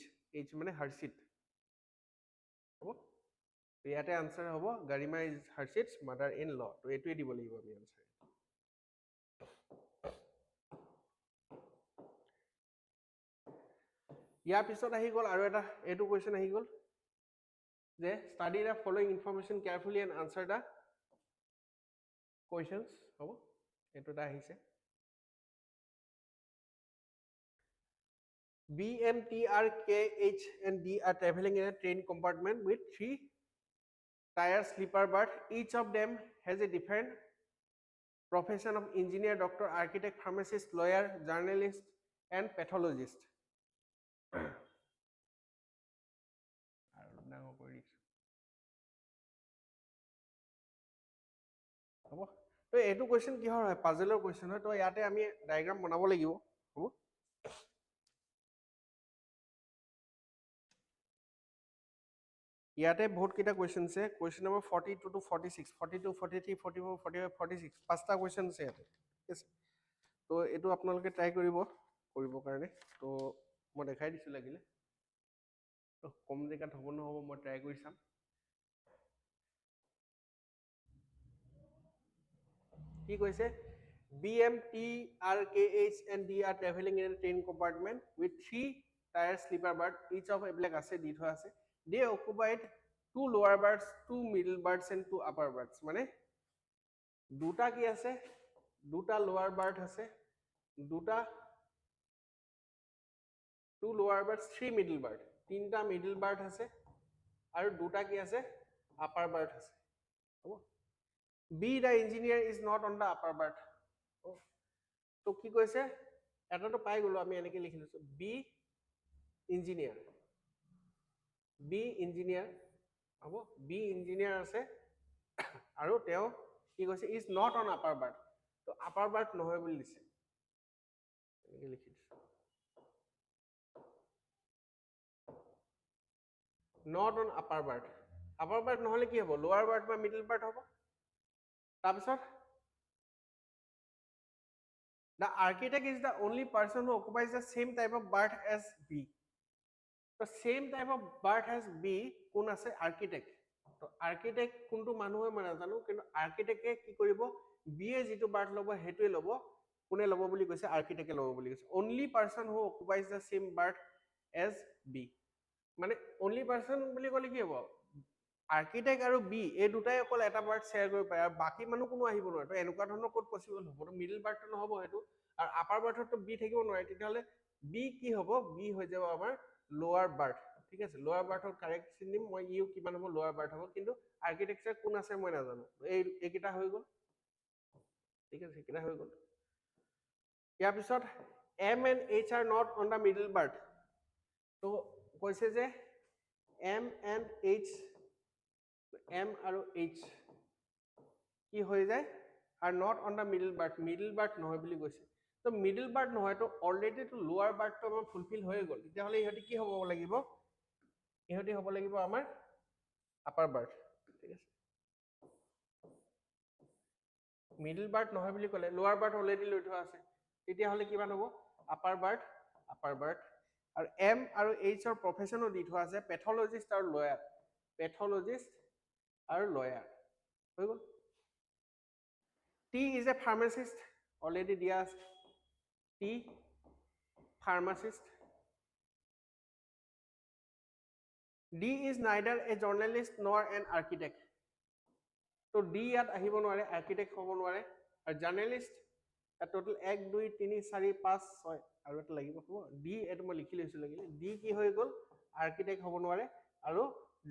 মানে হৰ্ষিত। হ'ব, ইয়াতে আনসাৰ হ'ব Garima is হৰ্ষিত's mother in law। তো এইটোৱে দিব লাগিব আমি আনসাৰ। ইয়াৰ পিছত আহি গ'ল আৰু এটা, এইটো কুৱেশ্যন আহি গ'ল যে study the following information carefully and answer the questions. হ'ব, এইটো এটা আহিছে। B, M, T, R, K, H and D are traveling in a train compartment with 3 tire sleeper berth. Each of them has a different profession of engineer, doctor, architect, pharmacist, lawyer, journalist and pathologist. হ'ব, তো এইটো question কিহৰ হয়? পাজেলৰ question হয়। তো ইয়াতে আমি diagram বনাব লাগিব। হ'ব, ইয়াতে বহুত কেইটা কুৱেশ্যন আছে। কুৱেশ্যন নম্বৰ 42 to 46, 42, 43, 44, 45, 46, পাঁচটা কুৱেশ্যন আছে ইয়াতে। ঠিক আছে, তো এইটো আপোনালোকে ট্ৰাই কৰিবৰ কাৰণে। তো মই দেখাই দিছোঁ লাগিলে, তো কম জেগাত হ'ব নহ'ব মই ট্ৰাই কৰি চাম। কি কৈছে? B, M, T, R, K, H and D are traveling in a train compartment with 3 tire sleeper berth. Each of এইবিলাক আছে, দি থোৱা আছে। They occupied 2 lower berths, 2 middle berths and 2 upper berths. মানে দুটা কি আছে? দুটা লোৱাৰ বাৰ্থ আছে, দুটা 2 lower berths, 3 middle berth, 3টা middle berth আছে, আৰু দুটা কি আছে? upper berth আছে। হ'ব, B, the engineer is not on the upper berth. তো কি কৈছে? এটাটো পাই গ'লো আমি, এনেকে লিখি লৈছো B ইঞ্জিনিয়াৰ। হ'ব, B ইঞ্জিনিয়াৰ আছে, আৰু তেওঁ কি কৈছে? Is not on upper birth. তো আপাৰ বাৰ্থ নহয় বুলি দিছে, এনেকে লিখি দিছো, not on upper birth. Upper birth নহ'লে কি হ'ব? লোৱাৰ বাৰ্থ বা মিডল বাৰ্থ হ'ব। তাৰপিছত the architect is the only person who occupies the same type of berth as B. So same type of berth as B কোন আছে? Architect. তো আৰ্কিটেক্ট কোনটো মানুহ হয় মই নাজানো, কিন্তু আৰ্কিটেক্টে কি কৰিব? বি এ যিটো বাৰ্থ ল'ব সেইটোৱে ল'ব। কোনে ল'ব বুলি কৈছে? আৰ্কিটেক্টে ল'ব বুলি কৈছে। Only person who occupies the same berth as B, মানে অনলি পাৰ্চন বুলি ক'লে কি হ'ব? আৰ্কিটেক্ট আৰু বি এই দুটাই অকল এটা বাৰ্থ শ্বেয়াৰ কৰিব পাৰে, আৰু বাকী মানুহ কোনো আহিব নোৱাৰে। তো এনেকুৱা ধৰণৰ ক'ত পচিবল হ'ব? তো মিডল বাৰ্থটো নহ'ব সেইটো, আৰু আপাৰ বাৰ্থতটো বি থাকিব নোৱাৰে। তেতিয়াহ'লে বি কি হ'ব বি হৈ যাব আমাৰ লোৱাৰ বাৰ্থ ঠিক আছে লোৱাৰ বাৰ্থৰ কাৰেক্ট চিনিম মই ইউ কিমান হ'ব লোৱাৰ বাৰ্থ হ'ব কিন্তু আৰ্কিটেকচাৰ কোন আছে মই নাজানো এইকেইটা হৈ গ'ল ঠিক আছে এইকেইটা হৈ গ'ল ইয়াৰ পিছত M and H are not on the middle berth তো কৈছে যে এম এণ্ড এইচ এম আৰু এইচ কি হৈ যায় আৰু not on the middle berth নহয় বুলি কৈছে তো মিডল বাৰ্থ নহয় তো অলৰেডি তো লোৱাৰ বাৰ্থটো আমাৰ ফুলফিল হৈ গ'ল তেতিয়াহ'লে ইহঁতি কি হ'ব লাগিব ইহঁতি হ'ব লাগিব আমাৰ আপাৰ বাৰ্থ ঠিক আছে মিডল বাৰ্থ নহয় বুলি ক'লে লোৱাৰ বাৰ্থ অলৰেডি লৈ থোৱা আছে তেতিয়াহ'লে কিমান হ'ব আপাৰ বাৰ্থ আৰু এম আৰু এইচৰ প্ৰফেশ্যনো দি থোৱা আছে পেথলজিষ্ট আৰু লয়াৰ হৈ গ'ল T is a pharmacist already দিয়া আছে T pharmacist D is neither a journalist nor an architect তো D ইয়াত আহিব নোৱাৰে আৰ্কিটেক্ট হ'ব নোৱাৰে আৰু জাৰ্নেলিষ্ট টোটেল 1 2 3 4 5 6 আৰু এটা লাগিব হ'ব D এটো মই লিখি লৈছো লাগিলে D কি হৈ গ'ল আৰ্কিটেক্ট হ'ব নোৱাৰে আৰু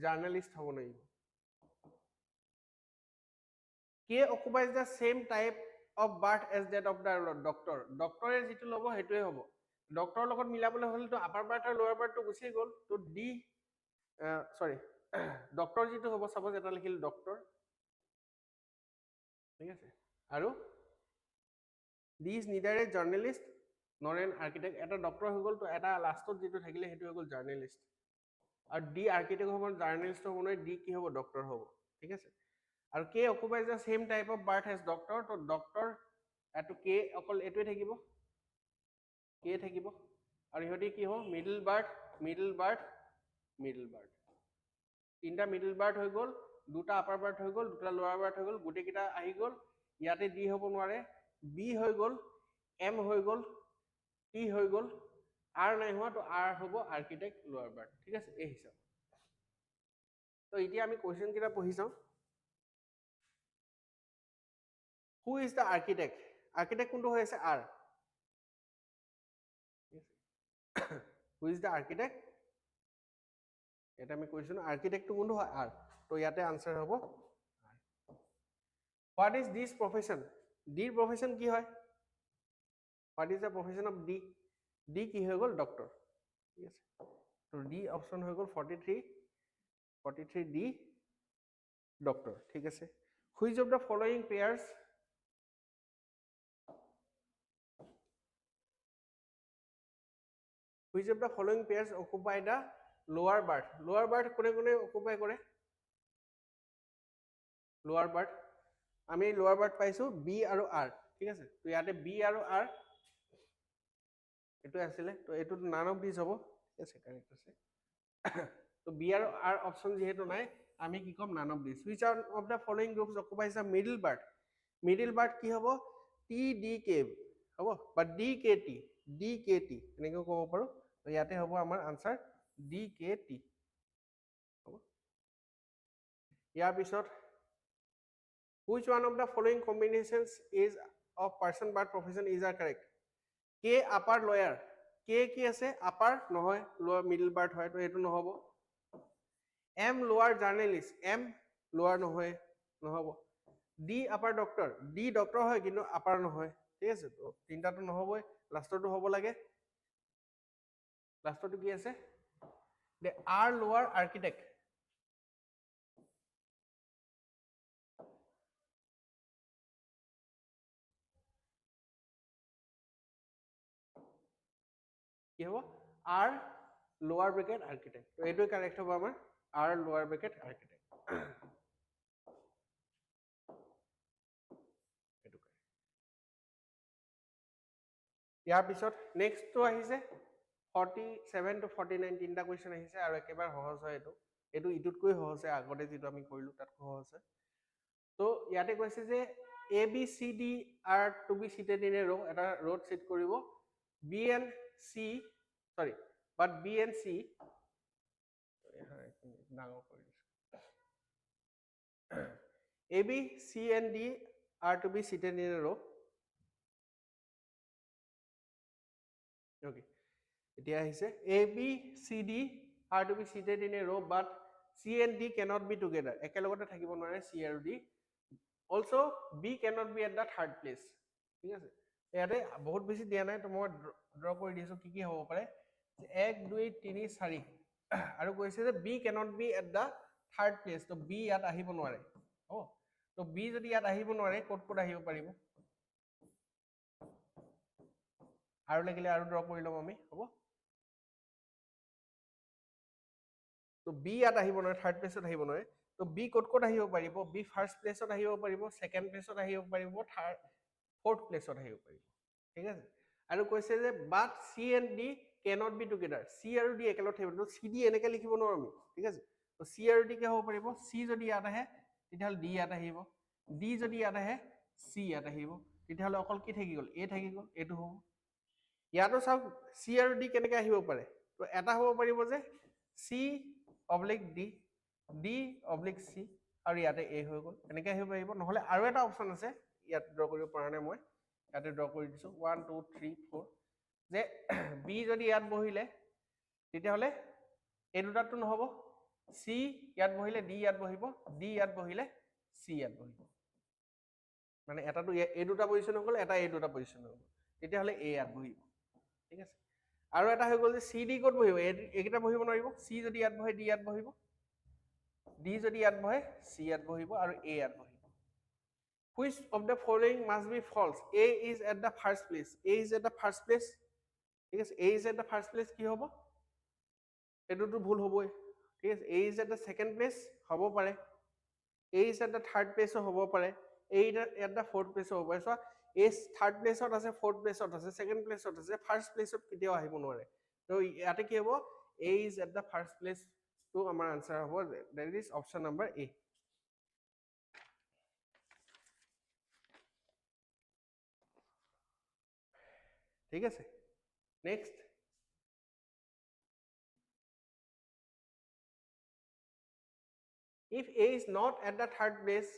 জাৰ্নেলিষ্ট হ'ব নোৱাৰিব K occupies the same type of birth as that of the doctor ডক্টৰে যেটো লব হেতুৱে হ'ব ডক্টৰ লগত মিলাবলৈ হলে তো আপাৰ বাৰ্থ আৰু লোৱাৰ বাৰ্থটো গুছি গ'ল তো ডি সৰি ডক্টৰ যেটো হ'ব সাপোজ এটা লিখিল ডক্টৰ ঠিক আছে আৰু D is neither a journalist not an architect এটা ডক্টৰ হৈ গ'ল তো এটা লাষ্টত যেটো থাকিলে হেতু হৈ গ'ল জাৰ্নেলিষ্ট আৰু ডি আৰ্কিটেক্ট হ'ব জাৰ্নেলিষ্ট হ'ব নহয় ডি কি হ'ব ডক্টৰ হ'ব ঠিক আছে আৰু K occupies the same type of berth as doctor তো ডক্টৰ এটো কে অকল এটোৱে থাকিব কে থাকিব আৰু ইহঁতি কি হ'ব মিডল বাৰ্থ তিনটা মিডল বাৰ্থ হৈ গ'ল দুটা আপাৰ বাৰ্থ হৈ গ'ল দুটা লোৱাৰ বাৰ্থ হৈ গ'ল গোটেই কেইটা আহি গ'ল ইয়াতে ডি হ'ব নোৱাৰে বি হৈ গ'ল এম হৈ গ'ল টি হৈ গ'ল আৰ নাই হোৱা তো আৰ হ'ব আৰ্কিটেক্ট লোৱাৰ বাৰ্থ ঠিক আছে এই হিচাপ তো এতিয়া আমি কোৱেশ্চন কেইটা পঢ়ি চাওঁ Who is the architect? Architect কোনটো হৈ আছে R. Who is the architect? এটা আমি কৈছো architect কোনটো হয় R. তো ইয়াতে আনসাৰ হ'ব R. What is this profession? D profession কি হয়? What is the profession of D? D কি হৈ গ'ল ডক্টৰ ঠিক আছে তো D অপচন হৈ গ'ল 43 D ডক্টৰ ঠিক আছে Which of the following pairs Which of the following pairs occupy the lower berth? Lower berth কোনে কোনে occupy কৰে? Lower berth. আমি lower berth পাইছো B আৰু R. ঠিক আছে? তো ইয়াতে B আৰু R এটো আছিলে তো এটো none of these হ'ব ঠিক আছে কারেক্ট আছে তো B আৰু R অপচন যেহেতু নাই আমি কি কম none of these. Which of the following groups occupies the middle berth? Middle berth কি হ'ব? TDK হ'ব বা DKT এনেকৈ ক'ব পাৰো তো ইয়াতে হ'ব আমাৰ আনসাৰ DKT হ'ব ইয়াৰ পিছত which one of the following combinations is of person but profession is are correct K upper lower K কি আছে upper নহয় lower middle birth হয় তো এটো নহব M lower journalist M lower নহয় নহব D upper doctor D doctor হয় কিন্তু upper নহয় ঠিক আছে তো তিনটাটো নহবই লাষ্টটো হ'ব লাগে লাষ্টটো কি আছে the R lower architect কি হ'ব R lower bracket architect তো এটো কারেক্ট হ'ব আমাৰ R lower bracket architect এটো ইয়াৰ পিছত নেক্সট তো আহিছে 47 to 49 তিনটা কোৱেশ্চন আহিছে আৰু একেবাৰে সহজ হয় এটো ইটুতকৈ সহজ হয় আগতে যেটো আমি কৰিলো তাত সহজ হয় তো ইয়াতে কৈছে যে A B C D are to be seated in a row এটা road set কৰিব B and C sorry but B and C A B C and D are to be seated in a row okay এতিয়া আহিছে A B C D are to be seated in a row but C and D cannot be together একেলগতে থাকিব নোৱাৰে C আৰু D also B cannot be at the third place ঠিক আছে ইয়াতে বহুত বেছি দিয়া নাই তো মই ড্ৰ কৰি দিছো কি কি হ'ব পাৰে 1 2 3 4 আৰু কৈছে যে B cannot be at the third place তো B ইয়াত আহিব নোৱাৰে হ'ব তো B যদি ইয়াত আহিব নোৱাৰে ক'ত ক'ত আহিব পাৰিব আৰু লাগিলে আৰু ড্ৰ কৰি লম আমি হ'ব তো B ইয়াত আহিব নোৱাৰে থাৰ্ড প্লেছত আহিব নোৱাৰে তো B ক'ত ক'ত আহিব পাৰিব B ফাৰ্ষ্ট প্লেছত আহিব পাৰিব ছেকেণ্ড প্লেছত আহিব পাৰিব থাৰ্ড ফৰ্থ প্লেছত আহিব পাৰিব ঠিক আছে আৰু কৈছে যে বাট C and D cannot be together C আৰু D একেলগে থাকিব তো C D এনেকৈ লিখিব নোৱাৰো আমি ঠিক আছে তো C আৰু D কে হ'ব পাৰিব C যদি ইয়াত আহে তেতিয়াহ'লে D ইয়াত আহিব D যদি ইয়াত আহে C ইয়াত আহিব তেতিয়াহ'লে অকল কি থাকি গ'ল A থাকি গ'ল এইটো হ'ব ইয়াতো চাওক C আৰু D কেনেকৈ আহিব পাৰে তো এটা হ'ব পাৰিব যে C oblique D D oblique C আৰু ইয়াতে A হৈ গ'ল এনেকৈ আহিব পাৰিব নহ'লে আৰু এটা অপশ্যন আছে ইয়াত ড্ৰ কৰিব পৰা নাই মই ইয়াতে ড্ৰ কৰি দিছো 1 2 3 4 যে B যদি ইয়াত বহিলে তেতিয়াহ'লে এই দুটাটো নহ'ব C ইয়াত বহিলে D ইয়াত বহিব D ইয়াত বহিলে C ইয়াত বহিব মানে এটাটো এই দুটা পজিশ্যন হৈ গ'ল এটা এই দুটা পজিশ্যন হৈ গ'ল তেতিয়াহ'লে A ইয়াত বহিব ঠিক আছে আৰু এটা হৈ গ'ল যে C D ক'ত বহিব এইকেইটা বহিব নোৱাৰিব C যদি ইয়াত বহে D ইয়াত বহিব D যদি ইয়াত বহে C ইয়াত বহিব আৰু A ইয়াত বহিব which of the following must be false A is at the first place A is at the first place ঠিক আছে A is at the first place কি হ'ব এটোটো ভুল হ'বই ঠিক আছে A is at the second place হ'ব পাৰে A is at the third place হ'ব পাৰে A is at the fourth place হ'ব পাৰে so A third place আছে fourth place আছে second place আছে first place কেতিয়াও আহিব নোৱাৰে তো ইয়াতে কি হ'ব A is at the first place তো আমাৰ আনসাৰ হ'ব that is option number A ঠিক আছে next if A is not at the third place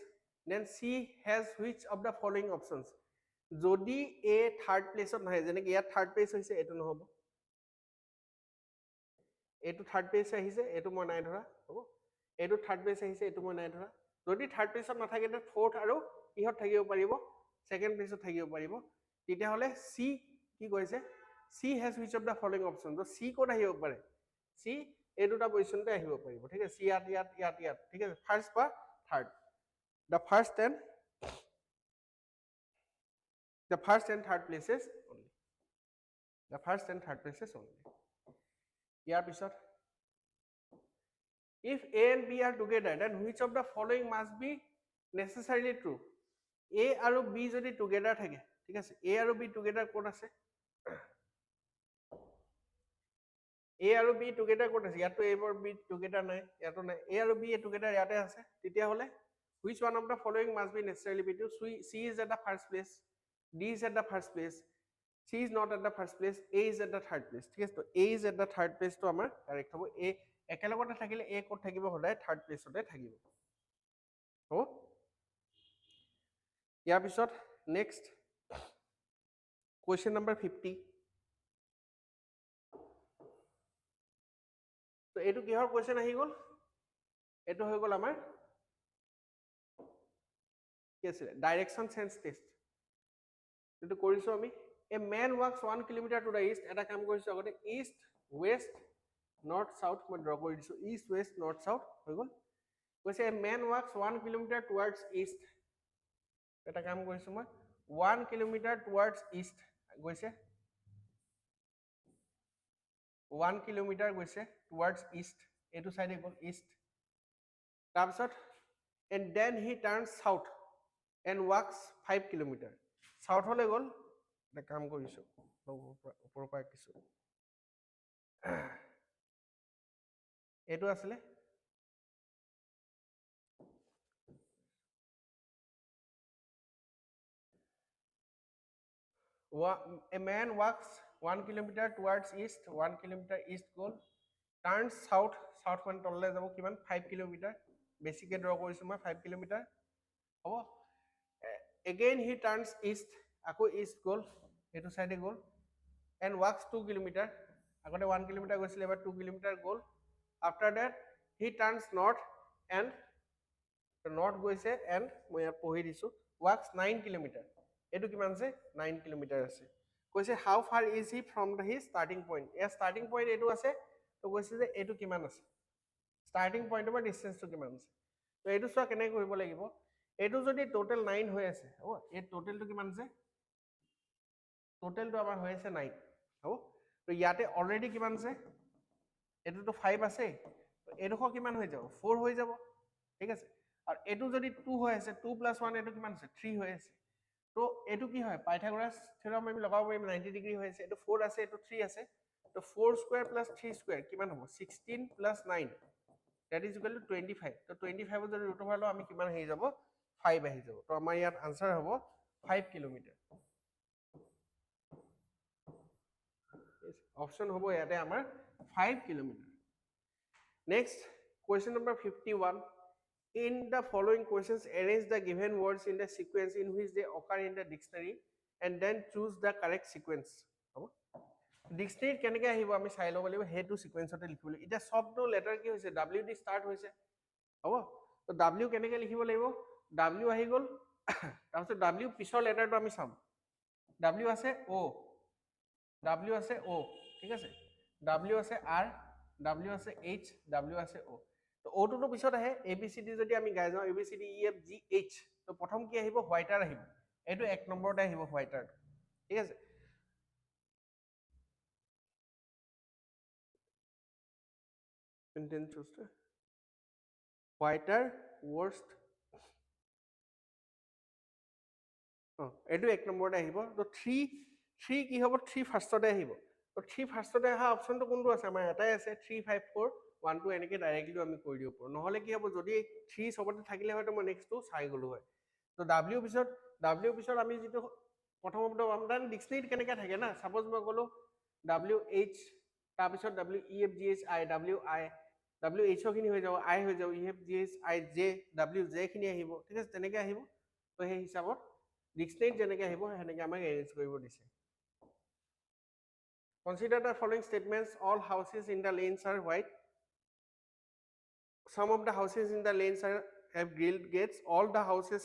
then C has which of the following options যদি A third place নাহে যেনেকৈ ইয়াত third place হৈছে এটো নহব এটো third place আহিছে এটো মই নাই ধৰা হ'ব এটো third place আহিছে এটো মই নাই ধৰা যদি third place নাথাকে তে fourth আৰু ইহত থাকিব পাৰিব second place থাকিব পাৰিব তেতিয়াহলে C কি কৈছে C has which of the following options তো C কোড আহিব পাৰে C এই দুটা পজিশনতে আহিব পাৰিব ঠিক আছে C ইয়াত ইয়াত ইয়াত ইয়াত ঠিক আছে ফার্স্ট বা third the first and third places only the first and third places only ইয়াৰ পিছত if A and B are together then which of the following must be necessarily true A আৰু B যদি together থাকে ঠিক আছে A আৰু B together code আছে A আৰু B together code আছে ইয়াতো A আৰু B together নাই ইয়াতো নাই A আৰু B together ইয়াতে আছে তেতিয়া হলে which one of the following must be necessarily be true C is at the first place D is at the first place C is not at the first place A is at the third place ঠিক আছে তো A is at the third place তো আমাৰ correct হ'ব A একেলগতে থাকিলে A code থাকিব হদায় third প্লেসতে থাকিব হ'ব ইয়াৰ পিছত নেক্সট question number 50 তো এটো কিহৰ কোৱেশ্চন আহি গ'ল এটো হৈ গ'ল আমাৰ কি আছে ডাইৰেকশন সেন্স টেষ্ট এটো কৰিছো আমি a man wax 1 kilometre to the east এটা কাম কৰিছো আগতে ইষ্ট ওয়েস্ট নৰ্থ সাউথ মই ড্ৰ কৰি দিছো ইষ্ট ওয়েস্ট নৰ্থ সাউথ হৈ গ'ল কৈছে a man wax 1 kilometre towards east এটা কাম কৰিছো মই 1 কিলোমিটাৰ টুৱাৰ্ডছ ইষ্ট গৈছে 1 কিলোমিটাৰ গৈছে টুৱাৰ্ডছ ইষ্ট এটো সাইডে গ'ল ইষ্ট তাৰপিছত and then he turns south and walks 5 kilometer south হলে গ'ল এটা কাম কৰিছো ওপৰৰ পৰা কিছু এটো আসলে a man walks 1 kilometer towards east 1 kilometer east goal turns south south মান তললে যাব কিমান 5 kilometer বেসিকে ড্ৰ কৰিছো মই 5 kilometer হ'ব again he turns east আকৌ east goal এটো সাইডে গ'ল and walks 2 kilometer আগতে 1 কিলোমিটাৰ গৈছিলে এবাৰ 2 কিলোমিটাৰ গ'ল after that he turns north and north গৈছে and মই ইয়াত পঢ়ি দিছো walks 9 কিলোমিটাৰ এটো কিমান আছে 9 কিলোমিটাৰ আছে কৈছে how far is he from the his starting point A starting point এটো আছে তো কৈছে যে এটো কিমান আছে starting point বা distance to কিমান আছে তো এটো সব কেনে কৰিব লাগিব এটো যদি টোটাল 9 হৈ আছে হ'ব এ টোটাল to কিমান আছে টোটাল to আমাৰ হৈ আছে 9 হ'ব তো ইয়াতে অলৰেডি কিমান আছে এটো তো 5 আছে তো এডোখৰ কিমান হৈ যাব 4 হৈ যাব ঠিক আছে আৰু এটো যদি 2 হৈ আছে 2 + 1 এটো কিমান আছে 3 হৈ আছে তো এটো কি হয় পাইথাগোৰাছ থিওৰাম আমি লগাব পাৰিম 90 ডিগ্ৰী হৈ আছে এটো 4 আছে এটো 3 আছে তো 4 স্কয়াৰ + 3 স্কয়াৰ কিমান হ'ব 16 + 9 that is equal to 25 তো 25 যদি ৰুট ওভাৰ লও আমি কিমান হৈ যাব 5 আহি যাব তো আমাৰ ইয়াত আনসাৰ হ'ব 5 কিলোমিটাৰ অপশন হ'ব ইয়াতে আমাৰ 5 kilometre next question number 51 in the following questions arrange the given words in the sequence in which they occur in the dictionary and then choose the correct sequence হ'ব ডিকশনাৰীত কেনেকৈ আহিব আমি চাই ল'ব লাগিব হেতু সিকোয়েন্সতে লিখিব লাগিব এটা শব্দ লেটাৰ কি হৈছে w দি স্টাৰ্ট হৈছে হ'ব তো w কেনেকৈ লিখিব লাগিব w আহি গল তাৰপিছত w পিছৰ লেটাৰটো আমি চাম w আছে o w আছে o ঠিক আছে w আছে r w আছে h w আছে o তো o টো পিছত আহে abcd যদি আমি গাই যাও abcd e f g h তো প্ৰথম কি আহিব হোয়াইটাৰ আহিব এটো এক নম্বৰতে আহিব হোয়াইটাৰ ঠিক আছে Intense choose whiter worst এটো এক নম্বৰতে আহিব তো 3 কি হ'ব 3 ফাৰ্ষ্টতে আহিব তো 3 ফাৰ্ষ্টতে আহা অপচনটো কোনটো আছে আমাৰ এটাই আছে 3 5 4 1 2 এনেকৈ ডাইৰেক্টলি আমি কৰি দিব পাৰো নহলে কি হ'ব যদি 3 সবতে থাকিলে হয়তো মই নেক্সটটো চাই গলো হয় তো w পিছত আমি যেটো প্ৰথমতে আমদান ডিকশনাৰীত কেনেকৈ থাকে না সাপোজ মই গলো w h তাৰ পিছত w e f g h i w i w h খিনি হৈ যাব i হৈ যাব e f g h i j w j খিনি আহিব ঠিক আছে তেনেকৈ আহিব তো সেই হিচাপত ডিকশনাৰীত যেনেকৈ আহিব হেনেকৈ আমাক এৰেঞ্জ কৰিব দিছে Consider the following statements all houses in the lanes are white some of the houses in the lanes have grilled gates all the houses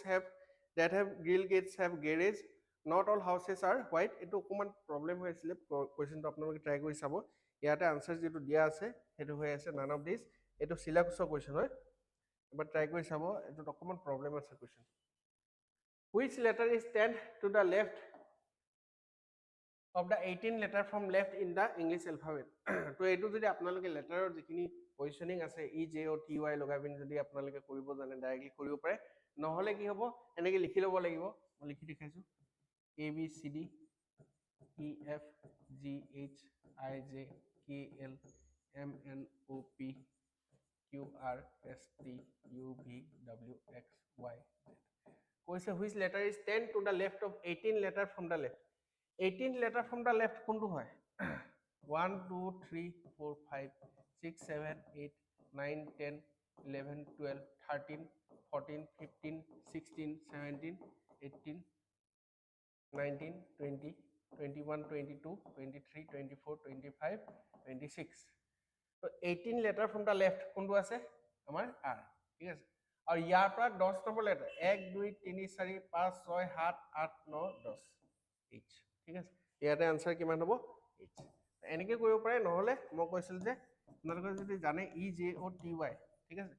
that have grilled gates have garage not all houses are white eto common problem hoisile question to apnaloke try kori sabo ইয়াতে answer যেটো দিয়া আছে হেতু হৈ আছে none of these এটো সিলেবাসৰ question হয় এবাৰ ট্ৰাই কৰি চাব এটো অকমান প্ৰবলেম আছে question which letter is stand to the left of the 18 letter from left in the English alphabet তো এটো যদি আপোনালোকে লেটাৰৰ যিখিনি পজিশনিং আছে E J O T Y লগাই পিন যদি আপোনালোকে কৰিব জানে ডাইৰেক্টলি কৰিব পাৰে নহলে কি হ'ব এনেকে লিখি ল'ব লাগিব মই লিখি দেখাইছো a b c d e f g h i j k l m n o p q r s t u v w x y z কৈছে which letter is 10 to the left of 18 letter from the left 18 letter from the left কোনটো হয় 1 2 3 4 5 6 7 8 9 10 11 12 13 14 15 16 17 18 19 20 21 22 23 24 25 26 তো 18 letter from the left কোনটো আছে আমাৰ r ঠিক আছে আৰু ইয়াৰ পৰা 10 নম্বৰ লেটাৰ 1 2 3 4 5 6 7 8 9 10 h ঠিক আছে ইয়াতে আনসাৰ কিমান হ'ব h এনেকৈ কৰিব পাৰে নহলে মই কৈছিল যে আপোনালোকে যদি জানে E J O T Y ঠিক আছে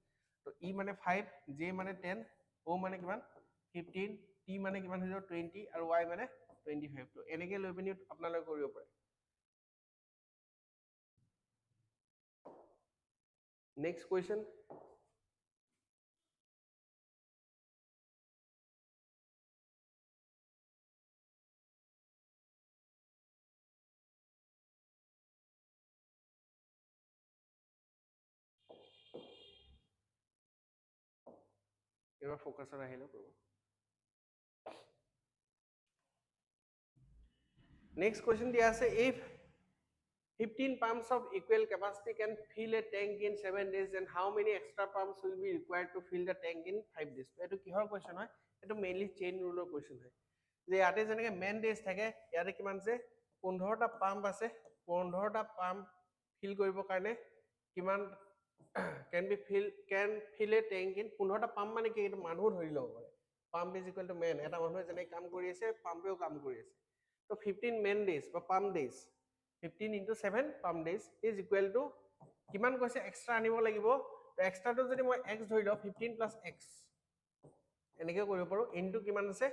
তো ই মানে 5 জে মানে 10 ও মানে কিমান 15 টি মানে কিমান হৈ যাব 20 আৰু y মানে 25 তো এনেকৈ লৈ পিনি আপোনালোকে কৰিব পাৰে নেক্সট কোৱেশ্চন এবাৰ ফোকাসৰ আহিলে কৰিব নেক্সট কোৱেশ্চন দিয়া আছে if 15 pumps of equal capacity can fill a tank in 7 days then how many extra pumps will be required to fill the tank in 5 days এটো কিহৰ কোৱেশ্চন হয় এটো মেইনলি চেইন ৰুলৰ কোৱেশ্চন হয় যে ইয়াতে যেনেকৈ মেন ডেজ থাকে ইয়াতে কিমান আছে 15টা পাম্প আছে 15টা পাম্প ফিল কৰিবৰ কাৰণে কিমান can fill a tank in 15টা পাম্প মানে কি, এটা মানুহ ধৰি লব পাৰে। Pump is equal to men, এটা মানুহে যেনে কাম কৰি আছে পাম্পেও কাম কৰি আছে। তো 15 মেন ডেজ বা pump days 15 into 7 pump days is equal two কিমান কৈছে এক্সট্ৰা আনিব লাগিব। তো এক্সট্ৰাটো যদি মই x ধৰি লওঁ 15 plus x এনেকৈ কৰিব পাৰোঁ, ইনটু কিমান আছে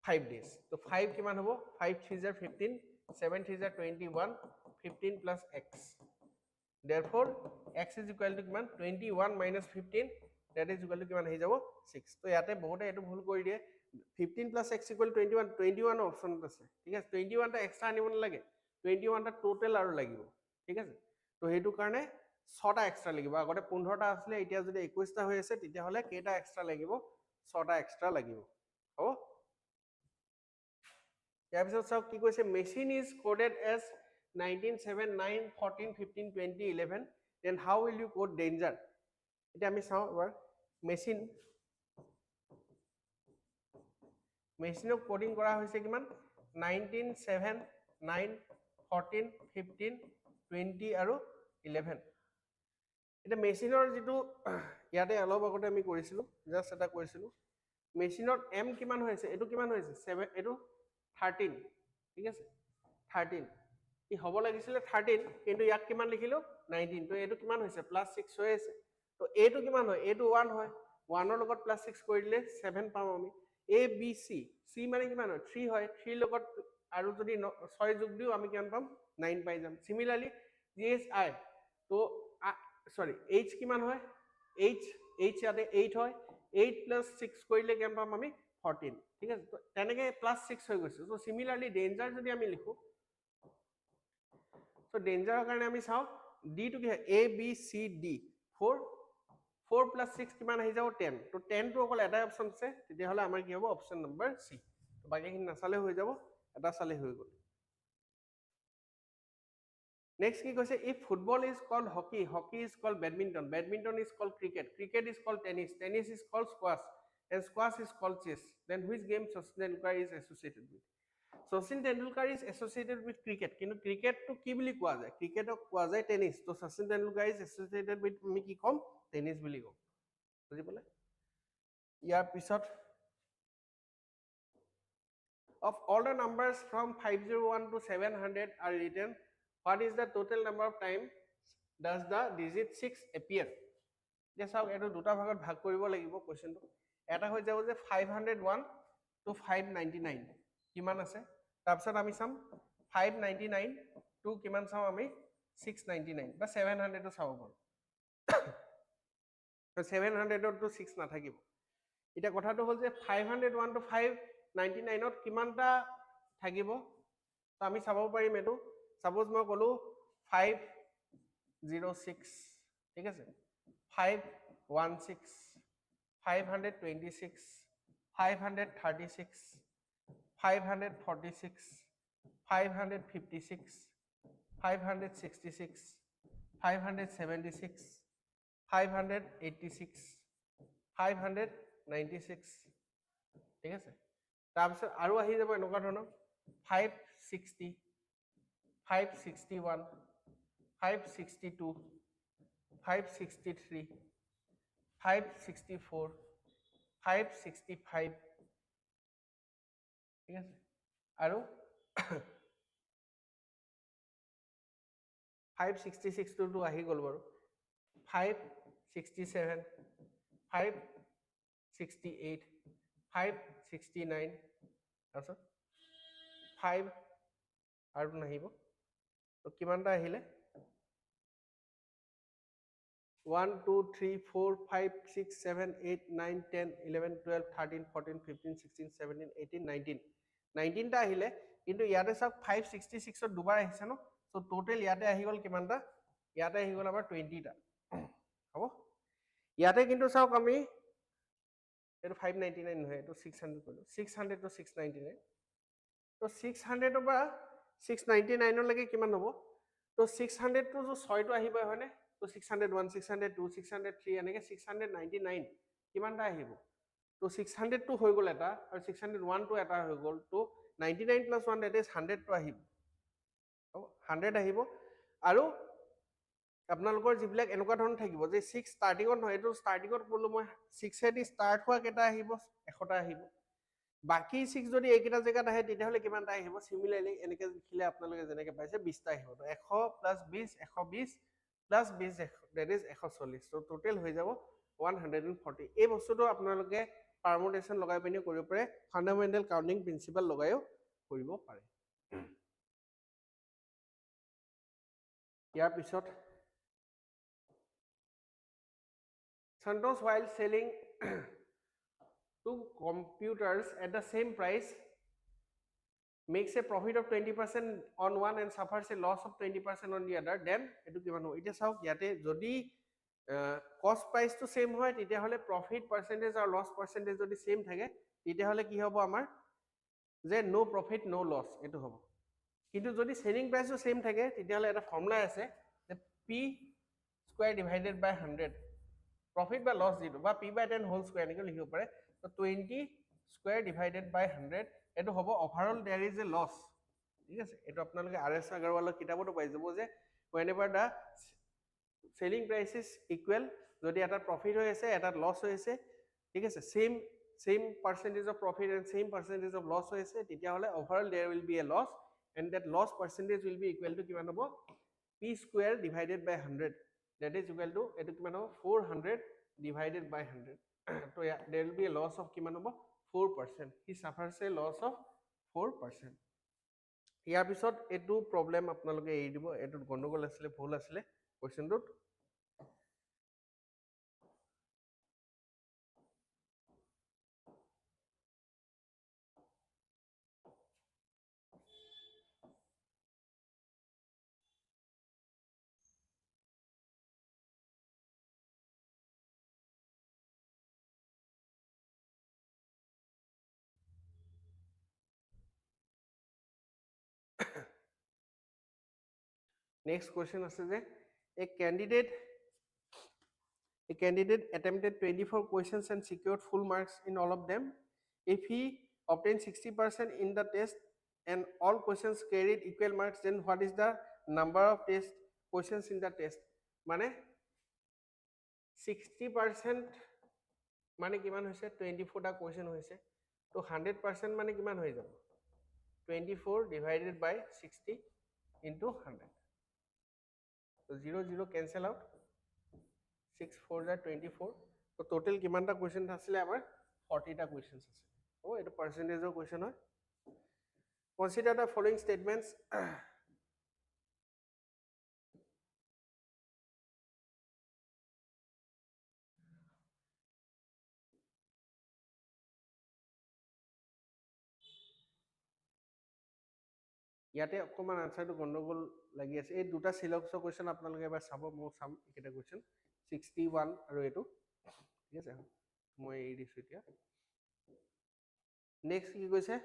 5 days। তো 5 কিমান হ'ব, 5 3 জাৰ 15, 7 3 জাৰ 21, 15 plus x। Therefore x is equal to কিমান 21 minus 15, that is equal to কিমান আহি যাব 6। তো ইয়াতে বহুতে এটো ভুল কৰি দিয়ে, 15 plus x equal to 21, 21 অপশনত আছে, ঠিক আছে। 21 টা এক্সট্ৰা আনিব নালাগে, 21 টা টোটাল আৰু লাগিব, ঠিক আছে। তো হেতু কাৰণে 6টা এক্সট্ৰা লাগিব, আগতে 15টা আছিল, এতিয়া যদি 21টা হৈ আছে তেতিয়া হলে কেইটা এক্সট্ৰা লাগিব, 6টা এক্সট্ৰা লাগিব, হ'ব। ইয়াৰ পিছত চাওক কি কৈছে, machine is coded as 19 7 9 14 15 20 11, then how will you code danger? এটা আমি চাও এবাৰ মেচিনক কোডিং কৰা হৈছে কিমান 19 7 9 14 15 20 আৰু 11। এটা মেচিনৰ যেটো ইয়াতে অলপ আগতে আমি কৰিছিলো, জাস্ট এটা কৰিছিলো, মেচিনৰ m কিমান হৈছে, এটো কিমান হৈছে 7, এটো 13, ঠিক আছে 13, ই হ'ব লাগিছিল 13, কিন্তু ইয়াক কিমান লিখিলো 19। তো এটো কিমান হৈছে +6 হৈ আছে। তো এটো কিমান হয়, এটো 1 হয়, 1 ৰ লগত +6 কৰি দিলে 7 পাম আমি। a b c, c মানে কিমান হয় 3 হয়, 3 লগত আৰু যদি 6 যোগ দিও আমি কিমান পাম 9 পাই যাম। সিমিলারলি gs i, তো সরি h কিমান হয়, h ইয়াতে 8 হয়, 8 plus 6 কৰিলে কিমান পাম আমি 14, ঠিক আছে। তো তেনেকে +6 হৈ গৈছে। তো সিমিলারলি ডেঞ্জাৰ যদি আমি লিখো, তো ডেঞ্জাৰৰ কাৰণে আমি চাও d টু কি হয় a b c d, 4 plus 6 কিমান আহি যাব 10। তো 10 টো অকল এটাই অপশন আছে, তেতিয়া হলে আমাৰ কি হ'ব অপশন নম্বৰ সি। তো বাকিখিনি নাচালে হৈ যাব, এটা চালে হৈ গ'ল। নেক্সট কি কৈছে, if football is called hockey, hockey is called badminton, badminton is called cricket, cricket is called tennis, tennis is called squash, and squash is called chess, then which game Sachin Tendulkar is associated with? Sachin Tendulkar is associated with cricket, কিন্তু cricket তো কি বুলি কোৱা যায়, ক্ৰিকেটক কোৱা যায় tennis. তো Sachin Tendulkar is associated with আমি কি কম টেনিস বুলি কম, বুজি পালে। ইয়াৰ পিছত of all the numbers from 501 to 700 are written, what is the total number of times does the digit 6 appear? যে চাওক এটো দুটা ভাগত ভাগ কৰিব লাগিব কোৱেশ্চনটো। এটা হৈ যাব যে 501 to 599 কিমান আছে, তাৰপিছত আমি চাম 599 to কিমান চাম আমি 699 বা 700 টো চাব পাৰো। তো 700 টো 6 নাথাকিব। এটা কথাটো হল যে 501 to 599 ত কিমানটা থাকিব, তো আমি চাব পাৰিম এটো। সাপোজ মই কলো 506, ঠিক আছে, 516, 526, 536, 546, 556, 566, 576, 586, 596, ঠিক আছে। তাৰপিছত আৰু আহি যাব এনেকুৱা ধৰণৰ 560, 561, 562, 563, 564, 565, ঠিক আছে। আৰু 566 টো আহি গ'ল বাৰু, 567, 568, 569, তাৰপিছত 5 আৰু নাহিব। তো কিমানটা আহিলে 1 2 3 4 5 6 7 8 9 10 11 12 13 14 15 16 17 18 19, 19 টা আহিলে। কিন্তু ইয়াতে সব 566 ৰ দুবাৰ আহিছে ন, সো টোটাল ইয়াতে আহি গল কিমানটা, ইয়াতে আহি গল আমাৰ 20 টা, হ'ব। ইয়াতে কিন্তু চাওক আমি এটো 599 নহয়, এটো 600 কৰিলো, 600 to 699। তো 600 ৰ পৰা 699 লৈকে কিমান হ'ব, তো 600 টো যে 6 টো আহিব হয়নে, তো 601 602 603 এনেকে 699 কিমানটা আহিব, তো 600 টো হৈ গল এটা আৰু 601 টো এটা হৈ গল, তো 99 plus 1 that is 100 টো আহিব। 100 আহিব আৰু আপোনালোকৰ যিবিলাক এনেকুৱা ধৰণৰ থাকিব যে 6 ষ্টাৰ্টিঙত নহয়, এইটো ষ্টাৰ্টিঙত ক'লো মই 6 এদি ষ্টাৰ্ট হোৱা কেইটা আহিব 100টা আহিব, বাকী 6 যদি এইকেইটা জেগাত আহে তেতিয়াহ'লে কিমানটা আহিব, চিমিলাৰলি এনেকৈ লিখিলে আপোনালোকে যেনেকৈ পাইছে 20টা আহিব, তো 100 প্লাছ 20 120 প্লাছ 20 ডেট ইজ 140, তো টোটেল হৈ যাব 140। এই বস্তুটো আপোনালোকে পাৰমুটেশ্যন লগাই পিনি কৰিব পাৰে, ফাণ্ডামেণ্টেল কাউণ্টিং প্ৰিন্সিপাল লগাইও কৰিব পাৰে। ইয়াৰ পিছত Santosh, while selling two computers at the same price, makes a profit of 20% on one and suffers a loss of 20% on the other, then etu kiman hobo, eta saok yate jodi cost price to same hoy tetiahole profit percentage or loss percentage jodi same thake tetiahole ki hobo amar je no profit no loss etu hobo, kintu jodi selling price to same thake tetiahole eta formula ase je p square divided by 100, profit by loss zero ba p by 10 whole square enike likhibo pare, so 20 square divided by 100 etu hobo overall there is a loss, ঠিক আছে, এটো আপোনালোকে RS Agarwalৰ কিতাবতো পাই যাব যে whenever the selling price is equal, যদি এটা profit হৈ আছে এটা লছ হৈ আছে, ঠিক আছে, same percentage of profit and same percentage of loss হৈ আছে, তেতিয়াহলে overall there will be a loss and that loss percentage will be equal to কিমান হ'ব, p square divided by 100, that is equal to এটো কিমান হ'ব 400 divided by 100, so yeah, there will be a loss of কিমান হ'ব 4%, he suffers a loss of 4%. ইয়াৰ পিছত এটো problem আপোনালোকে এৰি দিব, এটো গণ্ডগোল আছিলে ভুল আছিলে কোৱেশ্চনটোত। Next question আছে যে a candidate attempted 24 questions and secured full marks in all of them. If he obtained 60% in the test and all questions carried equal marks, then what is the number of test questions in the test? মানে 60% মানে কিমান হৈছে 24টা question হৈছে, তো 100% মানে কিমান হৈ যাব 24 divided by 60 into 100, so 0 0 cancel out, 6 4 are 24, so total কিমানটা কোৱেশ্চন আছিলে আমাৰ 40টা কোৱেশ্চনছ আছে, ও এটা পাৰ্সেন্টেজৰ কোৱেশ্চন হয়। Consider the following statements ইয়াতে অকমান আনসাৰটো গণ্ডগোল লাগি আছে, এই দুটা সিলেবাসৰ কোৱেশ্চন আপোনালোকে এবাৰ চাব, মই চাম এটা কোৱেশ্চন 61 আৰু এটো, ঠিক আছে, মই এই দিছো এতিয়া। নেক্সট কি কৈছে,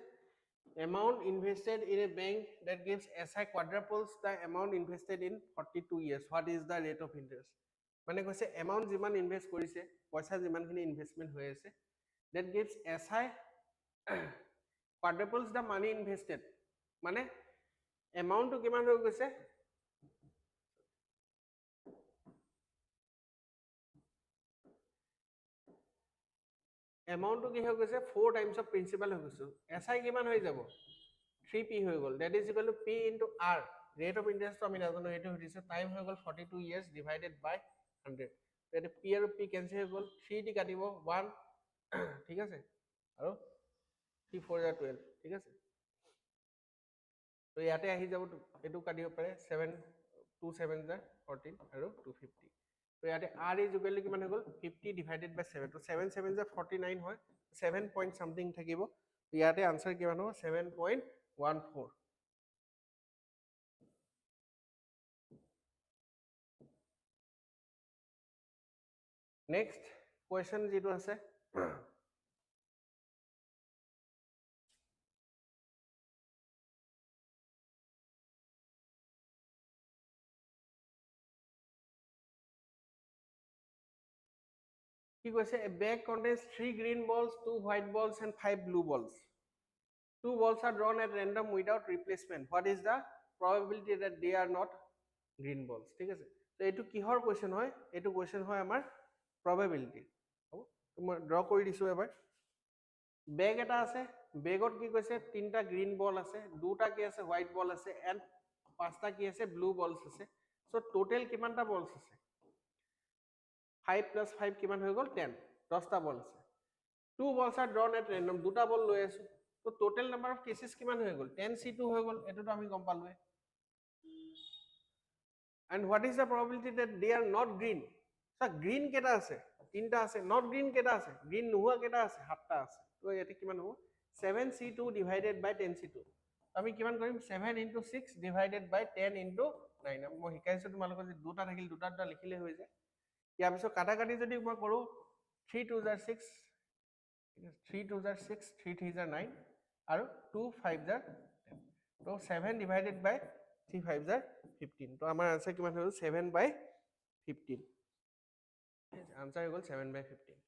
amount invested in a bank that gives SI quadruples the amount invested in 42 years, what is the rate of interest? মানে কৈছে এমাউন্ট যিমান ইনভেস্ট কৰিছে, পইচা যিমানখিনি ইনভেষ্টমেন্ট হৈ আছে, that gives SI quadruples the money invested, মানে এমাউন্টটো কিমান হৈ গৈছে, এমাউন্টটো কি হৈ গৈছে 4 টাইমছ অফ প্ৰিন্সিপাল হৈ গৈছে, SI কিমান হৈ যাব 3p হৈ গ'ল, that is equal to p into r, rate of interest আমি নাজানো, এইটো হৈছে টাইম হৈ গ'ল 42 years divided by 100, এটা p আৰু p কেনসেল হৈ গ'ল, 3 দি কাটিব 1, ঠিক আছে, আৰু 3 4 12, ঠিক আছে, তো ইয়াতে আহি যাব, এটো কাটিব পাৰে 7 2 7 14 আৰু 250, তো ইয়াতে r is equal to কিমান হৈ গ'ল 50 divided by 7, তো 7 7 49 হয়, 7 point something থাকিব, তো ইয়াতে আনসাৰ কিমান হ'ব 7.14। নেক্সট কোৱেশ্চন যেটো আছে কি কৈছে, a bag contains 3 green balls, 2 white balls and 5 blue balls. 2 balls are drawn at random without replacement. What is the probability that they are not green balls. ঠিক আছে, তো এইটো কিহৰ কোৱেশ্চন হয়, এইটো কোৱেশ্চন হয় আমাৰ probability. হ'ব, মই ড্ৰ কৰি দিছো এবাৰ. বেগ এটা আছে, বেগত কি কৈছে তিনটা গ্ৰীণ বল আছে, দুটা কি আছে হোৱাইট বল আছে, এণ্ড পাঁচটা কি আছে ব্লু বলছ আছে. চ' টোটেল কিমানটা বলছ আছে? 5 + 5 কিমান হৈ গ'ল 10, 10টা বল আছে. 2 balls are drawn at random, দুটা বল লৈ আছো. তো টোটেল নাম্বাৰ অফ কেसेছ কিমান হৈ গ'ল 10C2 হৈ গ'ল, এটোতো আমি গম পালোৱে. And what is the probability that they are not green? So green কেটা আছে? তিনটা আছে. Not green কেটা আছে? Green নোহোৱা কেটা আছে? সাতটা আছে. তো ইয়াতে কিমান হ'ব? 7C2 divided by 10C2. আমি কিমান কৰিম 7 × 6 divided by 10 × 9. মই শিকাইছো তোমালোকক যে দুটা থাকিল দুটা দুটা লিখিলে হৈ যায়. ইয়াৰ পিছত কাটা কাটি যদি মই কৰো 3 × 2 = 6, 3 × 2 = 6, 3 × 3 = 9 আৰু 2 × 5 = 10. তো 7 divided by 3 × 5 = 15. তো আমাৰ আনসাৰ কিমান হ'ল 7/15. আনসাৰ হৈ গ'ল 7/15.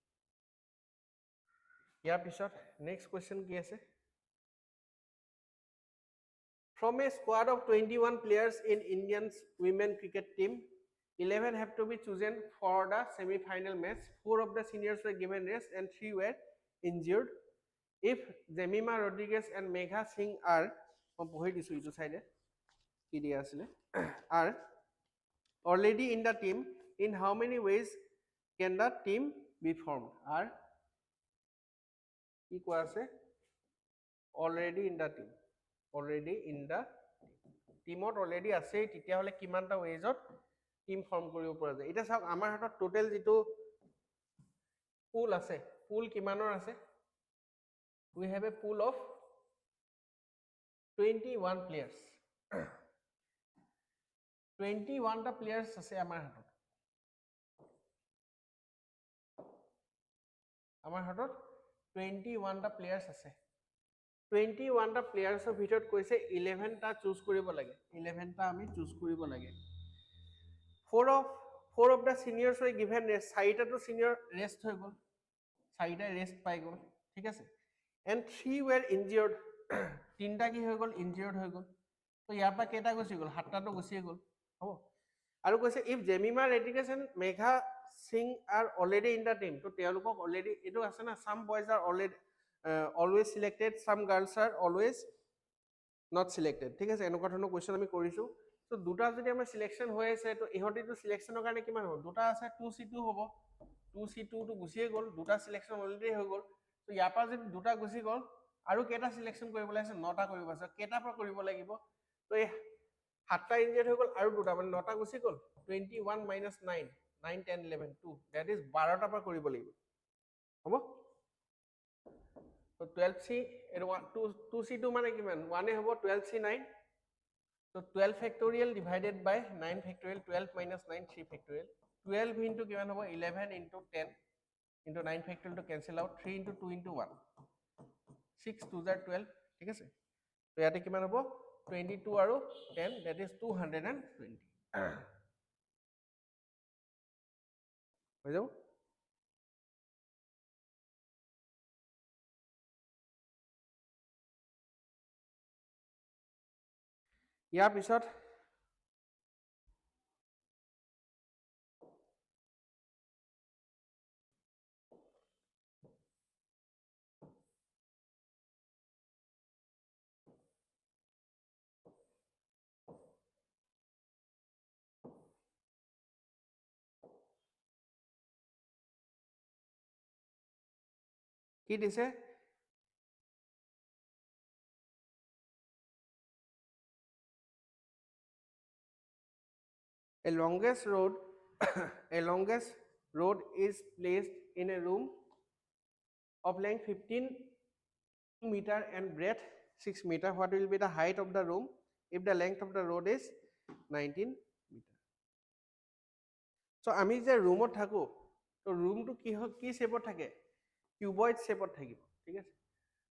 ইয়াৰ পিছত নেক্সট কোৱেশ্চন কি আছে? From a squad of 21 players in Indian's women cricket team, 11 have to be chosen for the semi-final match. 4 of the seniors were given rest and 3 were injured. If Jemima Rodriguez and Megha Singh are already in the team, in how many ways can the team be formed? Are already in the team, already in the teamot already আছে তেতিয়া হলে কিমানটা ওয়েজত team form কৰিব পৰা যায়. এটা চাওক আমাৰ হাতত টোটাল যেটো পুল আছে, পুল কিমানৰ আছে? We have a pool of 21 players. 21টা players আছে আমাৰ হাতত. আমাৰ হাতত 21টা players আছে. 21টা প্লেয়াৰ্ছৰ ভিতৰত কৈছে 11টা চুজ কৰিব লাগে. 11টা আমি চুজ কৰিব লাগে. 4 of the seniors were given rest. 4টাটো senior rest হৈ গ'ল, 4টা rest পাই গ'ল, ঠিক আছে. And 3 were injured. 3টা কি হৈ গ'ল injured হৈ গ'ল. তো ইয়াৰ পৰা কেটা গুছি গ'ল 7টাটো গুছি গ'ল. হ'ব, আৰু কৈছে if Jemima Rodriguez and Megha Singh are already in the team, তো তেওঁলোকক already এটো আছে না, some boys are already always selected, some girls are always not selected. ঠিক আছে, এনেকুৱা ধৰণৰ কোৱেশ্চন আমি কৰিছো. তো দুটা যদি আমাৰ সিলেকশন হৈ আছে তো ইহতিটো সিলেকশনৰ কাৰণে কিমান হ'ব? দুটা আছে 2C2 হ'ব, 2C2 তো গুছিয়ে গ'ল, দুটা সিলেকশন অলৰেডি হৈ গ'ল. তো ইয়াৰ পৰা যদি দুটা গুছি গ'ল আৰু কেটা সিলেকশন কৰিব আছে? 9টা কৰিব আছে. কেটা পৰা কৰিব লাগিব? তো এই 7টা ইনজেক্ট হৈ গ'ল আৰু দুটা মানে 9টা গুছি গ'ল. 21 - 9, 9 10 11 2, দ্যাট ইজ 12টা পৰা কৰিব লাগিব. হ'ব, তো 12C 2C2 মানে কিমান? 1 এ হ'ব 12C9. তো 12 factorial divided by 9 factorial, 12 - 9 3 factorial. 12 into কিমান হ'ব 11 into 10 into 9 factorial to cancel out, 3 into 2 into 1, 6 2 * 12. ঠিক আছে, তো ইয়াতে কিমান হ'ব 22 আৰু 10, that is 220 হৈ যাব. ইয়াৰ পিছত কি দিছে? A longest road a longest road is placed in a room of length 15 meter and breadth 6 meter. What will be the height of the room if the length of the road is 19 meter? So আমি যে রুমত থাকো, তো রুমটো কি শেপত থাকে? Cuboid শেপত থাকিব. ঠিক আছে,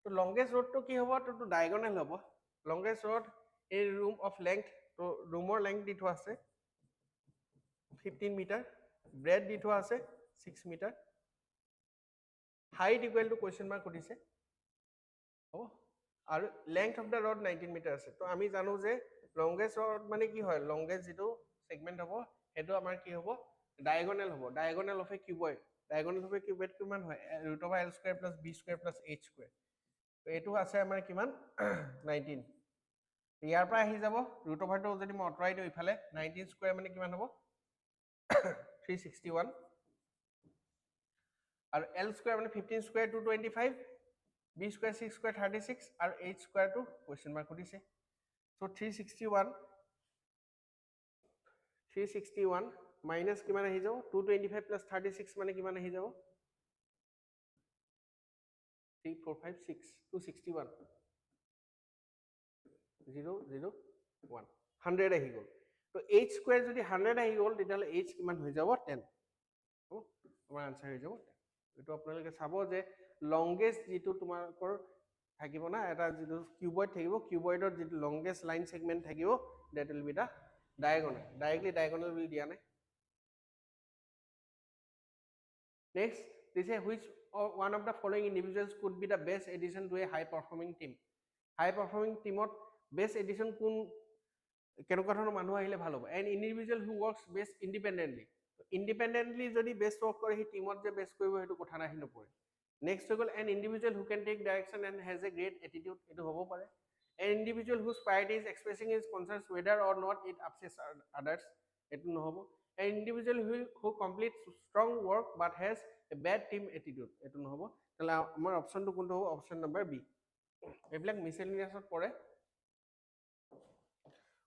তো লংগেস্ট রোডটো কি হ'ব? তো ডায়াগোনাল হ'ব. Longest road A room of length, তো ৰুমৰ লেংথ দি থোৱা আছে 15 মিটাৰ, ব্ৰেড দি থোৱা আছে 6 metre, height equal to question mark সুধিছে. হ'ব, আৰু length of the rod 19 metre আছে. তো আমি জানো যে লংগেষ্ট মানে কি হয় লংগেষ্ট যেটো সেগমেন্ট হ'ব হেতু আমাৰ কি হ'ব ডায়াগোনাল হ'ব diagonal of A cuboid diagonal of A cuboid কিমান হয় √l² + b² + h²। তো এটো আছে আমাৰ কিমান 19 ইয়াৰ পৰা আহি যাব √টো যদি মই অতৰাই দিও ইফালে 19² মানে কিমান হ'ব 361 আৰু l² মানে 15² 225 b² 6² 36 আৰু h² টো কোৱেশ্চন মাৰ্ক দিছে সো 361 মাইনাস কিমান আহি যাব 225 + 36 মানে কিমান আহি যাব 3456 261 001 100 আহি গ'ল তো h² যদি 100 আহি গ'ল তেতিয়ালে h কিমান হৈ যাব 10 আমাৰ আনসাৰ হৈ যাব 10 এটো আপোনালোকে চাব যে লংগেষ্ট যেটো তোমাকৰ থাকিব না এটা যেটো কিউবয়েড থাকিব কিউবয়েডৰ যেটো লংগেষ্ট লাইন সেগমেন্ট থাকিব that will be the diagonal directly diagonal will দিয়া নাই next they say which one of the following individuals could be the best addition to a high performing team to best addition কোন কেনেকুৱা ধৰণৰ মানুহ আহিলে ভাল হ'ব an individual who works best independently যদি best work কৰে হি টিমত যে best কৰিব হেতু কথা নাহি নপৰে next হৈ গ'ল an individual who can take direction and has a great attitude এটো হ'ব পাৰে an individual whose priority is expressing his concerns whether or not it upsets others এটো নহব an individual who completes strong work but has a bad team attitude এটো নহব তাহলে আমাৰ অপচনটো কোনটো হ'ব অপচন নম্বৰ বি এইবিলাক মিসেলেনিয়াছত পৰে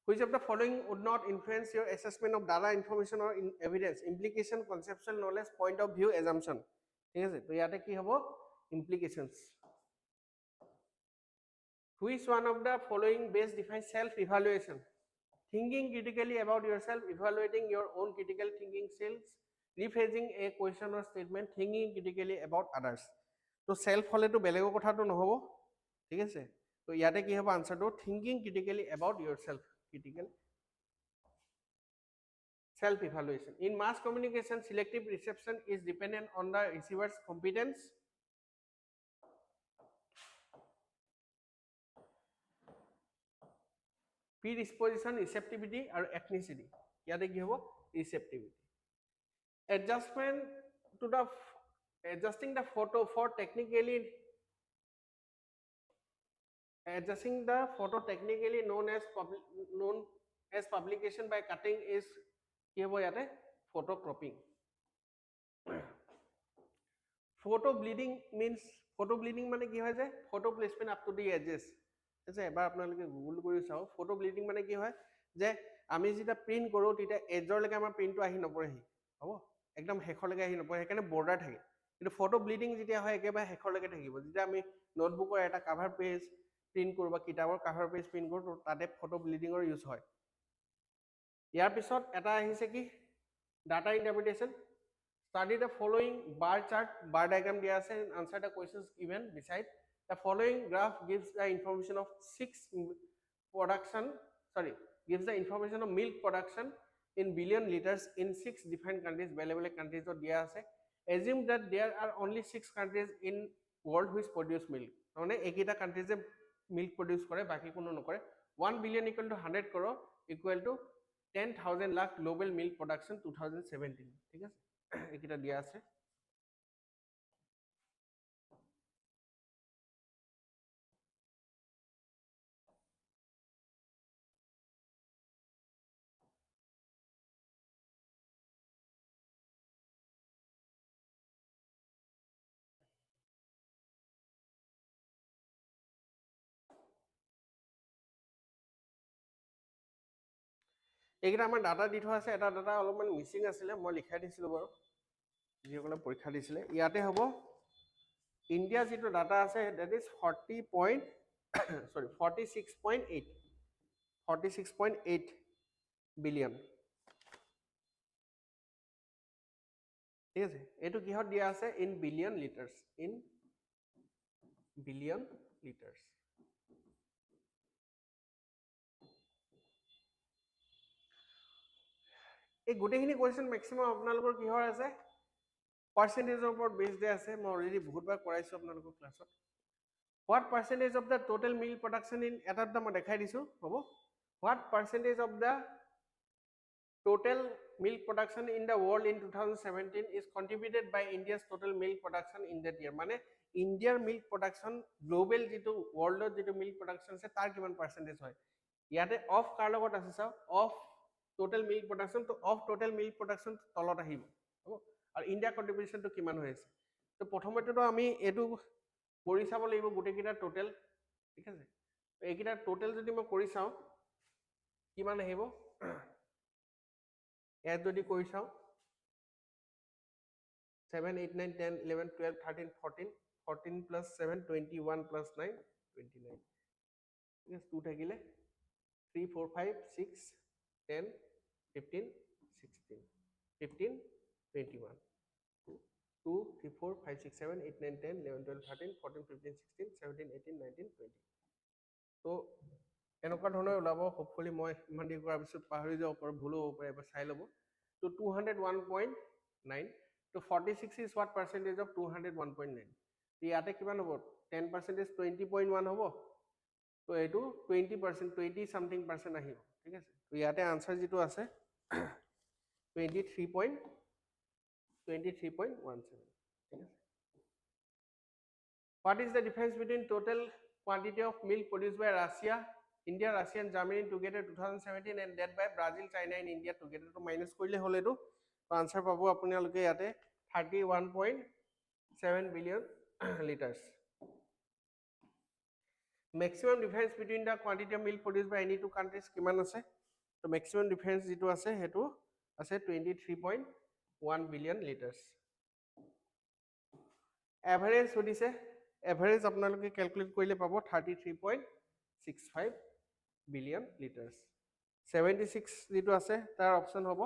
which of the following would not influence your assessment of data information or evidence implication conceptual knowledge point of view assumption ঠিক আছে তো ইয়াতে কি হ'ব implications which one of the following best defines self evaluation thinking critically about yourself evaluating your own critical thinking skills rephrasing a question or statement thinking critically about others তো self হলে তো বেলেগৰ কথাটো নহব ঠিক আছে তো ইয়াতে কি হ'ব আনসাৰটো thinking critically about yourself critical self evaluation in mass communication selective reception is dependent on the receiver's competence predisposition receptivity আৰু ethnicity ইয়াতে কি হ'ব receptivity adjusting the photo for technically known as publication by cutting is কি হ'ব ইয়াতে photo cropping photo bleeding মানে কি হয় যে photo placement up to the edges আছে এবাৰ আপোনালোকে গুগল কৰি চাও photo bleeding মানে কি হয় যে আমি যেটা প্ৰিন্ট কৰো তেতিয়া এজৰ লৈকে আমাৰ প্ৰিন্টটো আহি নপৰেহি হ'ব একদম হেখলৈকে আহি নপৰে সেইকাৰণে বৰ্ডাৰ থাকে কিন্তু ফটো ব্লিডিং যেতিয়া হয় একেবাৰে হেখলৈকে থাকিব যেতিয়া আমি নোটবুকৰ এটা কভাৰ পেজ প্ৰিন্ট কৰো বা কিতাপৰ কভাৰ পেজ প্ৰিন্ট কৰো তো তাতে ফটো ব্লিডিংৰ ইউজ হয় ইয়াৰ পিছত এটা আহিছে কি data ইন্টাৰপ্ৰিটেশন study the following bar chart bar diagram দিয়া আছে and answer the questions given beside the following graph gives the information of gives the information of milk production in billion liters in 6 different countries বেলেগ countries দিয়া আছে assume that there are only 6 countries in world which produce milk মানে এইকেইটা countries যে milk produce কৰে বাকি কোনো নকৰে 1 billion equal to 100 crore equal to 10,000 lakh global milk production 2017 ঠিক আছে এইকেইটা দিয়া আছে এইকেইটা আমাৰ ডাটা দি থোৱা আছে এটা ডাটা অলপমান মিছিং আছিলে মই লিখাই দিছিলো বাৰু যিসকলে পৰীক্ষা দিছিলে ইয়াতে হ'ব ইণ্ডিয়া যেটো ডাটা আছে that is 46.8 বিলিয়ন ঠিক আছে এইটো কিহত দিয়া আছে ইন বিলিয়ন লিটাৰ্স এই গোটেইখিনি কোৱেশ্চন ম্যাক্সিমাম আপোনালোকৰ কিহৰ আছে পাৰ্সেন্টেজৰ ওপৰত বেসড আছে মই অলৰেডি বহুতবাৰ কৰাইছো আপোনালোকৰ ক্লাছত what percentage of the total milk production in এটা মই দেখাই দিছো হ'ব What percentage of the total milk production in the world in 2017 is contributed by India's total milk production in that year? মানে India's milk production global যেটো world যেটো milk production আছে তাৰ কিমান percentage হয় ইয়াতে অফ কাৰ লগত আছে চাও অফ total milk production তো অফ total milk production তলত আহিব হ'ব আৰু ইন্ডিয়া কন্ট্ৰিবিউশন তো কিমান হৈ আছে তো প্ৰথমতে তো আমি এটো কৰি চাব লাগিব গুটেকিটা টোটাল ঠিক আছে তো এইকিটা টোটাল যদি মই কৰি চাও কিমান আহিব ইয়াত যদি কৰি চাও 7 8 9 10 11 12 13 14 14 plus 7 21 plus 9 29 yes 2 থাকিলে 3 4 5 6 10 15 16 15 21 2 3 4 5 6 7 8 9 10 11 12 13 14 15 16 17 18 19 20 তো এনেকুৱা ধৰণৰ ওলাব হোপফুলি মই ইমান দি কৰাৰ পিছত পাহৰি যাব পাৰো ভুল হ'ব পাৰে এবাৰ চাই ল'ব তো 201.9 তো 46 is what percentage of 201.9 ইয়াতে কিমান হ'ব 10% 20.1 হ'ব তো এটো 20% 20 something percent আহিব ঠিক আছে তো ইয়াতে আনসাৰ যেটো আছে 23.17 ঠিক আছে What is the difference between total quantity of milk produced by Russia, India, Russia and Germany together 2017 and that by Brazil, China and India together? To minus korle hole etu to answer pabo apnaloke yate 31.7 billion liters. Maximum difference between the quantity of milk produced by any two countries kiman ase? To maximum difference jetu ase hetu ase 23.1 billion liters. Average hodise average apnaloke calculate korile pabo 33.65 billion liters 76 যেটো আছে তাৰ option হ'ব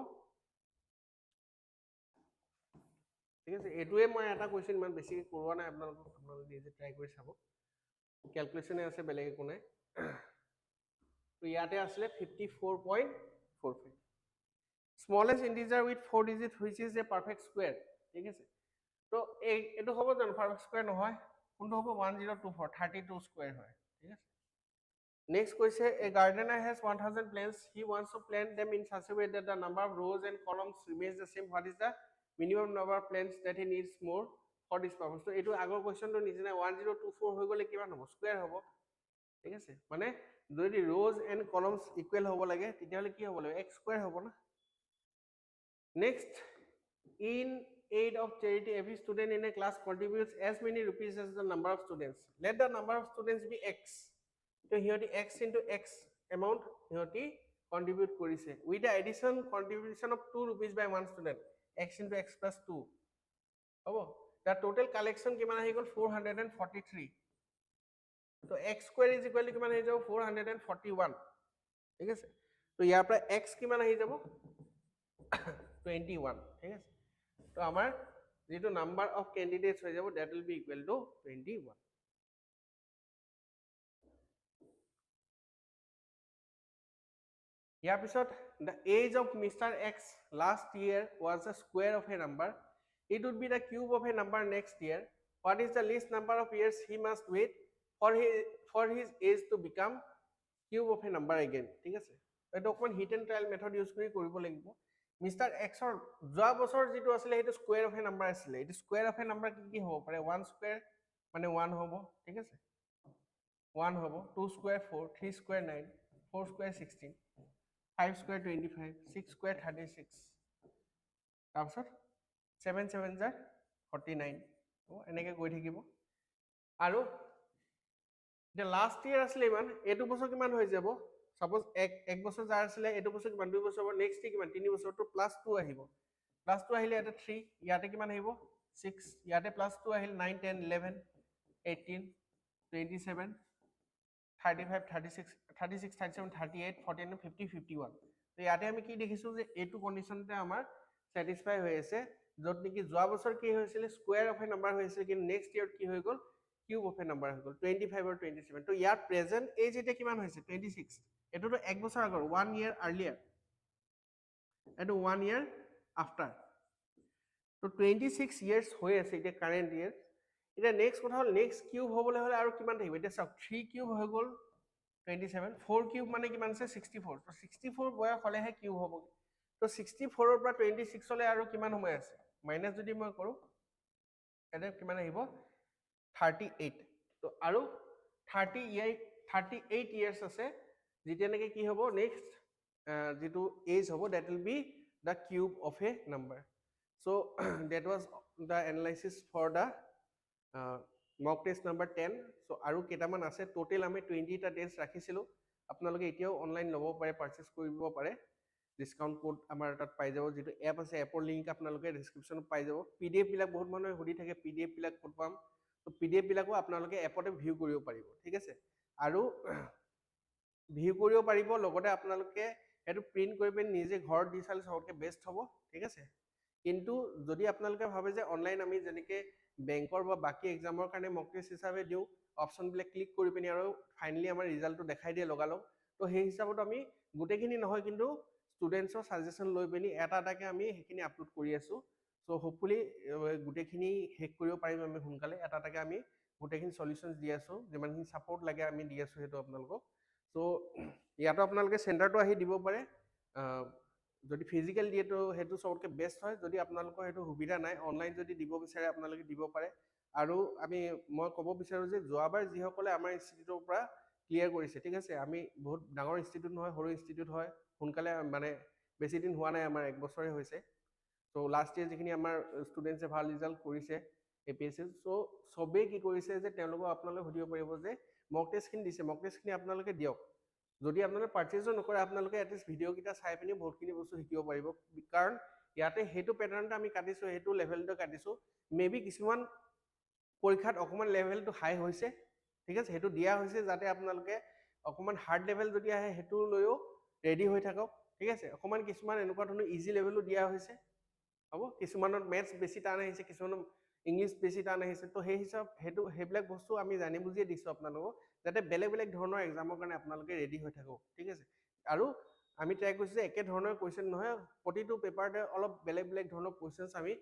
ঠিক আছে এটোৱে মই এটা question মান বেছি কৰোৱা নাই আপোনালোকে নিজে ট্ৰাই কৰি চাব ক্যালকুলেশনে আছে বেলেগ একো নাই তো ইয়াতে আসলে 54.45 smallest integer with 4 digits which is a perfect square ঠিক আছে তো এটো হ'ব জানো perfect square নহয় কোনটো হ'ব 1024 32 square হয় ঠিক আছে Next question, a gardener has 1000 plants. He wants to plant them in such a way that the number of rows and columns remains the same. What is the minimum number of plants that he needs more for this purpose? So, eto agor question to nichina 1024 hoy gole kiman hobo square hobo. ঠিক আছে মানে যদি rows and columns equal hobo lage tetiale ki hobo lage x square hobo na. Next, in aid of charity, every student in a class contributes as many rupees as the number of students. Let the number of students be x. So here the x into x amount here the contribute korise with the addition contribution of 2 rupees by one student x into x plus 2 hobo the total collection kiman ahi gol 443 so x square is equal to kiman ahi jabo 441 ঠিক আছে তো ইয়াৰ পৰা x কিমান আহি যাব 21 ঠিক আছে তো আমাৰ যেটো নাম্বাৰ অফ ক্যান্ডিডেটস হৈ যাব that will be equal to 21 Here episode, the age of Mr. X last year was the square of a number. It would be the cube of a number next year. What is the least number of years he must wait for his age to become cube of a number again? ঠিক আছে এটা অকমান hit and trial method use কৰি কৰিব লাগিব mister এক্সৰ যোৱা বছৰ যেটো আছিল হেতু স্কয়াৰ অফ এ নাম্বাৰ আছিল এটো স্কয়াৰ অফ এ নাম্বাৰ কি হ'ব পাৰে 1 স্কয়াৰ মানে 1 হ'ব ঠিক আছে 1 হ'ব 2 square 4 3 square 9 4 square 16 5 square 25 6 square 36 তাৰপিছত 7 7 jar 49 ও এনেকে গৈ থাকিব আৰু the last year আসলে ইমান এটো বছৰ কিমান হৈ যাব suppose এক বছৰ যাৰ আছিল এটো বছৰ কিমান দুই বছৰ নেক্সট কিমান 3 বছৰ তো +2 আহিব +2 আহিলে এটা 3 ইয়াতে কিমান আহিব 6 ইয়াতে +2 আহিল 9 10 11 18 27 35 36 36 37 38 49 50 51 তো ইয়াতে আমি কি দেখিছো যে এটো কন্ডিশনতে আমাৰ স্যাটিসফাই হৈ আছে যত নেকি যোৱা বছৰ কি হৈছিল স্কয়াৰ অফ এ নাম্বাৰ হৈছিল কিন্তু নেক্সট ইয়াৰ কি হৈ গল কিউব অফ এ নাম্বাৰ হৈ গল 25 আৰু 27 তো ইয়াৰ প্ৰেজেন্ট এজ এটা কিমান হৈছে 26 এটো তো এক বছৰ আগৰ 1 ইয়াৰ আৰ্লিয়াৰ এটো 1 ইয়াৰ আফটাৰ তো 26 ইয়াৰ্স হৈ আছে এটা কাৰেন্ট ইয়াৰ এটা নেক্সট কথা হল নেক্সট কিউব হবলে হলে আৰু কিমান থাকিব এটা সব 3 কিউব হৈ গল 27 4 কিউব মানে কিমান আছে 64 তো 64 বয়স হলেহে কিউব হ'ব তো 64 ৰ পৰা 26 লৈ আৰু কিমান সময় আছে মাইনাস যদি মই কৰো এনে কিমান আহিব 38 তো আৰু 38 years আছে যেতিয়া নেকি কি হ'ব নেক্সট যেটো এজ হ'ব that will be the cube of a number so that was the analysis for the mock test number 10 so আৰু কেটামান আছে টোটাল আমি 20 টা টেষ্ট ৰাখিছিলো আপোনালোকে এতিয়াও অনলাইন ল'ব পাৰে পাৰচেজ কৰিব পাৰে ডিসকাউন্ট কোড আমাৰ তাত পাই যাব যেটো এপ আছে এপৰ লিংক আপোনালোকে ডেসক্ৰিপচনত পাই যাব পিডিএফ বিলাক বহুত মানুহে হুদি থাকে পিডিএফ বিলাক ক'ত পাম তো পিডিএফ বিলাকো আপোনালোকে এপতে ভিউ কৰিব পাৰিব ঠিক আছে আৰু ভিউ কৰিব পাৰিব লগতে আপোনালোকে এটো প্ৰিন্ট কৰি পেন নিজে ঘৰত দি চালে সবকে বেষ্ট হ'ব ঠিক আছে কিন্তু যদি আপোনালোকে ভাবে যে অনলাইন আমি যেনেকে বেংকৰ বা বাকি এক্সামৰ কাৰণে মক টেষ্ট হিচাপে দিও অপচন বিলাক ক্লিক কৰি পেনি আৰু ফাইনালি আমাৰ ৰিজাল্টটো দেখাই দিয়ে লগালগ তো সেই হিচাপত আমি গুটেখিনি নহয় কিন্তু ষ্টুডেন্টছৰ সাজেশন লৈ পেনি এটা এটাকে আমি হেখিনি আপলোড কৰি আছো সো হোপফুলি গুটেখিনি হেক কৰিব পাৰিম আমি সোনকালে এটা এটাকে আমি গুটেখিনি সলিউশনস দি আছো যিমানখিনি সাপোৰ্ট লাগে আমি দি আছো হেতু আপোনালোকক সো ইয়াতো আপোনালোকে সেন্টাৰটো আহি দিব পাৰে যদি ফিজিক্যাল দিয়ে তো হেতু সবতকে বেষ্ট হয় যদি আপোনালোকৰ হেতু সুবিধা নাই অনলাইন যদি দিব বিচাৰে আপোনালোকে দিব পাৰে আৰু আমি মই ক'ব বিচাৰো যে যোৱাবাৰ যিসকলে আমাৰ ইনষ্টিটিউটৰ পৰা ক্লিয়াৰ কৰিছে ঠিক আছে আমি বহুত ডাঙৰ ইনষ্টিটিউট নহয় সৰু ইনষ্টিটিউট হয় সোনকালে মানে বেছি দিন হোৱা নাই আমাৰ এক বছৰে হৈছে তো লাষ্ট ইয়াৰ যিখিনি আমাৰ ষ্টুডেন্টছে ভাল ৰিজাল্ট কৰিছে APSC সো সবে কি কৰিছে যে তেওঁলোকক আপোনালোকে সুধিব পাৰিব যে মক টেষ্টখিনি দিছে মক টেষ্টখিনি আপোনালোকে দিয়ক যদি আপোনালোকে পাৰচেজো নকৰে আপোনালোকে এটলিষ্ট ভিডিও কিটা চাই পিনি বহুতখিনি বস্তু শিকিব পাৰিব কাৰণ ইয়াতে হেতু প্যাটাৰ্নটা আমি কাটিছো হেতু লেভেলটো কাটিছো মেবি কিছুমান পৰীক্ষাত অকমান লেভেলটো হাই হৈছে ঠিক আছে হেতু দিয়া হৈছে যাতে আপোনালোকে অকমান হাৰ্ড লেভেল যদি আহে হেতু লৈও ৰেডি হৈ থাকক ঠিক আছে অকমান কিছুমান এনেকুৱা ধৰণৰ ইজি লেভেলো দিয়া হৈছে হ'ব কিছুমানত মেথছ বেছি টান আহিছে কিছুমানত ইংলিশ বেছি টান আহিছে তো সেই হিচাপ হেতু হেবিলাক বস্তু আমি জানি বুজিয়ে দিছো আপোনালোকক যাতে বেলেগ বেলেগ ধৰণৰ এক্সামৰ কাৰণে আপোনালোকে ৰেডি হৈ থাকক ঠিক আছে আৰু আমি ট্ৰাই কৰিছো যে একে ধৰণৰ কোৱেশ্চন নহয় প্ৰতিটো পেপাৰতে অলপ বেলেগ বেলেগ ধৰণৰ কোৱেশ্চনস আমি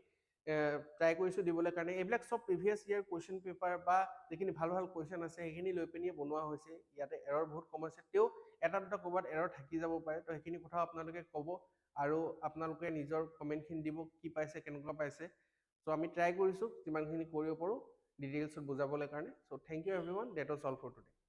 ট্ৰাই কৰিছো দিবলৈ কাৰণে এইবিলাক সব প্ৰিভিয়াস ইয়াৰ কোৱেশ্চন পেপাৰ বা যিখিনি ভাল ভাল কোৱেশ্চন আছে সেইখিনি লৈ পিনি বনোৱা হৈছে ইয়াতে এৰৰ বহুত কম আছে তেও এটা দুটা ক'বাত এৰৰ থাকি যাব পাৰে তো সেইখিনি কথা আপোনালোকে ক'ব আৰু আপোনালোকে নিজৰ কমেন্টখিনি দিব কি পাইছে কেনেকুৱা পাইছে সো আমি ট্ৰাই কৰিছো যিমানখিনি কৰিব পাৰো ডিটেইলছত বুজাবলৈ কাৰণে so thank you everyone that was all for today